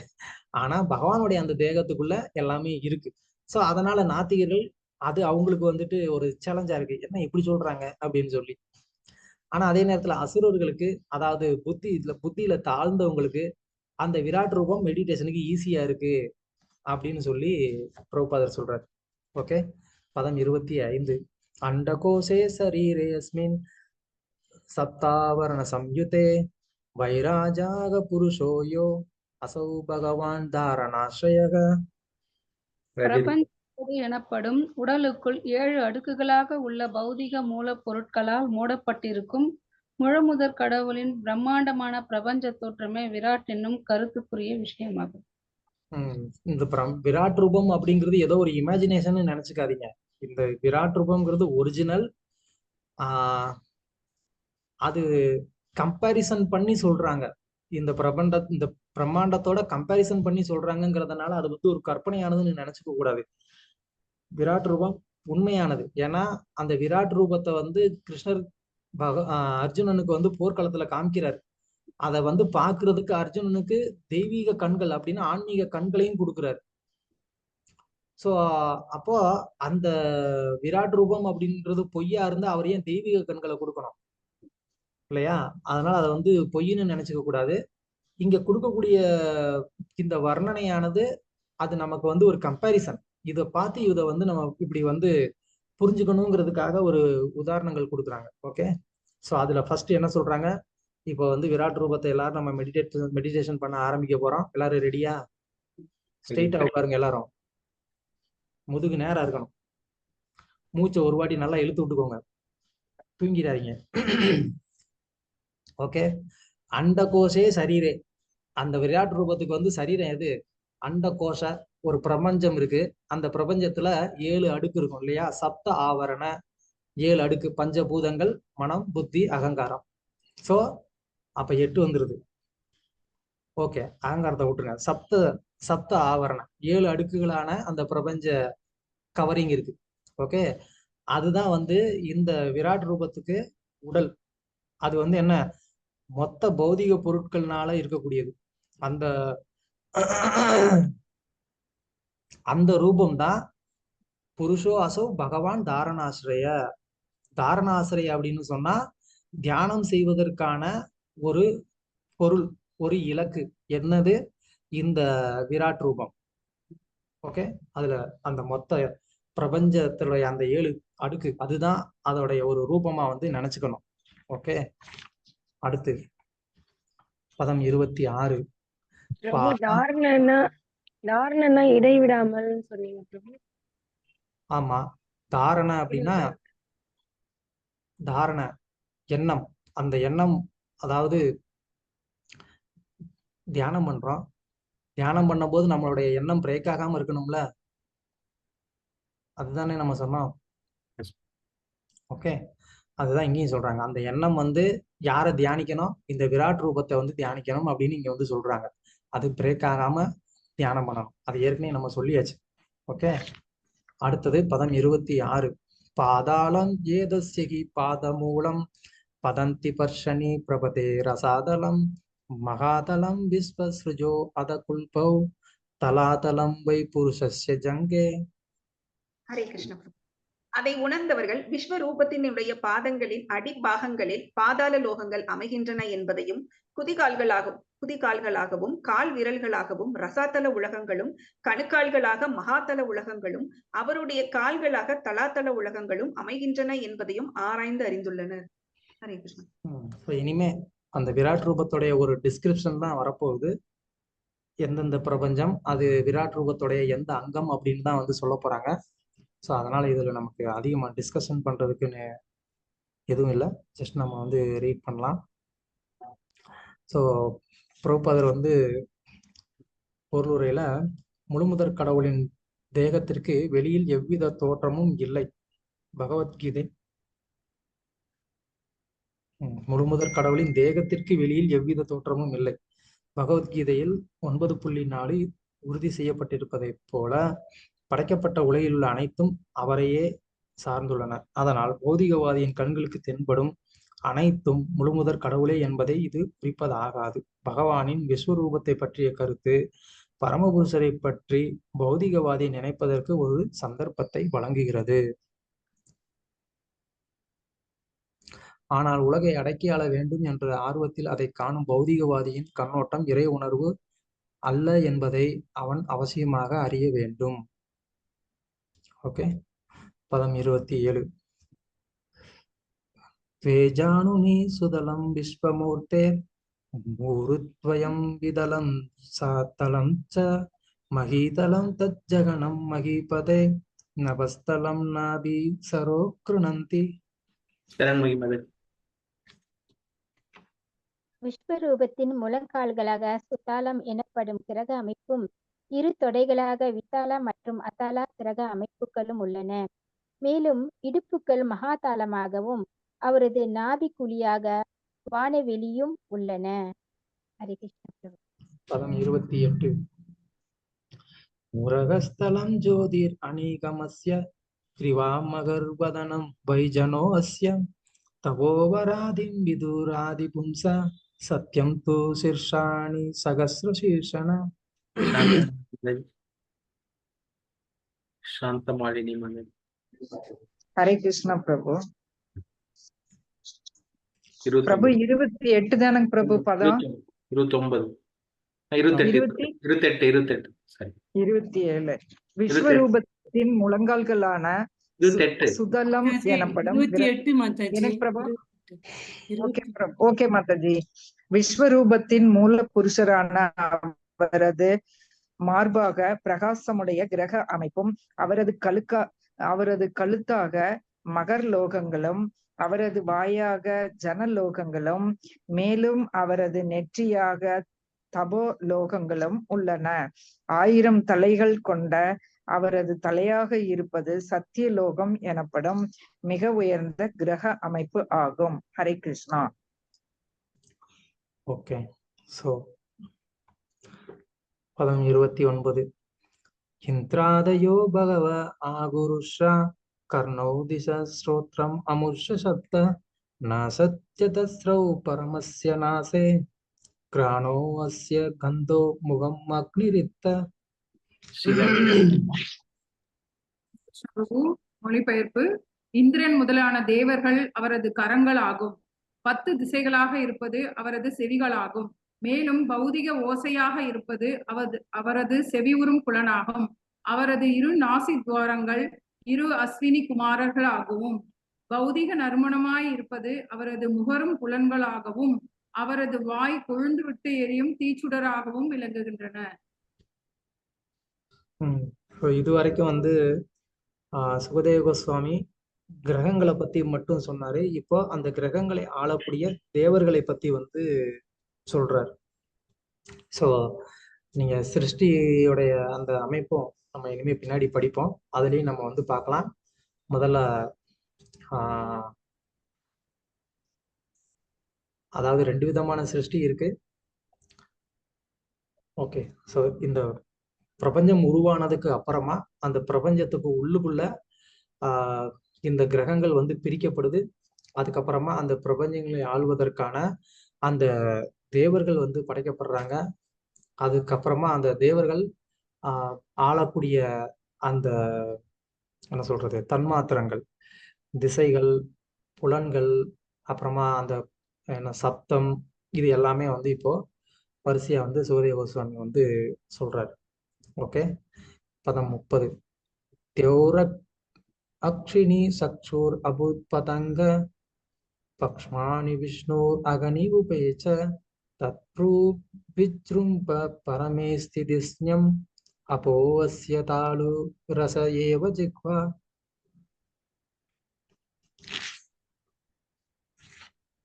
ஆனா பகவானுடைய அந்த தேகத்துக்குள்ள எல்லாமே இருக்கு. சோ அதனால நாத்திகர்கள் அது அவங்களுக்கு வந்துட்டு ஒரு சேலஞ்சா இருக்கு, என்ன இப்படி சொல்றாங்க அப்படின்னு சொல்லி. ஆனா அதே நேரத்துல அசுரர்களுக்கு, அதாவது புத்தியில தாழ்ந்தவங்களுக்கு அந்த விராட் ரூபம் மெடிடேஷனுக்கு ஈஸியா இருக்கு அப்படின்னு சொல்லி பிரபுபாதர் சொல்றாரு. ஓகே, பதம் 25. அண்டகோசே சரீரே அஸ்மின் சப்தாவரண சம்யுதே வைராஜாக புருஷோயோ அசௌ பகவான் தாரணாஸ்ரயக. பிரபஞ்ச எனப்படும் உடலுக்குள் 7 அடுக்குகளாக உள்ள பௌதிக மூலப்பொருட்களால் மூடப்பட்டிருக்கும் முழுமுதற் கடவுளின் பிரம்மாண்டமான பிரபஞ்ச தோற்றமே விராட் என்னும் கருத்துக்குரிய விஷயமாகும். இந்த விராட் ரூபம் அப்படிங்கிறது ஏதோ ஒரு இமேஜினேஷன் நினைச்சுக்காதீங்க. இந்த விராட் ரூபம்ங்கிறது ஒரிஜினல். அது கம்பேரிசன் பண்ணி சொல்றாங்க. இந்த பிரம்மாண்டத்தோட கம்பேரிசன் பண்ணி சொல்றாங்கிறதுனால அது வந்து ஒரு கற்பனையானதுன்னு நினைச்சுக்க கூடாது. விராட் ரூபம் உண்மையானது. ஏன்னா அந்த விராட் ரூபத்தை வந்து கிருஷ்ணர் அர்ஜுனனுக்கு வந்து போர்க்களத்துல காமிக்கிறார். அதை வந்து பாக்குறதுக்கு அர்ஜுனனுக்கு தெய்வீக கண்கள் அப்படின்னு ஆன்மீக கண்களையும் கொடுக்குறாரு. சோ அப்போ அந்த விராட் ரூபம் அப்படின்றது பொய்யா இருந்தா அவர் ஏன் தெய்வீக கண்களை கொடுக்கணும் இல்லையா? அதனால அதை வந்து பொய்ன்னு நினைச்சுக்க கூடாது. இங்க கொடுக்கக்கூடிய இந்த வர்ணனையானது அது நமக்கு வந்து ஒரு கம்பேரிசன். இதை பார்த்து இதை வந்து நம்ம இப்படி வந்து புரிஞ்சுக்கணுங்கிறதுக்காக ஒரு உதாரணங்கள் கொடுக்குறாங்க. ஓகே, ஸோ அதுல ஃபர்ஸ்ட் என்ன சொல்றாங்க, இப்போ வந்து விராட் ரூபத்தை எல்லாரும் நம்ம மெடிடேஷன் பண்ண ஆரம்பிக்க போறோம். எல்லாரும் ரெடியா? ஸ்ட்ரெயிட்டா உட்காருங்க, எல்லாரும் முதுகு நேரா இருக்கணும். மூச்சை ஒரு வாட்டி நல்லா இழுத்து விட்டுக்கோங்க, தூங்கிடாதீங்க. ஓகே, அண்டகோஷே சரீரே. அந்த விராட் ரூபத்துக்கு வந்து சரீரம் எது? அண்டகோஷ ஒரு பிரபஞ்சம் இருக்கு. அந்த பிரபஞ்சத்துல 7 அடுக்கு இருக்கும் இல்லையா? சப்த ஆவரண 7 அடுக்கு, பஞ்சபூதங்கள், மனம், புத்தி, அகங்காரம். சோ அப்ப 8 வந்துருது. ஓகே, அகங்காரத்தை விட்டுருங்க. சப்த ஆவரணம் 7 அடுக்குகளான அந்த பிரபஞ்ச கவரிங் இருக்கு. ஓகே, அதுதான் வந்து இந்த விராட் ரூபத்துக்கு உடல். அது வந்து என்ன, மொத்த பௌதிக பொருட்கள்னால இருக்கக்கூடியது. அந்த ரூபம் தான் புருஷோ அசோ பகவான் தாரணாசிரய. தாரணாசிரய அப்படின்னு சொன்னா தியானம் செய்வதற்கான ஒரு பொருள், ஒரு இலக்கு. என்னது? இந்த விராட் ரூபம். ஓகே, அதுல அந்த மொத்த பிரபஞ்சத்துடைய அந்த 7 அடுக்கு அதுதான் அதோடைய ஒரு ரூபமா வந்து நினைச்சுக்கணும். ஓகே, அடுத்து பதம் 26. பிரபு தாரணன்னா இடைவிடாமல் சொன்னீங்க பிரபு. ஆமா, தாரண அப்படின்னா தாரண எண்ணம். அந்த எண்ணம், அதாவது தியானம் பண்றோம். தியானம் பண்ணும்போது நம்மளுடைய எண்ணம் பிரேக் ஆகாம இருக்கணும்ல, அதுதானே நம்ம சொன்னோம். ஓகே, அதுதான் இங்கேயும் சொல்றாங்க. அந்த எண்ணம் வந்து யாரை தியானிக்கணும்? இந்த விராட் ரூபத்தை வந்து தியானிக்கணும் அப்படின்னு இங்க வந்து சொல்றாங்க. அது பிரேக் ஆகாம தியானம் பண்ணணும். அது ஏற்கனவே நம்ம சொல்லியாச்சு. ஓகே, அடுத்தது பதம் 26. பாதாளம் ஏதஸ்யகி பாதமூலம் பதந்தி பர்ஷனி பிரபதே ரசாதலம் மகாதலம் விஸ்வஸ்ருஜோ அதகுல்பௌ தலாதலம் வை புருஷஸ்ய ஜங்கே. ஹரே கிருஷ்ண பிரபு. அதை உணர்ந்தவர்கள் விஸ்வரூபத்தினுடைய பாதங்களின் அடிப்பாகங்களில் பாதாள லோகங்கள் அமைகின்றன என்பதையும், குதிகால்களாகவும் கால் விரல்களாகவும் ரசாத்தல உலகங்களும், கணுக்கால்களாக மகாதல உலகங்களும், அவருடைய கால்களாக தலாத்தல உலகங்களும் அமைகின்றன என்பதையும் ஆராய்ந்து அறிந்துள்ளனர். ஹரே கிருஷ்ணா. இனிமே அந்த விராட் ரூபத்துடைய ஒரு டிஸ்கிரிப்ஷன் தான் வரப்போகுது. எந்தெந்த பிரபஞ்சம், அது விராட் ரூபத்துடைய எந்த அங்கம் அப்படின்னு தான் வந்து சொல்ல போறாங்க. ஸோ அதனால இதுல நமக்கு அதிகமாக டிஸ்கஷன் பண்றதுக்குன்னு எதுவும் இல்லை. ஜஸ்ட் நம்ம வந்து ரீட் பண்ணலாம். ஸோ பிரபுபாதர் வந்து பொருளுரையில முழுமுதற் கடவுளின் தேகத்திற்கு வெளியில் எவ்வித தோற்றமும் இல்லை. பகவத்கீதை முழுமுதற் கடவுளின் தேகத்திற்கு வெளியில் எவ்வித தோற்றமும் இல்லை. பகவத்கீதையில் 9.4 உறுதி செய்யப்பட்டிருப்பதை போல படைக்கப்பட்ட உலகில் உள்ள அனைத்தும் அவரையே சார்ந்துள்ளன. அதனால் பௌதிகவாதியின் கண்களுக்கு தென்படும் அனைத்தும் முழுமுதற் கடவுளே என்பதை இது குறிப்பதாகாது. பகவானின் விஸ்வரூபத்தை பற்றிய கருத்து பரமபுருஷரை பற்றி பௌதிகவாதி நினைப்பதற்கு ஒரு சந்தர்ப்பத்தை வழங்குகிறது. ஆனால் உலகை அடக்கி ஆள வேண்டும் என்ற ஆர்வத்தில் அதை காணும் பௌதிகவாதியின் கண்ணோட்டம் இறை உணர்வு அல்ல என்பதை அவன் அவசியமாக அறிய வேண்டும். ஓகே, பதம் 27. வேஜானுனி சுதலம் விஸ்வமூர்த்தே மூருத்வயம் விதலம் சாத்தலம் ச மகீதலம் தஜ்ஜகனம் மகீபதே நபஸ்தலம் நாபி சரோ கிருணந்தி. விஸ்வரூபத்தின் முழங்கால்களாக சுத்தாலம் எனப்படும் கிரக அமைப்பும், இரு தொடைகளாக வித்தாலா மற்றும் அத்தாலா கிரக அமைப்புகளும் உள்ளன. மேலும் இடுப்புகள் மகாதாளமாகவும் அவரது நாபி குழியாக வானவெளியும் உள்ளன. ஹரே கிருஷ்ண. பதம் 28. முரகஸ்தலம் ஜோதிர் அநீகமஸ்ய கிரிவாமகர்வதனம் வைஜனோ அஸ்ய தவோவராதிம் விதுராதி பும்ச सत्यं तु शीर्षाणि सहस्रशीर्षण शांतमालिनी माताजी ஹரே கிருஷ்ணா பிரபு. 29 பிரபு 28 தானங்க பிரபு பதம்? 29 28 சரி 27. விஸ்வரூபத்தின் முழங்கால்களான 28 சுதலம் எனப்படும் 28 மாதாஜி. எனக்கு பிரபு ஓகே பிரபு ஓகே மாதாஜி. விஸ்வரூபத்தின் மூல புருஷரான அவரது மார்பாக பிரகாசமுடைய கிரக அமைப்பும் அவரது கழுத்தாக மகர் லோகங்களும் அவரது வாயாக ஜனலோகங்களும் மேலும் அவரது நெற்றியாக தபோ லோகங்களும் உள்ளன. 1000 தலைகள் கொண்ட அவரது தலையாக இருப்பது சத்தியலோகம் எனப்படும் மிக உயர்ந்த கிரக அமைப்பு ஆகும். ஹரே கிருஷ்ணா. ஓகே, சோ பதம் 29. இந்திராதயோ பகவ ஆகுருஷா கர்ணௌ திச ஸ்ரோத்ரம் அமுர்ஷ சப்த ந சத்யதஸ்ரௌ பரமஸ்ய நாசே கிராணோ அஸ்ய கந்தோ முகம் அக்னிரித்த. மொழிபெயர்ப்பு. இந்திரன் முதலான தேவர்கள் அவரது கரங்கள் ஆகும். 10 திசைகளாக இருப்பது அவரது செவிகளாகும். மேலும் பௌதிக ஓசையாக இருப்பது அவரது செவியுறும் புலனாகும். அவரது 2 நாசி துவாரங்கள் 2 அஸ்வினி குமாரர்களாகவும் பௌதிக நறுமணமாய் இருப்பது அவரது முகரும் புலன்களாகவும் அவரது வாய் கொழுந்து விட்டு எரியும் தீச்சுடராகவும் விளங்குகின்றன. இது வரைக்கும் வந்து சுகதேவ கோஸ்வாமி கிரகங்களை பத்தி மட்டும் சொன்னாரு. இப்போ அந்த கிரகங்களை ஆளக்கூடிய தேவர்களை பத்தி வந்து சொல்றார். ஸோ நீங்க சிருஷ்டியோடைய அந்த அமைப்பும் நம்ம இனிமே பின்னாடி படிப்போம். அதுலயும் நம்ம வந்து பார்க்கலாம். முதல்ல அதாவது 2 விதமான சிருஷ்டி இருக்கு. ஓகே, ஸோ இந்த பிரபஞ்சம் உருவானதுக்கு அப்புறமா அந்த பிரபஞ்சத்துக்கு உள்ளுக்குள்ள இந்த கிரகங்கள் வந்து பிரிக்கப்படுது. அதுக்கப்புறமா அந்த பிரபஞ்சங்களை ஆள்வதற்கான அந்த தேவர்கள் வந்து படைக்கப்படுறாங்க. அதுக்கப்புறமா அந்த தேவர்கள் ஆளக்கூடிய அந்த என்ன சொல்றது தன்மாத்திரங்கள், திசைகள், புலன்கள், அப்புறமா அந்த என்ன சப்தம், இது எல்லாமே வந்து இப்போ வரிசையா வந்து சுகதேவ கோஸ்வாமி வந்து சொல்றாரு. ஓகே, பதம் 30. தியோர அக்ஷினி சக்ஷுர் அபுத் பதங்க பக்ஷ்மானி விஷ்ணு அகனி உபேச்ச தத்ரு விஜ்ரும்ப பரமே ஸ்திதிஸ்ஞம் அபோவஸ்ய தாலு ரச ஏவ ஜிக்வா.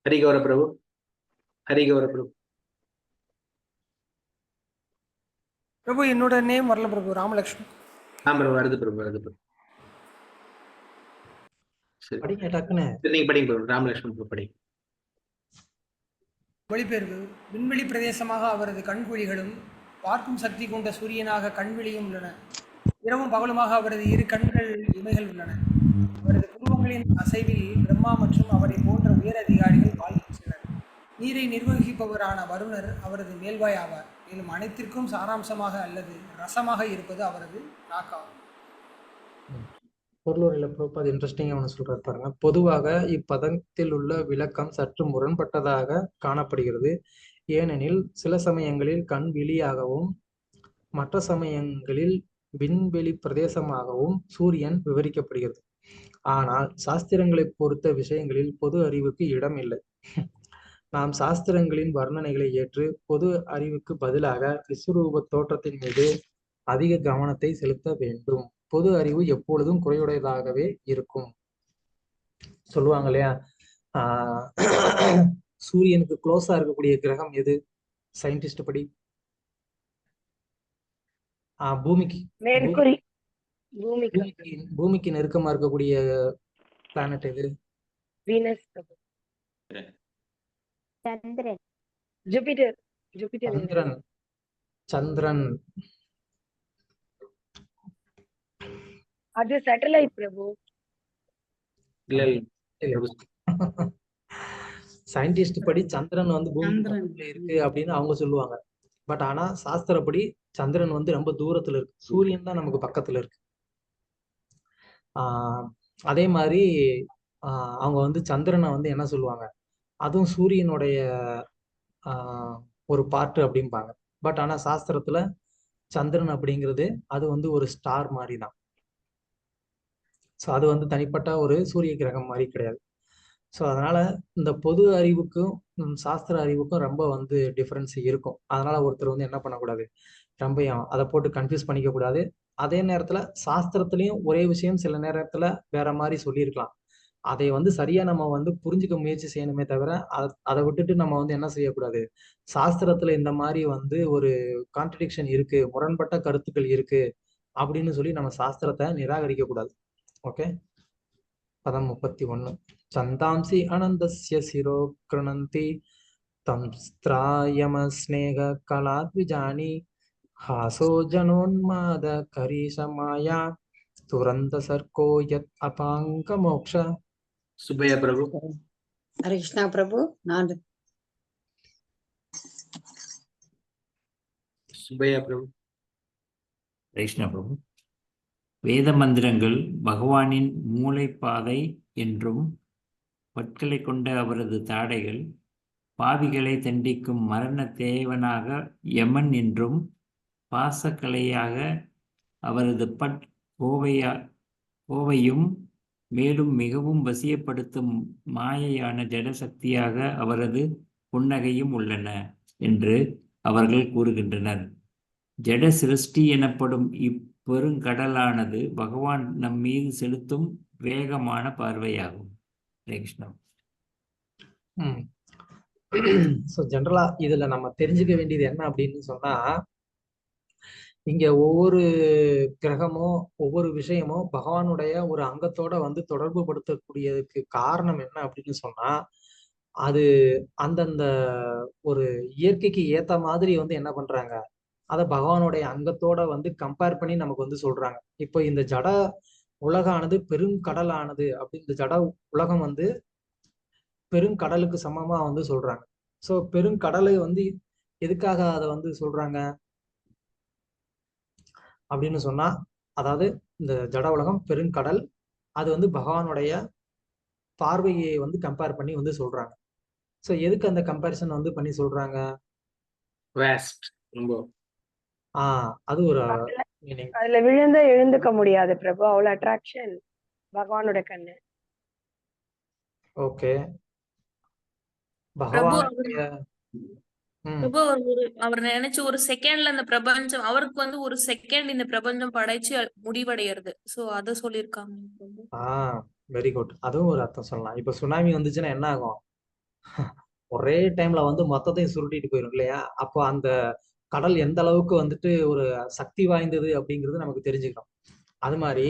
ஹரிகௌர பிரபு. ஹரிகௌர பிரபு. பிரபு என்னோட நேம் வரல பிரபு. ராமலட்சுமி. பிரபு வருது பிரபு, வருது பிரபு. படிங்க டக்குன்னு. நீங்க படிங்க பிரபு. ராமலட்சுமி பிரபு படிங்க. மொழிபெயர்ப்பு. விண்வெளி பிரதேசமாக அவரது கண்குழிகளும் பார்க்கும் சக்தி கொண்ட சூரியனாக கண்வெளியும் உள்ளன. இரவும் பகலுமாக அவரது 2 கண்கள் இமைகள் உள்ளன. அவரது குடும்பங்களின் அசைவில் பிரம்மா மற்றும் அவரை போன்ற உயர் அதிகாரிகள் வாழ்கின்றனர். நீரை நிர்வகிப்பவரான வருணர் அவரது மேல்வாய் ஆவார். மேலும் அனைத்திற்கும் சாராம்சமாக அல்லது ரசமாக இருப்பது அவரது நாக்காகும். பொருளுரையில அது இன்ட்ரெஸ்டிங்கா ஒன்று சொல்றாரு பாருங்க. பொதுவாக இப்பதத்தில் உள்ள விளக்கம் சற்று முரண்பட்டதாக காணப்படுகிறது. ஏனெனில் சில சமயங்களில் கண் விழியாகவும் மற்ற சமயங்களில் விண்வெளி பிரதேசமாகவும் சூரியன் விவரிக்கப்படுகிறது. ஆனால் சாஸ்திரங்களை பொறுத்த விஷயங்களில் பொது அறிவுக்கு இடம் இல்லை. நாம் சாஸ்திரங்களின் வர்ணனைகளை ஏற்று பொது அறிவுக்கு பதிலாக விஸ்வரூப தோற்றத்தின் மீது அதிக கவனத்தை செலுத்த வேண்டும். பொது அறிவு எப்பொழுதும் குறையுடையதாகவே இருக்கும். சொல்லுவாங்க இல்லையா, சூரியனுக்கு க்ளோஸா இருக்கக்கூடிய கிரகம் எது சயின்டிஸ்ட் படி? பூமிக்கு பூமிக்கு நெருக்கமா இருக்கக்கூடிய பிளானட் எது? வீனஸ். சந்திரன். ஜூபிட்டர். சந்திரன். சந்திரன் அது சேட்டலைட் பிரபு. சயின்டிஸ்ட் படி சந்திரன் வந்து பூமி சந்திரன். பக்கத்துல இருக்கு அப்படின்னு அவங்க சொல்லுவாங்க. பட் ஆனா சாஸ்திரப்படி சந்திரன் வந்து ரொம்ப தூரத்துல இருக்கு, சூரியன் தான் நமக்கு பக்கத்துல இருக்கு. அதே மாதிரி அவங்க வந்து சந்திரனை வந்து என்ன சொல்லுவாங்க, அதுவும் சூரியனுடைய ஒரு பார்ட் அப்படிம்பாங்க. பட் ஆனா சாஸ்திரத்துல சந்திரன் அப்படிங்கிறது அது வந்து ஒரு ஸ்டார் மாதிரி தான். ஸோ அது வந்து தனிப்பட்ட ஒரு சூரிய கிரகம் மாதிரி கிடையாது. ஸோ அதனால இந்த பொது அறிவுக்கும் சாஸ்திர அறிவுக்கும் ரொம்ப வந்து டிஃபரன்ஸ் இருக்கும். அதனால ஒருத்தர் வந்து என்ன பண்ணக்கூடாது, ரொம்ப அதை போட்டு கன்ஃபியூஸ் பண்ணிக்க கூடாது. அதே நேரத்துல சாஸ்திரத்திலையும் ஒரே விஷயம் சில நேரத்துல வேற மாதிரி சொல்லியிருக்கலாம். அதை வந்து சரியா நம்ம வந்து புரிஞ்சுக்க முயற்சி செய்யணுமே தவிர அதை விட்டுட்டு நம்ம வந்து என்ன செய்யக்கூடாது, சாஸ்திரத்துல இந்த மாதிரி வந்து ஒரு கான்ட்ரடிக்ஷன் இருக்கு, முரண்பட்ட கருத்துக்கள் இருக்கு அப்படின்னு சொல்லி நம்ம சாஸ்திரத்தை நிராகரிக்க கூடாது. ஓகே. பதம் 31. சந்தாம்சி அனந்தஸ்ய சிரோ கிருணந்தி தம் ஸ்திராயமஸ்நேக கலாத்விஜானி ஹாசோ ஜனோன்மாத கரீஷமாயா துரந்த சர்க்கோ யத் அபாங்க மோக்ஷ. சுப்பையா பிரபு. ஹரே கிருஷ்ணா பிரபு. நான் சுப்பையா பிரபு. கிருஷ்ணா பிரபு. வேத மந்திரங்கள் பகவானின் மூளைப்பாதை என்றும், பற்களை கொண்ட அவரது தாடைகள் பாவிகளை தண்டிக்கும் மரண தேவனாக யமன் என்றும், பாசக்கலையாக அவரது கோவையும், மேலும் மிகவும் வசியப்படுத்தும் மாயையான ஜடசக்தியாக அவரது புன்னகையும் உள்ளன என்று அவர்கள் கூறுகின்றனர். ஜட சிருஷ்டி எனப்படும் இப்பெருங்கடலானது பகவான் நம் மீது செலுத்தும் வேகமான பார்வையாகும். கிருஷ்ணா. ஜெனரலா இதுல நம்ம தெரிஞ்சுக்க வேண்டியது என்ன அப்படின்னு சொன்னா, இங்க ஒவ்வொரு கிரகமோ ஒவ்வொரு விஷயமோ பகவானுடைய ஒரு அங்கத்தோட வந்து தொடர்பு படுத்தக்கூடியதுக்கு காரணம் என்ன அப்படின்னு சொன்னா, அது அந்தந்த ஒரு இயற்கைக்கு ஏத்த மாதிரி வந்து என்ன பண்றாங்க, அதை பகவானுடைய அங்கத்தோட வந்து கம்பேர் பண்ணி நமக்கு வந்து சொல்றாங்க. இப்போ இந்த ஜட உலகானது பெருங்கடலானது அப்படி, இந்த ஜட உலகம் வந்து பெருங்கடலுக்கு சமமா வந்து சொல்றாங்க. ஸோ பெருங்கடலை வந்து எதுக்காக அதை வந்து சொல்றாங்க அப்படின்னு சொன்னா, அதாவது இந்த ஜட உலகம் பெருங்கடல், அது வந்து பகவானுடைய பார்வையை வந்து கம்பேர் பண்ணி வந்து சொல்றாங்க. ஸோ எதுக்கு அந்த கம்பேரிசன் வந்து பண்ணி சொல்றாங்க? அது ஒரு மீனிங். அதுல விழுந்த எழுந்துக்க முடியாது பிரபு, அவ்வளவு அட்ராக்ஷன் பகவானோட கண்ணு. ஓகே. பிரபு பகவானுடைய பிரபு அவர் நினைச்சு ஒரு செகண்ட்ல அந்த பிரபஞ்சம், அவருக்கு வந்து ஒரு செகண்ட் இந்த பிரபஞ்சம் படைச்சு முடிவடைகிறது. சோ அத சொல்லியிருக்காங்க. Very good. அதுவும் ஒரு அர்த்தம் சொல்லலாம். இப்ப சுனாமி வந்துச்சுன்னா என்ன ஆகும், ஒரே டைம்ல வந்து மொத்தத்தையும் சுருட்டிட்டு போயிடும் இல்லையா? அப்போ அந்த கடல் எந்த அளவுக்கு வந்துட்டு ஒரு சக்தி வாய்ந்தது அப்படிங்கிறது நமக்கு தெரிஞ்சுக்கணும். அது மாதிரி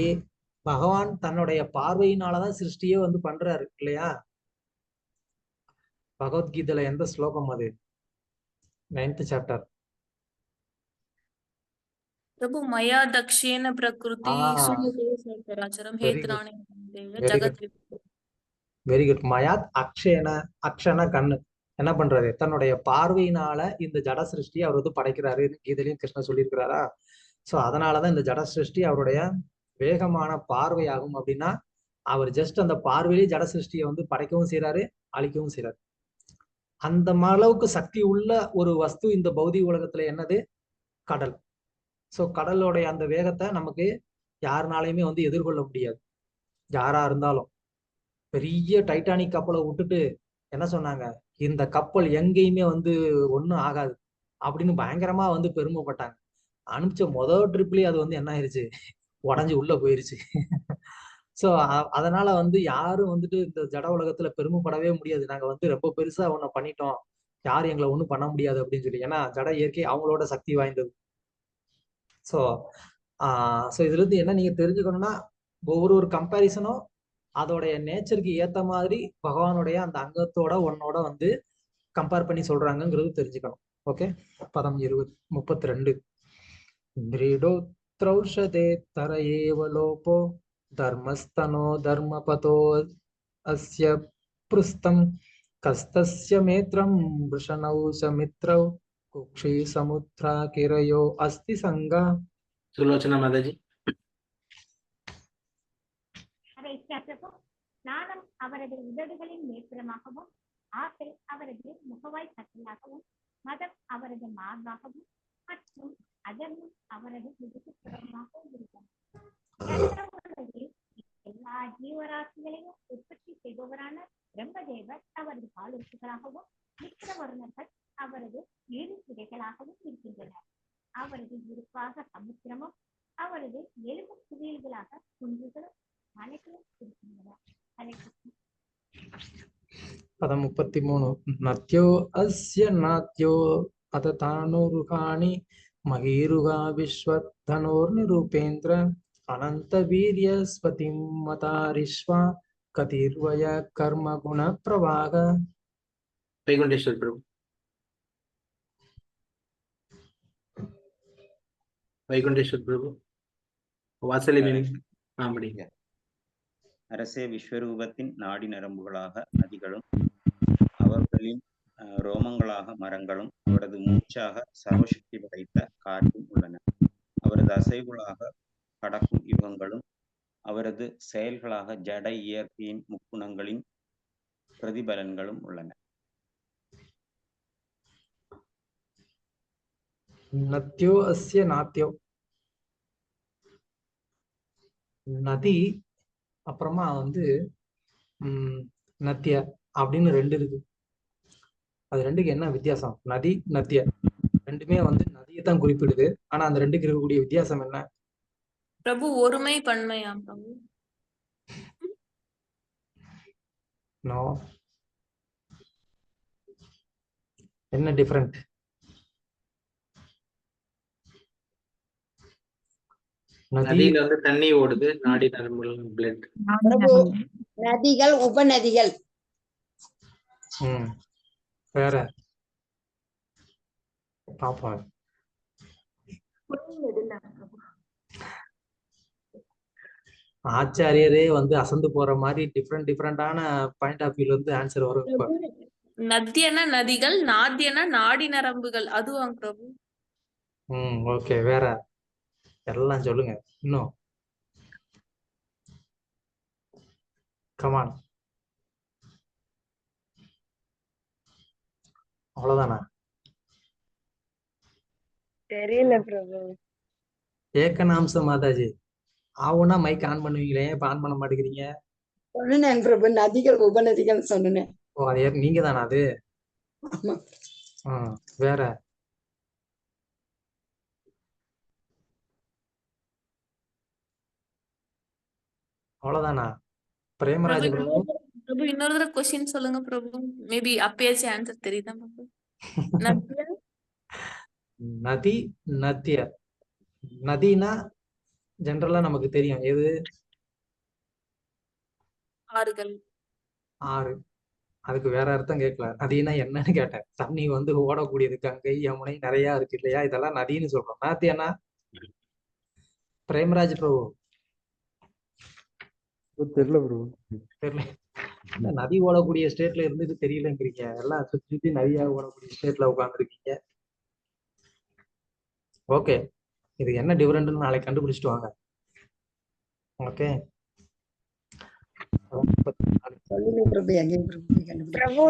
பகவான் தன்னுடைய பார்வையினாலதான் சிருஷ்டியே வந்து பண்றாரு இல்லையா? பகவத்கீதையில எந்த ஸ்லோகம் அது? 9th chapter. பிரபு மயா தக்ஷேன பிரகிருதி சராச்சரம் ஹேத்ராணி ஜகத். Very good. மயாத் அக்ஷேன, அக்ஷன கண்ணு என்ன பண்றாரு, தன்னுடைய பார்வையினால இந்த ஜட சிருஷ்டியை அவர் வந்து படைக்கிறாரு. கீதையிலையும் கிருஷ்ணன் சொல்லியிருக்கிறாரா? சோ அதனாலதான் இந்த ஜட சிருஷ்டி அவருடைய வேகமான பார்வையாகும். அப்படின்னா அவர் ஜஸ்ட் அந்த பார்வையிலேயே ஜட சிருஷ்டியை வந்து படைக்கவும் செய்யறாரு, அழிக்கவும் செய்யறாரு. அந்த அளவுக்கு சக்தி உள்ள ஒரு வஸ்து இந்த பௌதிக உலகத்துல என்னது? கடல். சோ கடலோடைய அந்த வேகத்தை நமக்கு யாருனாலையுமே வந்து எதிர்கொள்ள முடியாது. யாரா இருந்தாலும் பெரிய டைட்டானிக் கப்பலை விட்டுட்டு என்ன சொன்னாங்க, இந்த கப்பல் எங்கேயுமே வந்து ஒன்றும் ஆகாது அப்படின்னு பயங்கரமா வந்து பெருமைப்பட்டாங்க. அனுப்பிச்ச முதல் ட்ரிப்லயே அது வந்து என்ன ஆயிருச்சு, உடஞ்சி உள்ள போயிருச்சு. ஸோ அதனால வந்து யாரும் வந்துட்டு இந்த ஜட உலகத்துல பெருமைப்படவே முடியாது. நாங்க வந்து ரொம்ப பெருசா ஒன்ன பண்ணிட்டோம், யாரும் எங்களை ஒண்ணும் பண்ண முடியாது அப்படின்னு சொல்லி. ஏன்னா ஜட இயற்கை அவங்களோட சக்தி வாய்ந்தது. ஸோ இதுல இருந்து என்ன நீங்க தெரிஞ்சுக்கணும்னா, ஒவ்வொரு கம்பேரிசனும் அதோடைய நேச்சருக்கு ஏத்த மாதிரி பகவானுடைய அந்த அங்கத்தோட ஒன்னோட வந்து கம்பேர் பண்ணி சொல்றாங்கிறது தெரிஞ்சுக்கணும். ஓகே. பதம் 32. திரீடோ த்ரௌஷதே தர ஏவ லோபோ தர்மஸ்தனோ தர்மபதோ அஸ்ய புருஸ்தம் கஸ்தஸ்ய மேத்ரம் விருஷணௌ சமித்ரௌ குக்ஷி சமுத்ரா கிரயோ அஸ்தி சங்கா. சுலோச்சனா மாதாஜி. நாணம் அவரது உதடுகளின் நேத்திரமாகவும், ஆசை அவரது முகவாய் கட்டலாகவும், மதம் அவரது மார்பாகவும், மற்றும் அதர்மம் அவரது முதுகுப்புறமாகவும் இருக்கும். எல்லா ஜீவராசிகளையும் உற்பத்தி செய்பவரான பிரம்மதேவர் அவரது காலுறுப்புகளாகவும், மித்திரவர்ணர்கள் அவரது இரு சிறைகளாகவும் இருக்கின்றனர். அவரது இருப்பாக சமுத்திரமும், அவரது எலும்பு குவியல்களாக குன்றுகளும் மலைகளும் இருக்கின்றன. பதம் 33. நத்யோ அஸ்ய நாத்யோ அததானுருகாணி மகீருகா விஸ்வதனோர் நிரூபேந்திர அனந்த வீரிய ஸ்வதிம் மதாரிஷ்வா கதிர்வய கர்ம குண பிரவாக. வைகுண்டேஸ்வர் பிரபு. வைகுண்டேஸ்வர் பிரபு வாசலி அப்படிங்க. அரசே, விஸ்வரூபத்தின் நாடி நரம்புகளாக நதிகளும், அவர்களின் ரோமங்களாக மரங்களும், அவரது மூச்சாக சர்வசக்தி படைத்த காற்றும் உள்ளன. அவரது அசைவுகளாக கடக்கும் யுகங்களும், அவரது செயல்களாக ஜட இயற்கையின் முக்குணங்களின் பிரதிபலன்களும் உள்ளன. நத்யோ அஸ்ய நாத்யோ, நதி அப்புறமா நத்திய அப்படின்னு ரெண்டு இருக்கு. அது ரெண்டுக்கு என்ன வித்தியாசம்? நதி நத்திய ரெண்டுமே நதியை தான் குறிப்பிடுது. ஆனா அந்த ரெண்டுக்கு இருக்கக்கூடிய வித்தியாசம் என்ன பிரபு? ஒருமை பன்மையா பிரபு? நோ, என்ன டிஃபரெண்ட்? நதியில தண்ணி ஓடுது, நாடி நரம்புகள் பிளட். நதிகள் உபநதிகள். வேற பாப்பா. ஆச்சாரியரே அசந்து போற மாதிரி டிஃப்ரெண்டான பாயிண்ட் ஆஃப் வியூல ஆன்சர் வரும். நத்தியனா நதிகள், நாத்தியனா நாடி நரம்புகள். அதுவாங்க பிரபு. ஓகே. வேற எல்லாம் சொல்லுங்க இன்னும். கமான். அவ்வளவுதானா? தெரியல பிரபு. ஏகநாம்ச மாதாஜி, ஆவுனா மைக் ஆன் பண்ணுவீங்களே, இப்ப ஆன் பண்ண மாட்டேங்கிறீங்க. சொன்னேன் பிரபு, நதிகள் உபநதிகள் சொன்னேன். ஓ, அது நீங்க தானா அது? வேற அவ்வளவுதானா? பிரேமராஜ் பிரபு. பிரபு இன்னொரு தடவை क्वेश्चन சொல்லுங்க பிரபு. மேபி அப்பயாச்சும் ஆன்சர் தெரியுதா பிரபு? நதி நத்திய. நதினா ஜெனரலா நமக்கு தெரியும் எது? ஆறுகள். ஆறு. அதுக்கு வேற அர்த்தம் கேட்கல. நதினா என்னன்னு கேட்டேன். தண்ணி ஓடக்கூடியது, கங்கை யமுனை நிறைய இருக்கு இல்லையா, இதெல்லாம் நதின்னு சொல்றோம். நாத்தியனா பிரேமராஜ் பிரபு தெரியல ப்ரோ. தெரியல. நதி ஓடக்கூடிய ஸ்டேட்ல இருந்துட்டு தெரியலங்கிறீங்க. எல்லாம் சுத்தி சுத்தி நதியா ஓடக்கூடிய ஸ்டேட்ல உட்காந்துருக்கீங்க. ஓகே, இது என்ன டிஃபரெண்ட்னு நாளைக்கு கண்டுபிடிச்சிட்டு வாங்க. ஓகே. பிரபு,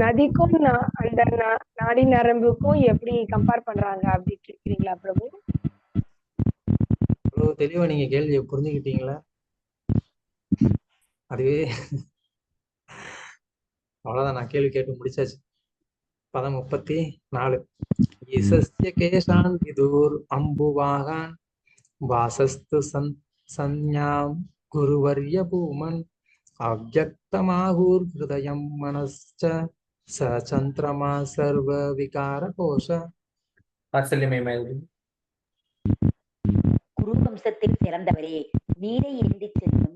நதிக்கும் அந்த நாடி நரம்புக்கும் எப்படி கம்பேர் பண்றாங்க அப்படி கேக்குறீங்களா பிரபு? அவ்வளவு தெளிவா நீங்க கேள்வியை புரிஞ்சுக்கிட்டீங்களா? அதுவே அவ்வளவுதான், நான் கேள்வி கேட்டு முடிச்சாச்சு. பதம் 34. ஈசஸ்ய கேசான் விதூர் அம்புவாகான் வாசஸ்து சந்யாம் குருவர்ய பூமன் அவ்யக்தமாகூர் ஹிருதயம் மனஸ்ச சந்திரமா சர்வ விகார கோஷ. குரு வம்சத்தில் சிறந்தவரே, நீரை ஏந்திச் செல்லும்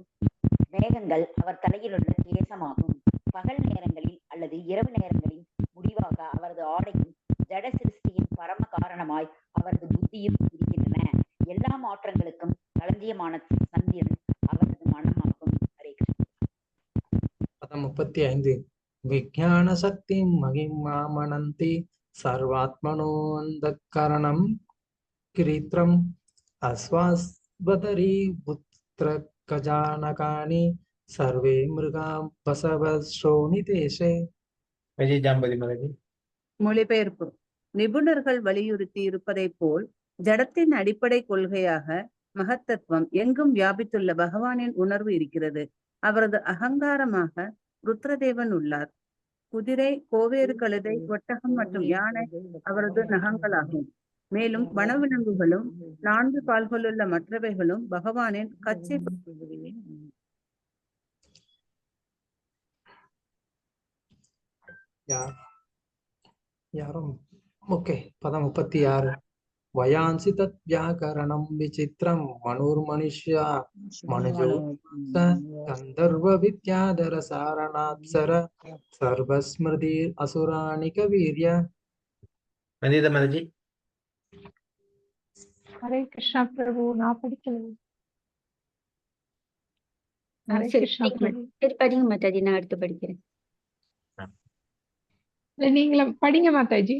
மேகங்கள் அவர் தலையில் உள்ள கேசமாகும். பகல் நேரங்களில் அல்லது இரவு நேரங்களில் முடிவாக அவரது ஆடையும் ஜட சிருஷ்டியின் பரம காரணமாய் அவரது புத்தியும் இருக்கின்றன. எல்லா மாற்றங்களுக்கும் களஞ்சியமான சந்திரன் அவரது மனமாகும். ஹரே கிருஷ்ணா. பதம் 35. விஜான சக்தி மகிமாமனந்தி சர்வாத்மனோந்தகரணம் கிரீத்ரம் அஸ்வாஸ்வதரி புத்திர கஜானகானி சர்வே மிருகா பசவஸ்ரோணி தேசே. விஜய் ஜாம்பதி மகதி. மொழிபெயர்ப்பு. நிபுணர்கள் வலியுறுத்தி இருப்பதைப் போல் ஜடத்தின் அடிப்படை கொள்கையாக மகத்தத்துவம் எங்கும் வியாபித்துள்ள பகவானின் உணர்வு இருக்கிறது. அவரது அகங்காரமாக ருத்ரதேவன் உள்ளார். குதிரை, கோவேறு கழுதை, ஒட்டகம் மற்றும் யானை அவரது நகங்களாகும். மேலும் வனவிலங்குகளும் 4 கால்களுள்ள மற்றவைகளும் பகவானின் கச்சை யாரும் ஓகே. பதம் 36. வயான்சி தத் வியாகரணம் விசித்திரம் மனுர்மனுஷ்யா மனுஜோ கந்தர்வ வித்யாதர சாரணாப்சர சர்வஸ்மிருதி அசுராணிக வீரிய. வந்தித மதஜி. ஹரே கிருஷ்ணா பிரபு. நான் படிக்கல. ஹரே சரி கிருஷ்ணா பிரபு. படிங்க மாதாஜி, நான் அடுத்து படிக்கிறேன். நீங்களும் படிங்க மாதாஜி.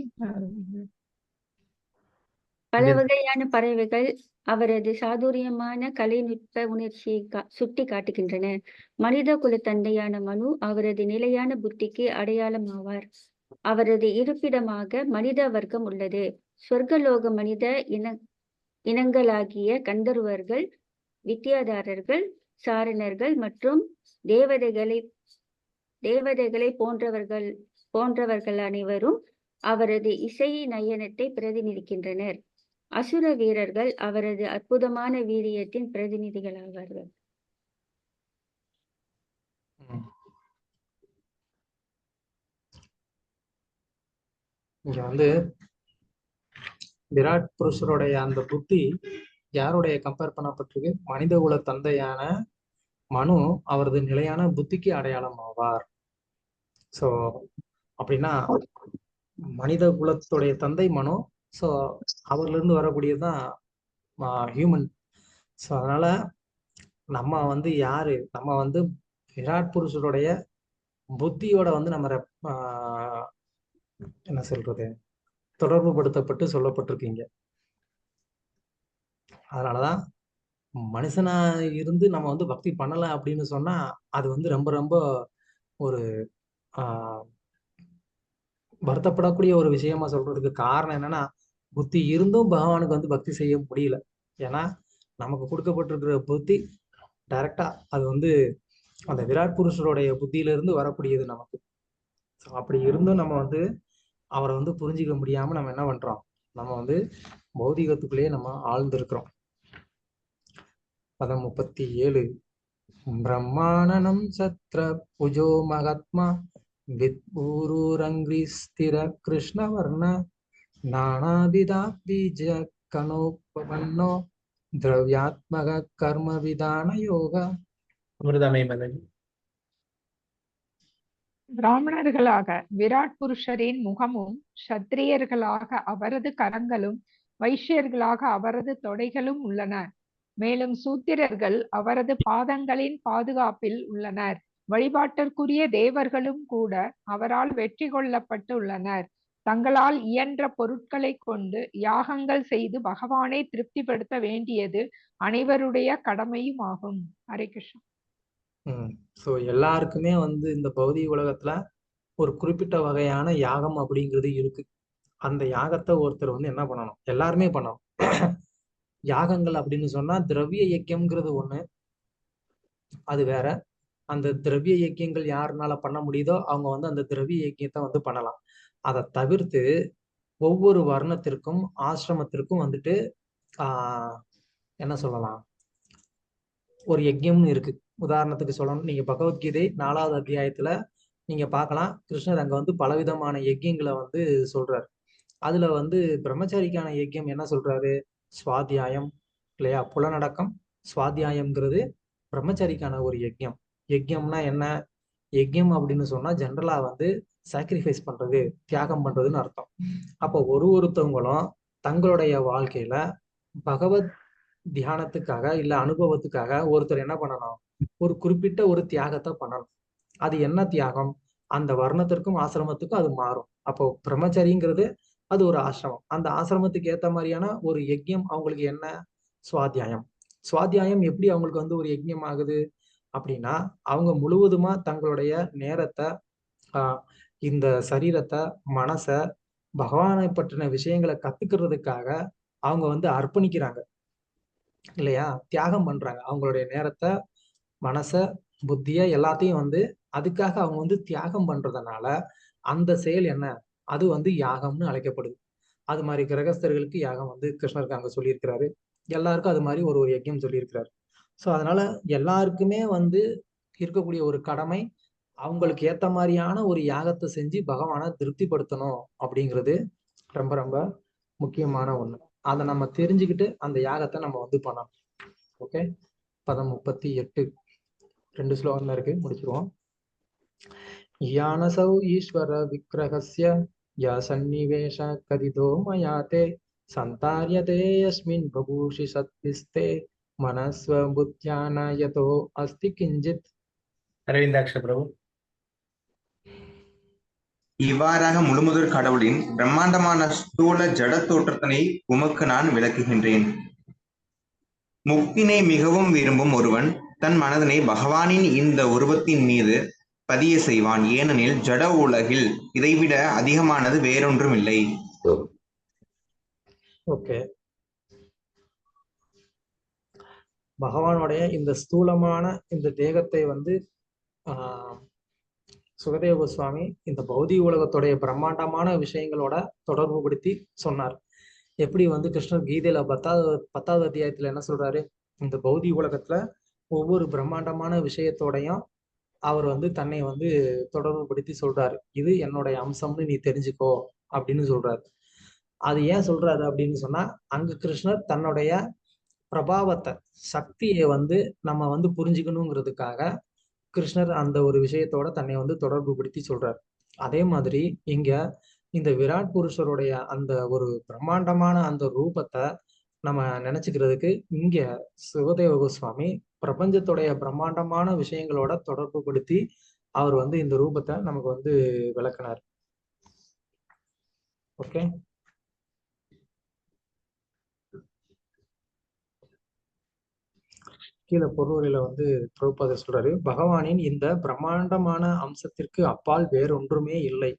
பல வகையான பறவைகள் அவரது சாதுரியமான கலைநுட்ப உணர்ச்சியை சுட்டி காட்டுகின்றன. மனித குல தந்தையான மனு அவரது நிலையான புத்திக்கு அடையாளம் ஆவார். அவரது இருப்பிடமாக மனித வர்க்கம் உள்ளது. சொர்க்கலோக மனித இனங்களாகிய கந்தர்வர்கள், வித்யாதாரர்கள், சாரணர்கள் மற்றும் தேவதைகளை போன்றவர்கள் அனைவரும் அவரது இசை நயனத்தை பிரதிநிதிக்கின்றனர். அசுர வீரர்கள் அவரது அற்புதமான வீரியத்தின் பிரதிநிதிகளாவார்கள். இங்க வந்து விராட் புருஷருடைய அந்த புத்தி யாருடைய கம்பேர் பண்ணப்பட்டிருக்கு? மனித குல தந்தையான மனு அவரது நிலையான புத்திக்கு அடையாளம் ஆவார். சோ அப்படின்னா மனித குலத்துடைய தந்தை மனு. ஸோ அவர்ல இருந்து வரக்கூடியதுதான் ஹியூமன். ஸோ அதனால நம்ம வந்து யாரு? நம்ம வந்து விராட் புருஷருடைய புத்தியோட வந்து நம்ம என்ன சொல்றது, தொடர்பு படுத்தப்பட்டு சொல்லப்பட்டிருக்கீங்க. அதனாலதான் மனுஷனா இருந்து நம்ம வந்து பக்தி பண்ணல அப்படின்னு சொன்னா அது வந்து ரொம்ப ரொம்ப ஒரு வருத்தப்படக்கூடிய ஒரு விஷயமா சொல்றதுக்கு காரணம் என்னன்னா, புத்தி இருந்தும் பகவானுக்கு வந்து பக்தி செய்ய முடியல. ஏன்னா நமக்கு கொடுக்கப்பட்டிருக்கிற புத்தி டைரக்டா அது வந்து அந்த விராட் புருஷருடைய புத்தியில இருந்து வரக்கூடியது நமக்கு. அப்படி இருந்தும் நம்ம வந்து அவரை வந்து புரிஞ்சிக்க முடியாம நம்ம என்ன பண்றோம்? நம்ம வந்து பௌதிகத்துக்குள்ளேயே நம்ம ஆழ்ந்திருக்கிறோம். பதம் 37. பிரம்மாணனம் சத்ர புஜோ மகாத்மா வித்பூரூரங்கிரி ஸ்திர கிருஷ்ணவர்ண நானாபிதா பீஜ கனோபவன்னோ திரவியாத்மக கர்ம விதான யோக. அமிர்தமய மதஜி. பிராமணர்களாக விராட் புருஷரின் முகமும், சத்திரியர்களாக அவரது கரங்களும், வைஷ்யர்களாக அவரது தொடைகளும் உள்ளன. மேலும் சூத்திரர்கள் அவரது பாதங்களின் பாதுகாப்பில் உள்ளனர். வழிபாட்டிற்குரிய தேவர்களும் கூட அவரால் வெற்றி கொள்ளப்பட்டுள்ளனர். தங்களால் இயன்ற பொருட்களை கொண்டு யாகங்கள் செய்து பகவானை திருப்திப்படுத்த வேண்டியது அனைவருடைய கடமையும் ஆகும். ஹரே கிருஷ்ணா. ஸோ எல்லாருக்குமே வந்து இந்த பௌதிக உலகத்துல ஒரு குறிப்பிட்ட வகையான யாகம் அப்படிங்கிறது இருக்கு. அந்த யாகத்தை ஒருத்தர் வந்து என்ன பண்ணணும்? எல்லாருமே பண்ணணும். யாகங்கள் அப்படின்னு சொன்னா திரவிய யக்கியம்ங்கிறது ஒண்ணு, அது வேற. அந்த திரவிய யக்கியங்கள் யாருனால பண்ண முடியுதோ அவங்க வந்து அந்த திரவிய யக்கியத்தை வந்து பண்ணலாம். அதை தவிர்த்து ஒவ்வொரு வர்ணத்திற்கும் ஆசிரமத்திற்கும் வந்துட்டு என்ன சொல்லலாம், ஒரு யஜ்யம்னு இருக்கு. உதாரணத்துக்கு சொல்லணும், நீங்க பகவத்கீதை 4வது அத்தியாயத்துல நீங்க பார்க்கலாம். கிருஷ்ணர் அங்க வந்து பலவிதமான யஜ்யங்களை வந்து சொல்றாரு. அதுல வந்து பிரம்மச்சாரிக்கான யஜ்யம் என்ன சொல்றாரு? சுவாத்தியாயம் இல்லையா? புலனடக்கம். சுவாத்தியாயம்ங்கிறது பிரம்மச்சாரிக்கான ஒரு யஜ்யம். யஜ்யம்னா என்ன? யஜ்யம் அப்படின்னு சொன்னா ஜென்ரலா வந்து சாக்ரிஃபைஸ் பண்றது, தியாகம் பண்றதுன்னு அர்த்தம். அப்போ ஒருத்தவங்களும் தங்களுடைய வாழ்க்கையில பகவத் தியானத்துக்காக இல்ல அனுபவத்துக்காக ஒருத்தர் என்ன பண்ணணும்? ஒரு குறிப்பிட்ட ஒரு தியாகத்தை பண்ணணும். அது என்ன தியாகம்? அந்த வர்ணத்திற்கும் ஆசிரமத்துக்கும் அது மாறும். அப்போ பிரம்மச்சரிங்கிறது அது ஒரு ஆசிரமம். அந்த ஆசிரமத்துக்கு ஏத்த மாதிரியான ஒரு யஜ்யம் அவங்களுக்கு என்ன? சுவாத்தியாயம். சுவாத்தியாயம் எப்படி அவங்களுக்கு வந்து ஒரு யஜ்யம் ஆகுது அப்படின்னா, அவங்க முழுவதுமா தங்களுடைய நேரத்தை இந்த சரீரத்தை, மனச பகவானை பற்றின விஷயங்களை கத்துக்கிறதுக்காக அவங்க வந்து அர்ப்பணிக்கிறாங்க இல்லையா? தியாகம் பண்றாங்க. அவங்களுடைய நேரத்தை, மனச, புத்திய எல்லாத்தையும் வந்து அதுக்காக அவங்க வந்து தியாகம் பண்றதுனால அந்த செயல் என்ன? அது வந்து யாகம்னு அழைக்கப்படுது. அது மாதிரி கிரகஸ்தர்களுக்கு யாகம் வந்து கிருஷ்ணருக்கு அங்க சொல்லியிருக்கிறாரு. எல்லாருக்கும் அது மாதிரி ஒரு ஒரு யஜ்யம் சொல்லியிருக்கிறாரு. ஸோ அதனால எல்லாருக்குமே வந்து இருக்கக்கூடிய ஒரு கடமை, அவங்களுக்கு ஏத்த மாதிரியான ஒரு யாகத்தை செஞ்சு பகவானை திருப்திப்படுத்தணும் அப்படிங்கிறது ரொம்ப ரொம்ப முக்கியமான ஒண்ணு. அதை நம்ம தெரிஞ்சுக்கிட்டு அந்த யாகத்தை நம்ம வந்து பண்ணணும். ஓகே, பதம் 38 2 ஸ்லோகம் தான் இருக்கு, முடிச்சிருவோம். யானசௌ ஈஸ்வர விக்கிரகஸ்ய யா சந்நிவேஷ கதிதோ மயாதே சந்தாரியதே யஸ்மின் பபூஷி சத்விஸ்தே மனஸ்வ புத்யான யதோ அஸ்தி கிஞ்சித். அரவிந்தாக்ஷ பிரபு. இவ்வாறாக முழுமுதற் கடவுளின் பிரம்மாண்டமான ஸ்தூல ஜட தோற்றத்தினை உமக்கு நான் விளக்குகின்றேன். முக்தினை மிகவும் விரும்பும் ஒருவன் தன் மனதினை பகவானின் இந்த உருவத்தின் மீது பதிய செய்வான். ஏனெனில் ஜட உலகில் இதைவிட அதிகமானது வேறொன்றும் இல்லை. ஓகே, பகவானுடைய இந்த ஸ்தூலமான இந்த தேகத்தை வந்து சுகதேவ கோஸ்வாமி இந்த பௌதிக உலகத்துடைய பிரம்மாண்டமான விஷயங்களோட தொடர்பு படுத்தி சொன்னார். எப்படி வந்து கிருஷ்ணர் கீதையில 10வது அத்தியாயத்துல என்ன சொல்றாரு? இந்த பௌதிக உலகத்துல ஒவ்வொரு பிரம்மாண்டமான விஷயத்தோடையும் அவர் வந்து தன்னை வந்து தொடர்பு படுத்தி சொல்றாரு. இது என்னுடைய அம்சம்னு நீ தெரிஞ்சுக்கோ அப்படின்னு சொல்றாரு. அது ஏன் சொல்றாரு அப்படின்னு சொன்னா, அங்க கிருஷ்ணர் தன்னுடைய பிரபாவத்தை, சக்தியை வந்து நம்ம வந்து புரிஞ்சுக்கணுங்கிறதுக்காக கிருஷ்ணர் அந்த ஒரு விஷயத்தோட தன்னை வந்து தொடர்பு படுத்தி சொல்றார். அதே மாதிரி இங்க இந்த விராட் புருஷருடைய அந்த ஒரு பிரம்மாண்டமான அந்த ரூபத்தை நம்ம நினைச்சுக்கிறதுக்கு இங்க சுகதேவ கோஸ்வாமி பிரபஞ்சத்துடைய பிரம்மாண்டமான விஷயங்களோட தொடர்பு படுத்தி அவர் வந்து இந்த ரூபத்தை நமக்கு வந்து விளக்குனார். ஓகே, கீழே பொருளுரையில வந்து பிரபுபாதர் சொல்றாரு, பகவானின் இந்த பிரம்மாண்டமான அம்சத்திற்கு அப்பால் வேறொன்றுமே இல்லை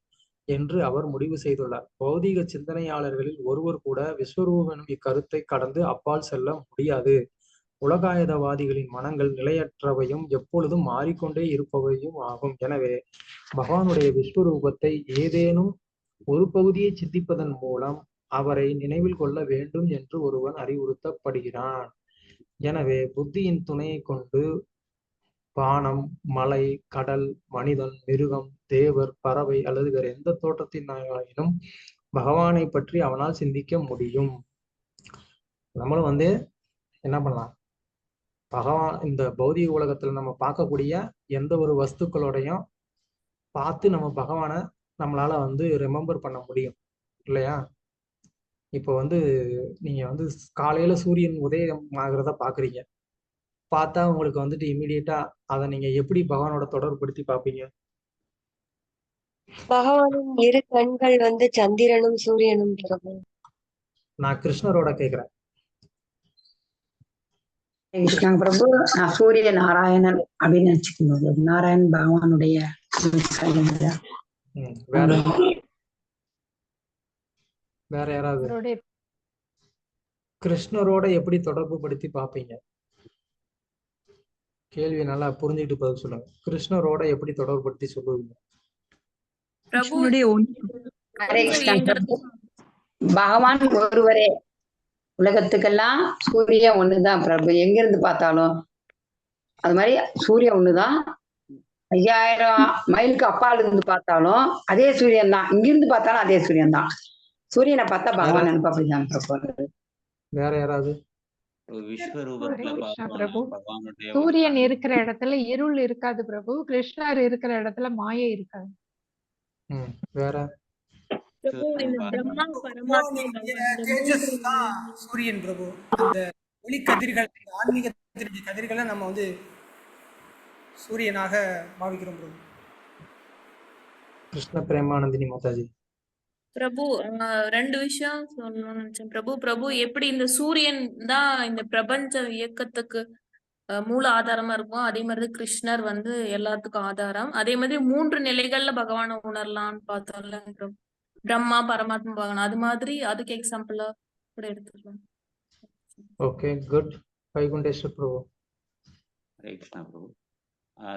என்று அவர் முடிவு செய்துள்ளார். பௌதீக சிந்தனையாளர்களில் ஒருவர் கூட விஸ்வரூபம் எனும் இக்கருத்தை கடந்து அப்பால் செல்ல முடியாது. உலகாயதவாதிகளின் மனங்கள் நிலையற்றவையும் எப்பொழுதும் மாறிக்கொண்டே இருப்பவையும் ஆகும். எனவே பகவானுடைய விஸ்வரூபத்தை ஏதேனும் ஒரு பகுதியை சிந்திப்பதன் மூலம் அவரை நினைவில் கொள்ள வேண்டும் என்று ஒருவன் அறிவுறுத்தப்படுகிறான். எனவே புத்தியின் துணையை கொண்டு வானம், மலை, கடல், மனிதன், மிருகம், தேவர், பறவை அல்லது வேற எந்த தோற்றத்தினாலும் பகவானை பற்றி அவனால் சிந்திக்க முடியும். நம்மளும் வந்து என்ன பண்ணலாம்? பகவான் இந்த பௌதிக உலகத்துல நம்ம பார்க்கக்கூடிய எந்த ஒரு வஸ்துக்களோடையும் பார்த்து நம்ம பகவானை நம்மளால வந்து ரிமெம்பர் பண்ண முடியும் இல்லையா? இப்போ வந்து நீங்க வந்து காலையில சூரியன் உதயம் ஆகிறத பாக்குறீங்க. பார்த்தா உங்களுக்கு வந்துட்டு இம்மிடியட்டா அதை நீங்க எப்படி பகவானோட தொடர்புபடுத்தி பார்ப்பீங்க? பகவானின் இரு கண்கள் வந்து சந்திரனும் சூரியனும் பிரபு. நான் கிருஷ்ணரோட கேக்குறேன். கிருஷ்ணா பிரபு, நான் சூரிய நாராயணன் அப்படின்னு நினைச்சுக்கணும். நாராயண் பகவானுடைய வேற யாராவது கிருஷ்ணரோட எப்படி தொடர்பு படுத்தி பார்ப்பீங்க? கேள்வி நல்லா புரிஞ்சுக்கிட்டு பதில் சொல்லுங்க. கிருஷ்ணரோட எப்படி தொடர்பு படுத்தி சொல்லுவீங்க? பகவான் ஒருவரே, உலகத்துக்கெல்லாம் சூரியன் ஒண்ணுதான் பிரபு. எங்க இருந்து பார்த்தாலும் அது மாதிரி சூரியன் ஒண்ணுதான். 5000 மைலுக்கு அப்பால் இருந்து பார்த்தாலும் அதே சூரியன் தான். இங்கிருந்து பார்த்தாலும் அதே சூரியன் தான். சூரியனை பார்த்தா பகவான் நினைப்பா அப்படிதான் பிரபு. வேற யாராவது? பிரபு, சூரியன் இருக்கிற இடத்துல இருள் இருக்காது பிரபு. கிருஷ்ணர் இருக்கிற இடத்துல மாயை இருக்காது. வேற? சூரியன் பிரபு. அந்த ஒளி கதிர்கள், ஆன்மீகத்தினுடைய கதிர்களை நம்ம வந்து சூரியனாக பாவிக்கிறோம் பிரபு. கிருஷ்ண பிரேமானந்தினி மாதாஜி. பிரபு ரெண்டு விஷயம் சொல்லணும்னு நினைச்சேன். பிரபு எப்படி இந்த சூரியன் தான் இந்த பிரபஞ்ச இயக்கத்துக்கு மூல ஆதாரமா இருக்கும், அதே மாதிரி கிருஷ்ணர் வந்து எல்லாத்துக்கும் ஆதாரம். அதே மாதிரி 3 நிலைகள்ல பகவானை உணரலாம்னு பார்த்தோம்ல பிரபு. பிரம்மா, பரமாத்மா, பகவான். அது மாதிரி அதுக்கு எக்ஸாம்பிளா கூட எடுத்துக்கலாம். Okay, good. வைகுண்டேஸ்வர் பிரபு. ஹரே கிருஷ்ணா பிரபு.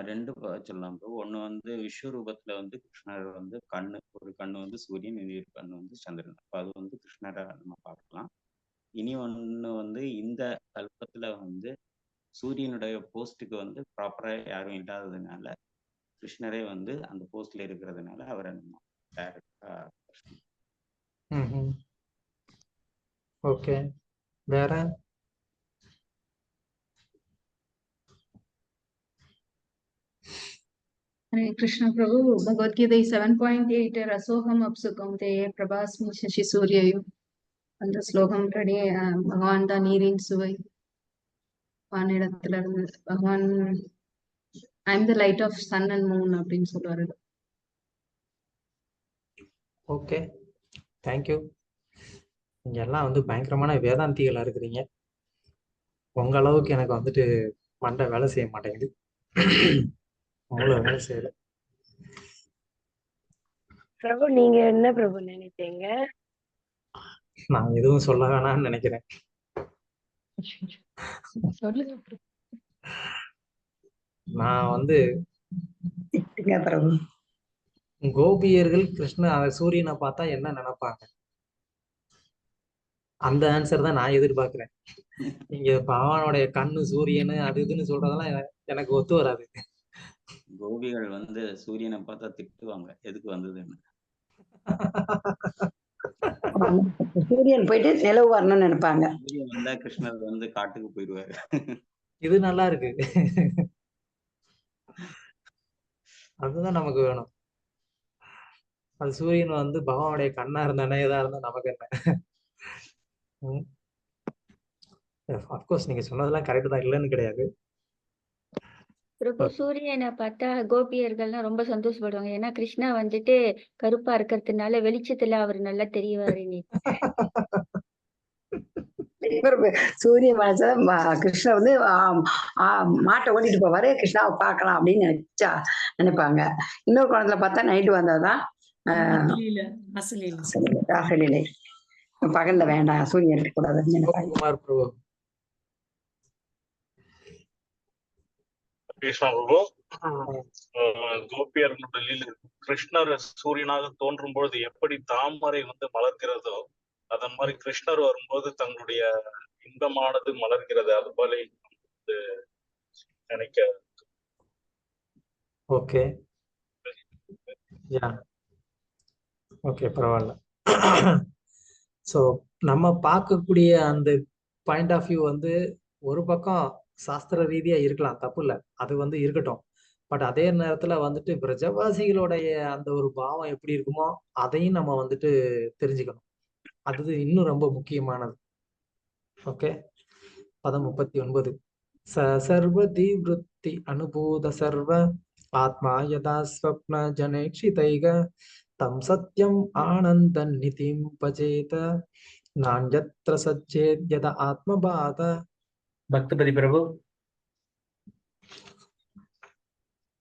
2 சொல்லலாம் பிரபு. ஒண்ணு வந்து விஸ்வரூபத்துல வந்து கிருஷ்ணர் வந்து கண்ணு, ஒரு கண்ணு வந்து சூரியன், இன்னொரு கண்ணு வந்து சந்திரன். அப்ப அது வந்து கிருஷ்ணரை நம்ம பார்க்கலாம். இனி ஒண்ணு வந்து இந்த கல்பத்துல வந்து சூரியனுடைய போஸ்ட்டுக்கு வந்து ப்ராப்பரா யாரும் இல்லாததுனால கிருஷ்ணரே வந்து அந்த போஸ்ட்ல இருக்கிறதுனால அவரை நம்ம டைரக்டா. ஓகே, வேற? हरे कृष्ण प्रभु भगवद गीதை 7.8 ரசோகம் அப்சுகம் தேயே பிரபாஸ்மி சசி சூரியயும். அந்த ஸ்லோகம் படி பகவான் தான் நீரின் சுவை. வானிடத்துல இருந்து பகவான் I am the light of sun and moon அப்படின்னு சொல்லுவாரு. Okay, thank you. நீங்க எல்லாம் வந்து பயங்கரமான வேதாந்திகளா இருக்கிறீங்க. உங்க அளவுக்கு எனக்கு வந்துட்டு மண்டை வேலை செய்ய மாட்டேங்குது. அவ்வளவு வேலை செய்யல. பிரபு நீங்க என்ன பிரபு நினைச்சீங்க? நான் எதுவும் சொல்ல வேணாம்னு நினைக்கிறேன். சொல்லுங்க பிரபு. நான் வந்து பிரபு கோபியர்கள் சூரியனை பார்த்தா என்ன நினைப்பாங்க? அந்த ஆன்சர் தான் நான் எதிர்பார்க்கிறேன். நீங்க பகவானுடைய கண்ணு சூரியனு அது இதுன்னு சொல்றதெல்லாம் எனக்கு ஒத்து வராது. கோபிகள் வந்து சூரியனை பார்த்தா திட்டுவாங்க, எதுக்கு வந்ததுன்னு. சூரியன் போயிட்டு நிலவு வரணும்னு நினைப்பாங்க. சூரியன் வந்தா கிருஷ்ணர் வந்து காட்டுக்கு போயிடுவாரு. இது நல்லா இருக்கு. அதுதான் நமக்கு வேணும். அது சூரியன் வந்து பகவானுடைய கண்ணா இருந்தானே எதா இருந்தா நமக்கு என்ன. அப்கோர்ஸ் நீங்க சொன்னதெல்லாம் கரெக்ட் தான், இல்லைன்னு கிடையாது. பிரபு சூரியனை பார்த்தா கோபியர்கள்லாம் ரொம்ப சந்தோஷப்படுவாங்க. ஏன்னா கிருஷ்ணா வந்துட்டு கருப்பா இருக்கிறதுனால வெளிச்சத்துல அவர் நல்லா தெரியவாரு. சூரிய மனச கிருஷ்ணர் வந்து மாட்டை ஓட்டிட்டு போவாரு, கிருஷ்ணாவை பார்க்கலாம் அப்படின்னு நினைப்பாங்க. இன்னொரு குளத்துல பார்த்தா நைட்டு வந்தாதான் ராசலீலை. பகல்ல வேண்டாம், சூரியன் இருக்கக்கூடாதுன்னு நினைப்பாங்க. கோபியர்களுடைய கிருஷ்ணர் சூரியனாக தோன்றும் பொழுது எப்படி தாமரை வந்து மலர்கிறதோ அதன் மாதிரி கிருஷ்ணர் வரும்போது தங்களுடைய இன்பமானது மலர்கிறது. அது போல நினைக்க. ஓகே, ஓகே, பரவாயில்ல. ஸோ நம்ம பார்க்கக்கூடிய அந்த பாயிண்ட் ஆஃப் வியூ வந்து ஒரு பக்கம் சாஸ்திர ரீதியா இருக்கலாம், தப்பு இல்லை, அது வந்து இருக்கட்டும். பட் அதே நேரத்துல வந்துட்டு பிரஜவாசிகளுடைய அந்த ஒரு பாவம் எப்படி இருக்குமோ அதையும் நம்ம வந்துட்டு தெரிஞ்சுக்கணும். அது இன்னும் ரொம்ப முக்கியமானது. ஓகே, பதம் 39. சர்வதி விருத்தி அனுபூத சர்வ ஆத்மா யதா ஸ்வப்ன ஜனேக்ஷிதைக தம் சத்யம் ஆனந்த நிதிம் பஜேத நான்யத்ர சச்சேத் யத ஆத்மபாத. பக்தபதி பிரபு.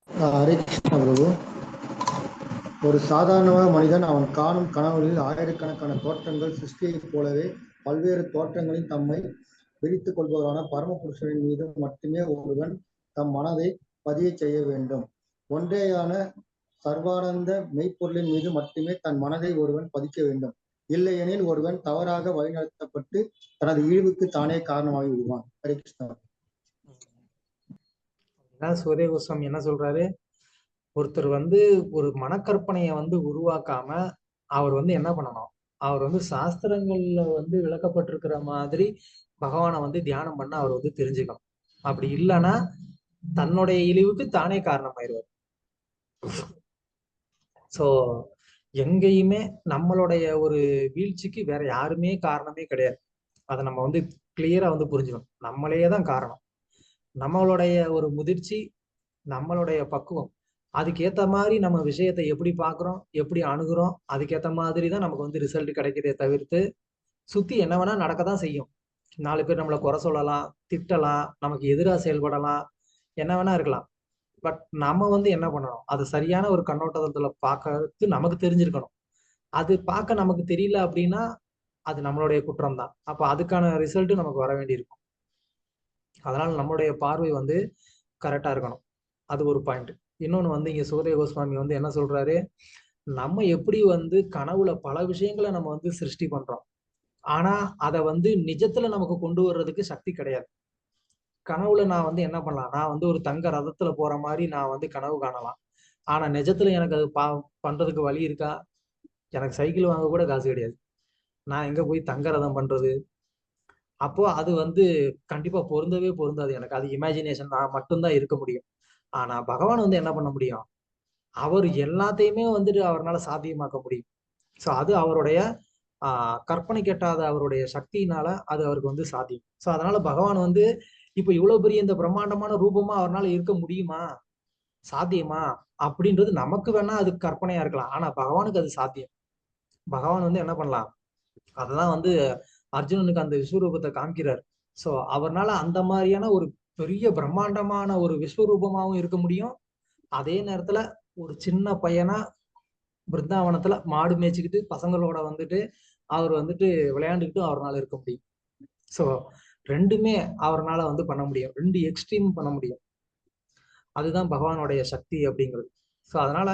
ஹரே கிருஷ்ணா பிரபு. ஒரு சாதாரண மனிதன் அவன் காணும் கனவுகளில் ஆயிரக்கணக்கான தோற்றங்கள் சிருஷ்டியைப் போலவே பல்வேறு தோற்றங்களில் தம்மை பிரித்துக் கொள்பவரான பரமபுருஷனின் மீது மட்டுமே ஒருவன் தம் மனதை பதிய செய்ய வேண்டும். ஒன்றேயான சர்வானந்த மெய்ப்பொருளின் மீது மட்டுமே தன் மனதை ஒருவன் பதிக்க வேண்டும். இல்லையெனில் ஒருவன் தவறாக வழிநடத்தப்பட்டு தனது இழிவுக்கு தானே காரணமாகி விடுவான். ஹரே கிருஷ்ணா. சூரிய கோஸ்வாமி என்ன சொல்றாரு? ஒருத்தர் வந்து ஒரு மனக்கற்பனையை வந்து உருவாக்காம அவர் வந்து என்ன பண்ணணும்? அவர் வந்து சாஸ்திரங்கள்ல வந்து விளக்கப்பட்டிருக்கிற மாதிரி பகவானை வந்து தியானம் பண்ண அவர் வந்து தெரிஞ்சுக்கணும். அப்படி இல்லைன்னா தன்னுடைய இழிவுக்கு தானே காரணமாயிருவார். ஸோ எங்கேயுமே நம்மளுடைய ஒரு வீழ்ச்சிக்கு வேற யாருமே காரணமே கிடையாது. அதை நம்ம வந்து கிளியரா வந்து புரிஞ்சுக்கணும். நம்மளே தான் காரணம். நம்மளுடைய ஒரு முதிர்ச்சி, நம்மளுடைய பக்குவம், அதுக்கேத்த மாதிரி நம்ம விஷயத்தை எப்படி பார்க்குறோம், எப்படி அணுகுறோம், அதுக்கேத்த மாதிரி தான் நமக்கு வந்து ரிசல்ட் கிடைக்குதே தவிர்த்து சுத்தி என்ன வேணா நடக்க தான் செய்யும். 4 பேர் நம்மளை குறை சொல்லலாம், திட்டலாம், நமக்கு எதிராக செயல்படலாம், என்ன வேணா இருக்கலாம். பட் நம்ம வந்து என்ன பண்ணணும், அது சரியான ஒரு கண்ணோட்டத்துல பார்க்கறது நமக்கு தெரிஞ்சிருக்கணும். அது பார்க்க நமக்கு தெரியல அப்படின்னா அது நம்மளுடைய குற்றம் தான். அப்ப அதுக்கான ரிசல்ட் நமக்கு வர வேண்டியிருக்கும். அதனால நம்மளுடைய பார்வை வந்து கரெக்டா இருக்கணும். அது ஒரு பாயிண்ட். இன்னொன்னு வந்து இங்க சுகதேவ கோஸ்வாமி வந்து என்ன சொல்றாரு, நம்ம எப்படி வந்து கனவுல பல விஷயங்களை நம்ம வந்து சிருஷ்டி பண்றோம். ஆனா அதை வந்து நிஜத்துல நமக்கு கொண்டு வர்றதுக்கு சக்தி கிடையாது. கனவுல நான் வந்து என்ன பண்ணலாம், நான் வந்து ஒரு தங்க ரதத்துல போற மாதிரி நான் வந்து கனவு காணலாம். ஆனா நிஜத்துல எனக்கு அது பண்றதுக்கு வழி இருக்கா? எனக்கு சைக்கிள் வாங்க கூட காசு கிடையாது. நான் எங்க போய் தங்க ரதம் பண்றது? அப்போ அது வந்து கண்டிப்பா பொருந்தவே பொருந்தாது. எனக்கு அது இமேஜினேஷன் நான் மட்டும்தான் இருக்க முடியும். ஆனா பகவான் வந்து என்ன பண்ண முடியும், அவர் எல்லாத்தையுமே வந்துட்டு அவரால் சாத்தியமாக்க முடியும். ஸோ அது அவருடைய கற்பனை கெட்டாத அவருடைய சக்தியினால அது அவருக்கு வந்து சாத்தியம். ஸோ அதனால பகவான் வந்து இப்ப இவ்வளவு பெரிய இந்த பிரம்மாண்டமான ரூபமா அவரால் இருக்க முடியுமா, சாத்தியமா அப்படின்றது நமக்கு வேணா அது கற்பனையா இருக்கலாம். ஆனா பகவானுக்கு அது சாத்தியம். பகவான் வந்து என்ன பண்ணலாம், அதெல்லாம் வந்து அர்ஜுனனுக்கு அந்த விஸ்வரூபத்தை காமிக்கிறார். ஸோ அவர்னால அந்த மாதிரியான ஒரு பெரிய பிரம்மாண்டமான ஒரு விஸ்வரூபமாவும் இருக்க முடியும். அதே நேரத்துல ஒரு சின்ன பையனா பிருந்தாவனத்துல மாடு மேய்ச்சிக்கிட்டு பசங்களோட வந்துட்டு அவர் வந்துட்டு விளையாண்டுக்கிட்டு அவரால் இருக்க முடியும். ஸோ ரெண்டுமே அவரால் வந்து பண்ண முடியும். 2 எக்ஸ்ட்ரீம் பண்ண முடியும். அதுதான் பகவானுடைய சக்தி அப்படிங்கிறது. ஸோ அதனால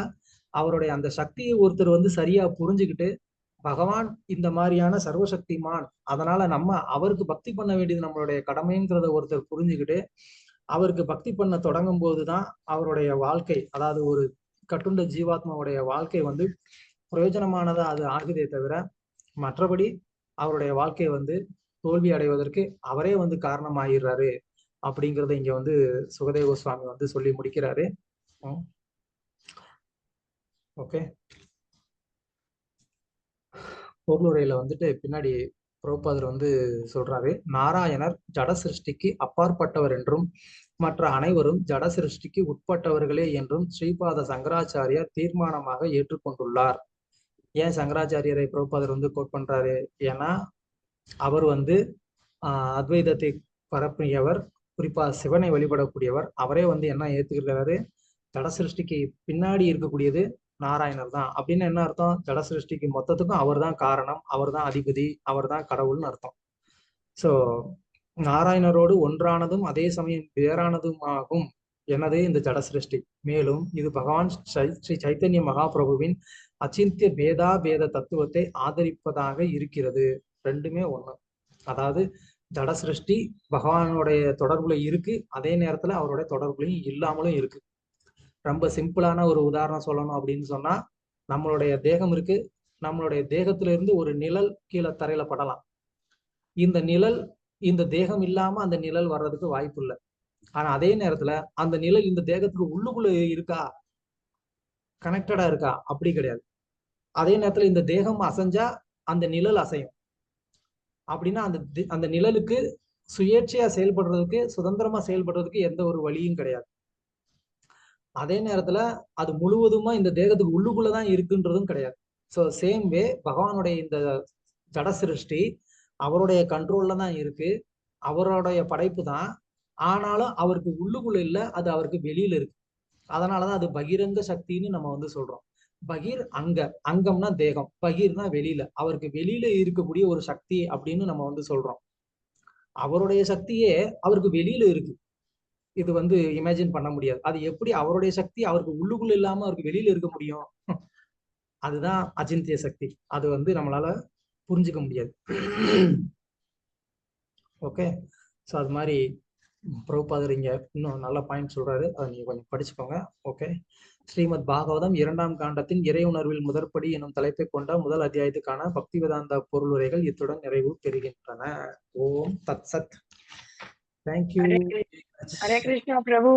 அவருடைய அந்த சக்தியை ஒருத்தர் வந்து சரியா புரிஞ்சுக்கிட்டு, பகவான் இந்த மாதிரியான சர்வசக்திமான், அதனால நம்ம அவருக்கு பக்தி பண்ண வேண்டியது நம்மளுடைய கடமைங்கிறத ஒருத்தர் புரிஞ்சுக்கிட்டு அவருக்கு பக்தி பண்ண தொடங்கும் போதுதான் அவருடைய வாழ்க்கை, அதாவது ஒரு கட்டுண்ட ஜீவாத்மாவுடைய வாழ்க்கை வந்து பிரயோஜனமானதா அது ஆகுதே தவிர, மற்றபடி அவருடைய வாழ்க்கை வந்து தோல்வி அடைவதற்கு அவரே வந்து காரணமாயிடுறாரு அப்படிங்கிறத இங்க வந்து சுகதேவ கோஸ்வாமி வந்து சொல்லி முடிக்கிறாரு. ஓகே, பொருளுரையில வந்துட்டு பின்னாடி பிரபுபாதர் வந்து சொல்றாரு, நாராயணர் ஜட சிருஷ்டிக்கு அப்பாற்பட்டவர் என்றும் மற்ற அனைவரும் ஜட சிருஷ்டிக்கு உட்பட்டவர்களே என்றும் ஸ்ரீபாத சங்கராச்சாரியார் தீர்மானமாக ஏற்றுக்கொண்டுள்ளார். ஏன் சங்கராச்சாரியரை பிரபுபாதர் வந்து கோட் பண்றாரு, ஏன்னா அவர் வந்து அத்வைதத்தை பரப்பியவர், குறிப்பா சிவனை வழிபடக்கூடியவர். அவரே வந்து என்ன ஏத்துக்கிறாரு, ஜட சிருஷ்டிக்கு பின்னாடி இருக்கக்கூடியது நாராயணர் தான். அப்படின்னு என்ன அர்த்தம், ஜட சிருஷ்டிக்கு மொத்தத்துக்கும் அவர் தான் காரணம், அவர் தான் அதிபதி, அவர் தான் கடவுள்னு அர்த்தம். ஸோ நாராயணரோடு ஒன்றானதும் அதே சமயம் வேறானதுமாகும் எனது இந்த ஜட சிருஷ்டி. மேலும் இது பகவான் ஸ்ரீ சைத்தன்ய மகாபிரபுவின் அச்சிந்திய பேதா பேத தத்துவத்தை ஆதரிப்பதாக இருக்கிறது. ரெண்டுமே ஒண்ணு. அதாவது ஜட சிருஷ்டி பகவானுடைய தொடர்புல இருக்கு, அதே நேரத்துல அவருடைய தொடர்புலையும் இல்லாமலும் இருக்கு. ரொம்ப சிம்பிளான ஒரு உதாரணம் சொல்லணும் அப்படின்னு சொன்னா, நம்மளுடைய தேகம் இருக்கு, நம்மளுடைய தேகத்துல இருந்து ஒரு நிழல் கீழே தரையில படலாம். இந்த நிழல் இந்த தேகம் இல்லாம அந்த நிழல் வர்றதுக்கு வாய்ப்பு இல்லை. ஆனா அதே நேரத்துல அந்த நிழல் இந்த தேகத்துக்கு உள்ளுக்குள்ள இருக்கா, கனெக்டடா இருக்கா, அப்படி கிடையாது. அதே நேரத்துல இந்த தேகம் அசைஞ்சா அந்த நிழல் அசையும். அப்படின்னா அந்த நிழலுக்கு சுயேட்சையா செயல்படுறதுக்கு, சுதந்திரமா செயல்படுறதுக்கு எந்த ஒரு வழியும் கிடையாது. அதே நேரத்துல அது முழுவதுமா இந்த தேகத்துக்கு உள்ளுக்குள்ளதான் இருக்குன்றதும் கிடையாது. ஸோ சேம் வே பகவானுடைய இந்த ஜட சிருஷ்டி அவருடைய கண்ட்ரோல்ல தான் இருக்கு, அவருடைய படைப்பு தான். ஆனாலும் அவருக்கு உள்ளுக்குள்ள இல்லை, அது அவருக்கு வெளியில இருக்கு. அதனாலதான் அது பகிரங்க சக்தின்னு நம்ம வந்து சொல்றோம். பகிர் அங்கம்னா தேகம், பகிர்னா வெளியில, அவருக்கு வெளியில இருக்கக்கூடிய ஒரு சக்தி அப்படின்னு நம்ம வந்து சொல்றோம். அவருடைய சக்தியே அவருக்கு வெளியில இருக்கு. இது வந்து இமேஜின் பண்ண முடியாது. அது எப்படி அவருடைய சக்தி அவருக்கு உள்ளுக்குள்ள இல்லாம அவருக்கு வெளியில இருக்க முடியும்? அதுதான் அச்சிந்திய சக்தி. அது வந்து நம்மளால புரிஞ்சுக்க முடியாது. ஓகே, ஸோ அது மாதிரி பிரபுபாதர் இங்க இன்னும் நல்ல பாயிண்ட் சொல்றாரு, அதை நீங்க கொஞ்சம் படிச்சுக்கோங்க. ஓகே, ஸ்ரீமத் பாகவதம் 2ஆம் காண்டத்தின் இறை உணர்வில் முதற்படி எனும் தலைப்பை கொண்ட முதல் அத்தியாயத்துக்கான பக்தி வேதாந்த பொருளுரைகள் இத்துடன் நிறைவு பெறுகின்றன. ஓம் தத் சத். தேங்க்யூ. ஹரே கிருஷ்ணா பிரபு.